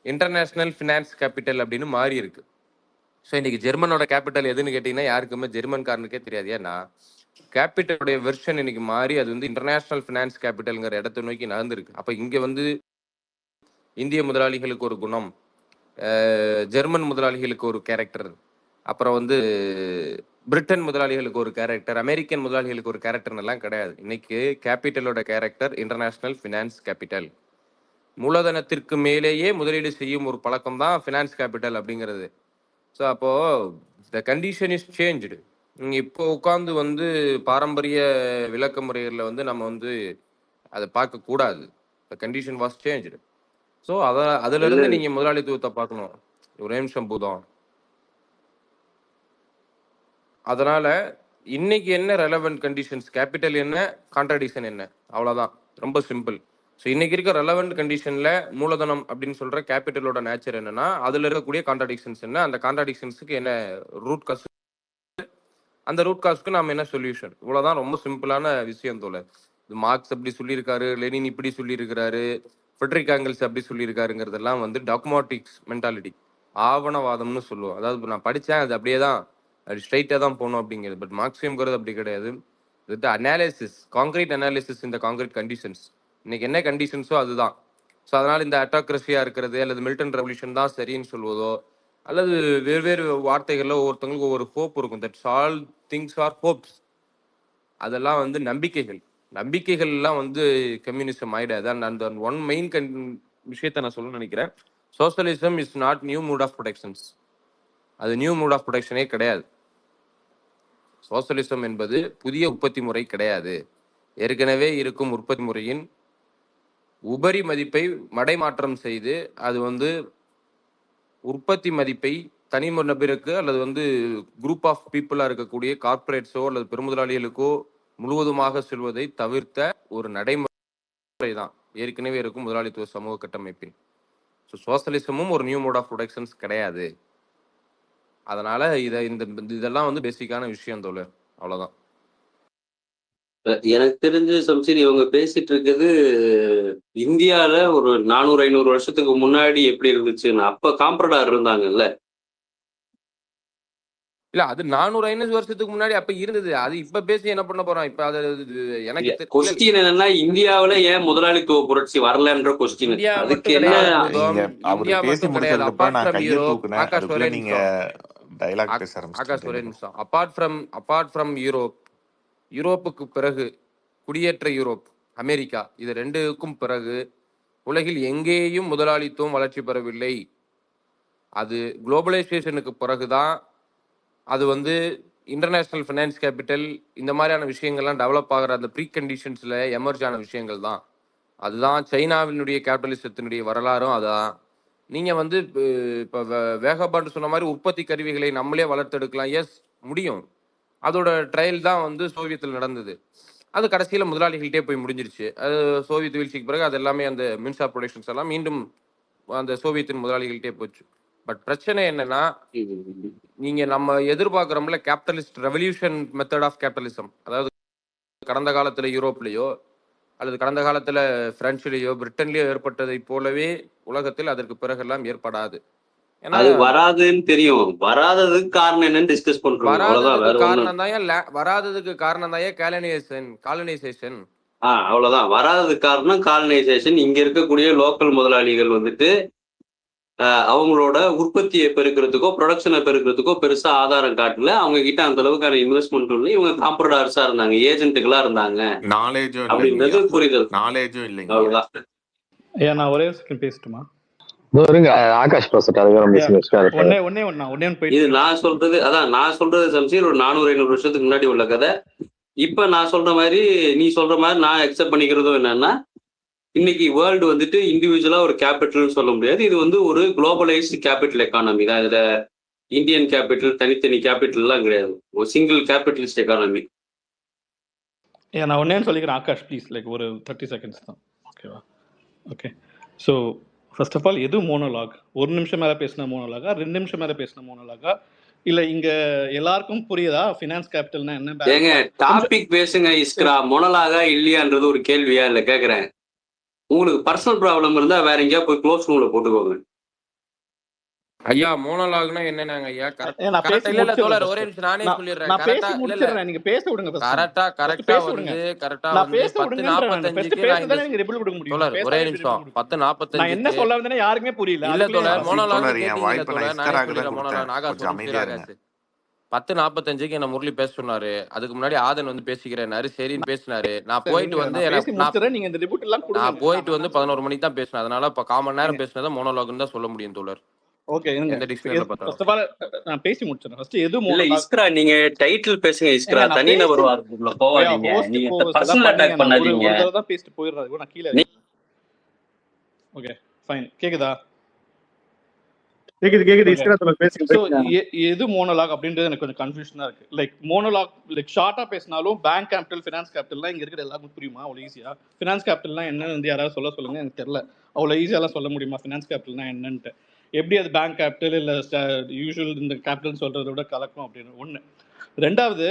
இன்டர்நேஷ்னல் ஃபினான்ஸ் கேபிட்டல் அப்படின்னு மாறி இருக்கு. ஸோ இன்னைக்கு ஜெர்மனோட கேபிட்டல் எதுன்னு கேட்டிங்கன்னா யாருக்குமே ஜெர்மன்காரனுக்கே தெரியாது. ஏன்னா கேபிட்டலுடைய வெர்ஷன் இன்னைக்கு மாறி அது வந்து இன்டர்நேஷ்னல் ஃபினான்ஸ் கேபிட்டல்ங்கிற இடத்தை நோக்கி நடந்திருக்கு. அப்போ இங்கே வந்து இந்திய முதலாளிகளுக்கு ஒரு குணம், ஜெர்மன் முதலாளிகளுக்கு ஒரு கேரக்டர், அப்புறம் வந்து பிரிட்டன் முதலாளிகளுக்கு ஒரு கேரக்டர், அமெரிக்கன் முதலாளிகளுக்கு ஒரு கேரக்டர் எல்லாம் கிடையாது. இன்னைக்கு கேபிட்டலோட கேரக்டர் இன்டர்நேஷ்னல் ஃபினான்ஸ் கேபிட்டல். மூலதனத்திற்கு மேலேயே முதலீடு செய்யும் ஒரு பழக்கம் தான் ஃபினான்ஸ் கேபிட்டல் அப்படிங்கிறது. ஸோ அப்போ த கண்டிஷன் இஸ் சேஞ்சுடு. நீங்கள் இப்போ உட்காந்து வந்து பாரம்பரிய விளக்க முறைகளில் வந்து நம்ம வந்து அதை பார்க்கக்கூடாது. The condition was changed. So அதிலிருந்து நீங்கள் முதலாளித்துவத்தை பார்க்கணும். ஒரே நிமிஷம் பூதம். அதனால இன்னைக்கு என்ன ரெலவெண்ட் கண்டிஷன்ஸ், கேபிட்டல் என்ன, கான்ட்ராடிக்ஷன் என்ன, அவ்வளோதான். ரொம்ப சிம்பிள். ஸோ இன்னைக்கு இருக்க ரெலவெண்ட் கண்டிஷன்ல மூலதனம் அப்படின்னு சொல்ற கேபிட்டலோட நேச்சர் என்னன்னா அதுல இருக்கக்கூடிய கான்ட்ராடிக்ஷன்ஸ் என்ன, அந்த கான்ட்ராடிக்ஷன்ஸுக்கு என்ன ரூட் காஸ், அந்த ரூட் காஸ்க்கு நாம என்ன சொல்யூஷன், இவ்வளவுதான். ரொம்ப சிம்பிளான விஷயம் தோல. மார்க்ஸ் அப்படி சொல்லியிருக்காரு, லெனின் இப்படி சொல்லியிருக்கிறாரு, ஃப்ரெட்ரிக் ஆங்கிள்ஸ் அப்படி சொல்லியிருக்காருங்கிறதெல்லாம் வந்து டாக்மாட்டிக்ஸ் மென்டாலிட்டி, ஆவணவாதம்னு சொல்லுவோம். அதாவது நான் படித்தேன் அது அப்படியே தான், அது ஸ்ட்ரைட்டாக தான் போகணும் அப்படிங்கிறது. பட் மார்க்சியம்ங்கிறது அப்படி கிடையாது. வித் அனாலிசிஸ், காங்கிரீட் அனாலிசிஸ் இந்த காங்கிரீட் கண்டிஷன்ஸ். இன்னைக்கு என்ன கண்டிஷன்ஸோ அதுதான். ஸோ அதனால் இந்த அட்டாக்ரஸியாக இருக்கிறது அல்லது மில்டன் ரெவல்யூஷன் தான் சரின்னு சொல்வதோ அல்லது வெவ்வேறு வார்த்தைகளில் ஒவ்வொருத்தவங்களுக்கு ஒவ்வொரு ஹோப் இருக்கும். That's all things are hopes. அதெல்லாம் வந்து நம்பிக்கைகள். நம்பிக்கைகள் எல்லாம் வந்து கம்யூனிசம் ஆயிடாது. அந்த ஒன் மெயின் விஷயத்தை நான் சொல்ல நினைக்கிறேன். Socialism is not new mode of productions. அது நியூ மூட் ஆஃப் ப்ரொடெக்ஷனே கிடையாது. சோசியலிசம் என்பது புதிய உற்பத்தி முறை கிடையாது. ஏற்கனவே இருக்கும் உற்பத்தி முறையின் உபரி மதிப்பை மடைமாற்றம் செய்து அது வந்து உற்பத்தி மதிப்பை தனி நபருக்கு அல்லது வந்து குரூப் ஆஃப் பீப்புளாக இருக்கக்கூடிய கார்பரேட்ஸோ அல்லது பெருமுதலாளிகளுக்கோ முழுவதுமாக செல்வதை தவிர்த்த ஒரு நடைமுறை தான் ஏற்கனவே இருக்கும் முதலாளித்துவ சமூக கட்டமைப்பின். ஸோ சோசியலிசமும் ஒரு நியூ மோட் ஆஃப் ப்ரொடக்ஷன்ஸ் கிடையாது. அதனால இதெல்லாம் வந்து பேசிக்கான விஷயம் தோழர், அவ்வளவுதான். எனக்கு தெரிஞ்சு சம்சீர் இவங்க பேசிட்டு இருக்குது இந்தியால ஒரு 400-500 வருஷத்துக்கு முன்னாடி எப்படி இருந்துச்சுன்னு. அப்ப காம்பரடார் இருந்தாங்கல்ல. இல்ல அது 400-500 வருஷத்துக்கு முன்னாடி அப்ப இருந்தது. அது இப்ப பேசி என்ன பண்ண போறோம்? இப்ப அது எனக்கு கொஸ்டின் என்னன்னா இந்தியாவில ஏன் முதலாளித்துவ புரட்சி வரலன்ற கொஸ்டின். அதுக்கு என்ன இந்தியா மட்டும் கிடையாது. அப்பார்ட் ஃப்ரம் யூரோப்புக்கு பிறகு குடியேற்ற யூரோப், அமெரிக்கா, இது ரெண்டுக்கும் பிறகு உலகில் எங்கேயும் முதலாளித்துவம் வளர்ச்சி பெறவில்லை. அது குளோபலைசேஷனுக்கு பிறகுதான் அது வந்து இன்டர்நேஷனல் ஃபினான்ஸ் கேபிட்டல் இந்த மாதிரியான விஷயங்கள்லாம் டெவலப் ஆகிற அந்த ப்ரீ கண்டிஷன்ஸ்ல எமர்ஜ் ஆன விஷயங்கள் தான். அதுதான் சைனாவினுடைய கேபிட்டலிசத்தினுடைய வரலாறும். அதான் நீங்க வந்து இப்போ வேகபாண்டு சொன்ன மாதிரி உற்பத்தி கருவிகளை நம்மளே வளர்த்தெடுக்கலாம். எஸ், முடியும். அதோட ட்ரையல் தான் வந்து சோவியத்தில் நடந்தது. அது கடைசியில் முதலாளிகள்கிட்டே போய் முடிஞ்சிருச்சு. அது சோவியத் வீழ்ச்சிக்கு பிறகு அது எல்லாமே அந்த மின்சார் ப்ரொடக்ஷன்ஸ் எல்லாம் மீண்டும் அந்த சோவியத்தின் முதலாளிகள்கிட்டே போச்சு. பட் பிரச்சனை என்னன்னா, நீங்க நம்ம எதிர்பார்க்குறோம்ல capitalist revolution method of capitalism, அதாவது கடந்த காலத்துல யூரோப்லேயோ அல்லது கடந்த காலத்துல பிரெஞ்சுலேயோ பிரிட்டன்லேயோ ஏற்பட்டதை போலவே உலகத்தில் அதற்கு பிறகெல்லாம் ஏற்படாது. அது வராதுன்னு தெரியும். வராததுக்கு காரணம் என்னன்னு டிஸ்கஸ் பண்றோம். வராததுக்கு காரணம் தான் காலனைசேஷன். அவ்வளவுதான். வராததுக்கு காரணம் காலனைசேஷன். இங்க இருக்கக்கூடிய லோக்கல் முதலாளிகள் வந்துட்டு அவங்களோட உற்பத்தியை பெருக்கிறதுக்கோ ப்ரொடக்ஷனை பெருக்கிறதுக்கோ பெருசா ஆதாரம் காட்டல. அவங்க கிட்ட அந்த அளவுக்கான இன்வெஸ்ட்மெண்ட் இல்லை. இவங்க காம்பரடார்ஸா இருந்தாங்க, ஏஜென்ட்டுகளா இருந்தாங்க. நாலேஜும் அப்படின்றது புரிதல். நாலேஜும் இல்லைங்க. அவ்வளவுதான். நான் ஒரே செகண்ட் பேசட்டுமா? ஆகாஷ் இது நான் சொல்றது சம்சீர் ஒரு 400-500 வருஷத்துக்கு முன்னாடி உள்ள கதை. இப்ப நான் சொல்ற மாதிரி நீ சொல்ற மாதிரி நான் அக்செப்ட் பண்ணிக்கிறதும் என்னன்னா, இன்னைக்கு வேர்ல்டு வந்துட்டு இண்டிவிஜுவலா ஒரு கேபிட்டல்னு சொல்ல முடியாது. இது வந்து ஒரு குளோபலைஸ்டு கேபிட்டல் எக்கானமி தான். இதுல இந்தியன் கேபிட்டல் தனித்தனி கேபிட்டல்லாம் கிடையாது. ஒரு சிங்கிள் கேபிட்டலிஸ்ட் எக்கானமி. நான் ஒன்னே சொல்லிக்கிறேன் ஆகாஷ், ப்ளீஸ். லைக் ஒரு 30 செகண்ட்ஸ் தான், ஓகேவா? Okay. So first of all எது மோனோலாக்? 1 நிமிஷம் மேலே பேசின மோனோலாகா, 2 நிமிஷம் மேலே பேசின மோனோலாகா, இல்லை இங்க எல்லாருக்கும் புரியுதா ஃபினான்ஸ் கேபிட்டல்னா என்ன? ஏங்க டாபிக் பேசுங்க இஸ்க்ரா. மோனோலாகா இல்லையான்றது ஒரு கேள்வியா இல்லை கேட்குறேன். உங்களுக்கு பர்சனல் ப்ராப்ளம் இருந்தா வேற எங்கேயா போய் க்ளோஸ் ரூம்ல போட்டுக்கோங்க. ஐயா மோனோலாக்னா என்னன்னாங்க ஐயா? நான் பேசி கரெக்டா இல்ல தோழர், முடிச்சிடுறேன் ஒரே ஃபர்ஸ்ட். நிமிஷம் நானே சொல்லிடுறேன். நான் பேசி கரெக்டா இல்ல முடிச்சிடுறேன், நீங்க பேச விடுங்க ஃபர்ஸ்ட். கரெக்டா பேச விடுங்க. கரெக்டா நான் வந்து பேச விடுங்கன்றேன். நான் ஃபர்ஸ்ட் 10:45க்கு நான் இந்த பேசதானே நீங்க ரிப்ளை கொடுக்க முடியும். தோழர் ஒரே பேசாம நிமிஷம் ரிப்ளை கொடுக்க. நான் என்ன 10:45க்கு சொல்ல வந்தேனே யாருக்குமே புரியல. இல்ல அதுக்குள்ளே தோழர் மோனோலாக்னு தோழர் என் கேட்டீங்கல்ல வாய்ப்பை நான் தோழர், நானே இஸ்கராக்கு தான் சொல்லிடுறேன். கொடுத்தேன். மோனோலாக் நாகாஸ் கொஞ்சம் ஒரு நிமிஷம் அமைதியா இருங்க. ஆகாஷ். 10:45க்கு என்ன முரளி பேச சொன்னாரு. அதுக்கு முன்னாடி ஆதன் வந்து பேசிக்கிறேன்னாரு, சரின்னு பேசினாரு. நான் போயிட்டு நீங்க வந்து நான் எனக்கு பேசி முடிச்சிடுறேன், நீங்க இந்த ரிப்போர்ட் எல்லாம் கொடுங்க. நான் போயிட்டு வந்து நான் 11 மணிக்கு தான் பேசினேன். அதனால இப்ப 1/4 மணி நேரம் ஏங்க பேசினதை மோனோலாக்னு தான் சொல்ல முடியும் தோழர், ஓகே இருங்க. எந்த டிக்ஷனரியில ஃபர்ஸ்ட் பார்த்தாலும். ஆஃப் ஆல் நான் பேசி முடிச்சிடுறேன். ஃபர்ஸ்ட் எது இல்ல மோனோலாக்? இஸ்க்ரா, நீங்க டைட்டில் பேசுங்க இஸ்க்ரா. ஏங்க நான் தனிநபர் பேசி வார்த்தைக்குள்ள போவாதீங்க. ஹோஸ்ட் நீங்க கோவஸ் எல்லாம் பர்சனல் பண்ணீங்க. அட்டாக் நான் ஒரு பண்ணாதீங்க. ஒரு தடவை தான் பேசிட்டு போயிடுறேன். நான் கீழே இருக்கேன். Okay fine. கேக்குதா? கேக்குது ஓகே. இஸ்கரா தோழர் பேசுங்க ஸோ பேசுங்க. எது மோனோலாக் அப்படின்றது எனக்கு கொஞ்சம் கன்ஃபியூஷனாக இருக்கு. லைக் மோனோலாக் லைக் ஷார்ட்டாக பேசினாலும் பேங்க் கேபிட்டல், ஃபினான்ஸ் கேபிட்டல்லாம் இங்கே இருக்கிற எல்லாருக்கும் புரியுமா அவ்வளோ ஈஸியாக? ஃபினான்ஸ் கேபிட்டல்லாம் என்னன்னு வந்து யாராவது சொல்லுங்க, எனக்கு தெரியல. அவ்வளோ ஈஸியாலாம் சொல்ல முடியுமா ஃபினான்ஸ் கேபிட்டல்னா என்னன்ட்டு? எப்படி அது பேங்க் கேபிட்டல் இல்லை யூஷுவல் இந்த கேபிட்டல் சொல்கிறத விட கலக்கும் அப்படின்னு ஒன்று. ரெண்டாவது,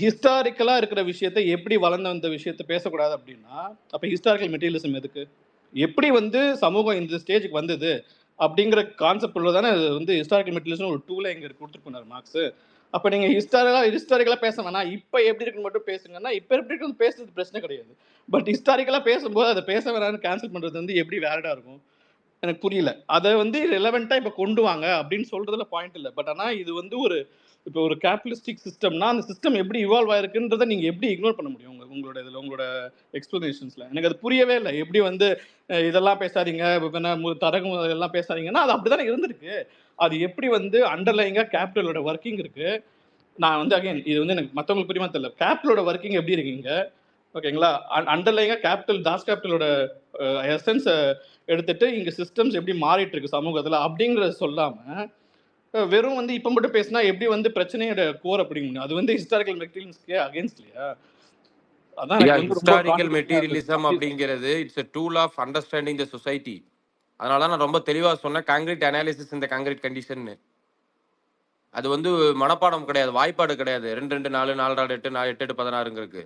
ஹிஸ்டாரிக்கலாக இருக்கிற விஷயத்தை எப்படி வளர்ந்த வந்த விஷயத்தை பேசக்கூடாது அப்படின்னா, அப்போ ஹிஸ்டாரிக்கல் மெட்டீரியலிசம் எதுக்கு? எப்படி வந்து சமூகம் இந்த ஸ்டேஜுக்கு வந்தது அப்படிங்கிற கான்செப்ட் உள்ள தானே வந்து ஹிஸ்டாரிக்கல் மெட்டீரியல்ஸ்னு ஒரு டூலை இங்கே கொடுத்துட்டு போனார் மார்க்ஸ். அப்போ நீங்கள் ஹிஸ்டாரிக்கலாக பேச வேணாம், இப்போ எப்படி இருக்குன்னு மட்டும் பேசுங்கன்னா, இப்போ எப்படி இருக்குன்னு பேசுறது பிரச்சனை கிடையாது. பட் ஹிஸ்டாரிக்கலாக பேசும்போது அதை பேச வேணாம்னு கேன்சல் பண்ணுறது வந்து எப்படி வேலிடாக இருக்கும் எனக்கு புரியல. அதை வந்து ரெலவெண்ட்டாக இப்போ கொண்டு வாங்க அப்படின்னு சொல்றதுல பாயிண்ட் இல்லை. பட் ஆனால் இது வந்து இப்போ ஒரு கேபிட்டலிஸ்டிக் சிஸ்டம்னா அந்த சிஸ்டம் எப்படி இவால்வ் ஆயிருக்குன்றதை நீங்கள் எப்படி இக்னோர் பண்ண முடியும் உங்களோட இதில் உங்களோட எக்ஸ்பிளனேஷன்ஸில்? எனக்கு அது புரியவே இல்லை. எப்படி வந்து இதெல்லாம் பேசாதீங்க, தரகு எல்லாம் பேசாதீங்கன்னா அது அப்படி தானே இருந்திருக்கு. அது எப்படி வந்து அண்டர்லைங்காக கேபிட்டலோட ஒர்க்கிங் இருக்கு. நான் வந்து அகைன் இது வந்து எனக்கு மற்றவங்களுக்கு புரியுமா தெரியல. கேபிட்டலோட ஒர்க்கிங் எப்படி இருக்குங்க, ஓகேங்களா? அண்டர்லைங்காக கேபிட்டல் தாஸ் கேபிட்டலோட எசன்ஸை எடுத்துட்டு இங்கே சிஸ்டம்ஸ் எப்படி மாறிட்டு இருக்கு சமூகத்தில் அப்படிங்கிறத சொல்லாமல் வெறும் வந்து இப்போ மட்டும் பேசினா எப்படி வந்து பிரச்சனையோட கோர் அப்படிங்க முடியும்? அது வந்து ஹிஸ்டாரிக்கல் மெட்டீரியல்ஸ்க்கே அகேன்ஸ்ட் இல்லையா? அதான் எனக்கு வந்து ரொம்ப ஹிஸ்டாரிக்கல் கான்ஃபியூஷனாக மெட்டீரியலிசம் இருக்கு. அப்படிங்கிறது it's a tool of understanding the society. அதனால தான் நான் ரொம்ப தெளிவா சொன்னேன், காங்கிரீட் அனாலிசிஸ் இந்த காங்கிரீட் கண்டிஷன். அது வந்து மனப்பாடம் கிடையாது, வாய்ப்பாடு கிடையாது. 2 2 4 4 8 8 8 16ங்கிறதுக்கு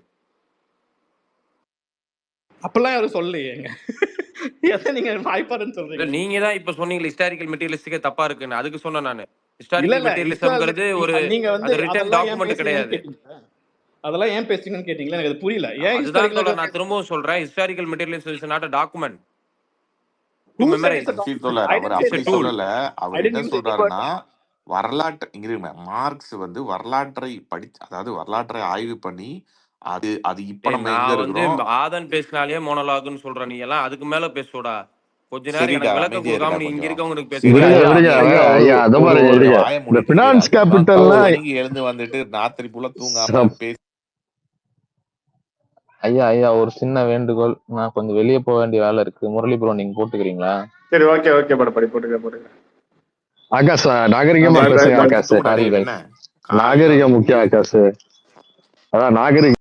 அப்பெல்லாம் யாரும் சொல்லலையேங்க. எதை நீங்க வாய்ப்பாடுன்னு இல்ல, சொல்றீங்க? நீங்க தான் இப்ப சொன்னீங்க ஹிஸ்டாரிக்கல் மெட்டீரியலிஸ்டிக்கே தப்பா இருக்குன்னு. அதுக்கு சொன்னேன் நானு. இல்ல ஹிஸ்டாரிக்கல் இல்ல மெட்டீரியலிசம்ங்கிறது ஒரு நீங்க வந்து அது ரிட்டன் அதெல்லாம் ஏன் டாக்குமெண்ட் பேசுறீங்கன்னு கிடையாது. கேட்டீங்க. அதெல்லாம் ஏன் பேசுறீங்கன்னு கேட்டீங்களா? எனக்கு அது புரியல. ஏன் அதுதான் ஹிஸ்டாரிக்கல் தோழர் நான் திரும்பவும் சொல்றேன், historical materialism is not a document to who said memorize. it's a சரி document? தோழர், I அவர் didn't say அப்படி it's a tool. சொல்லல. அவர் I didn't என்ன use any word. சொல்றாருன்னா, வரலாற்று இருங்க, மார்க்ஸ் வந்து வரலாற்றை அதாவது வரலாற்றை ஆய்வு பண்ணி அது அது இப்ப நம்ம எங்க நான் வந்து இருக்கிறோம். ஆதன் பேசினாலே மோனோலாக்னு சொல்றேன். நீ எல்லாம் அதுக்கு மேல பேசுடா. கொஞ்ச நேரம் சரிடா, எனக்கு விளக்கம் அமைதியா கொடுக்காம இருடா நீ இங்க கொஞ்சம். இருக்கவங்களுக்கு சரி பேசுற. விடுங்க ஐயா, விடுங்க நீ ஐயா ஐயா ஒரு அதை ஒரு பாருங்க ஒரு விடுங்க. வாயை இந்த மூடிட்டு பினான்ஸ் சும்மா 10 கேபிட்டல்லாம் மணிக்கு எழுந்து வந்துட்டு ராத்திரி ஃபுல்லா தூங்காம பேசி ஐயா ஐயா ஒரு சின்ன வேண்டுகோள், நான் கொஞ்சம் வெளியே போக வேண்டிய வேலை இருக்கு. முரளி ப்ரோ நீங்க போட்டுக்கிறீங்களா? சரி ஓகே படி போட்டுக்க. ஆகாஷ் நாகரிகமா பை பை பேசுங்க பை. ஆகாஷ். தூங்கடா சாரி டேய், கைஸ், என்ன காலையில நாகரிகம் வந்து முக்கியம் ஆகாஷ். அதான் நாகரிகம்.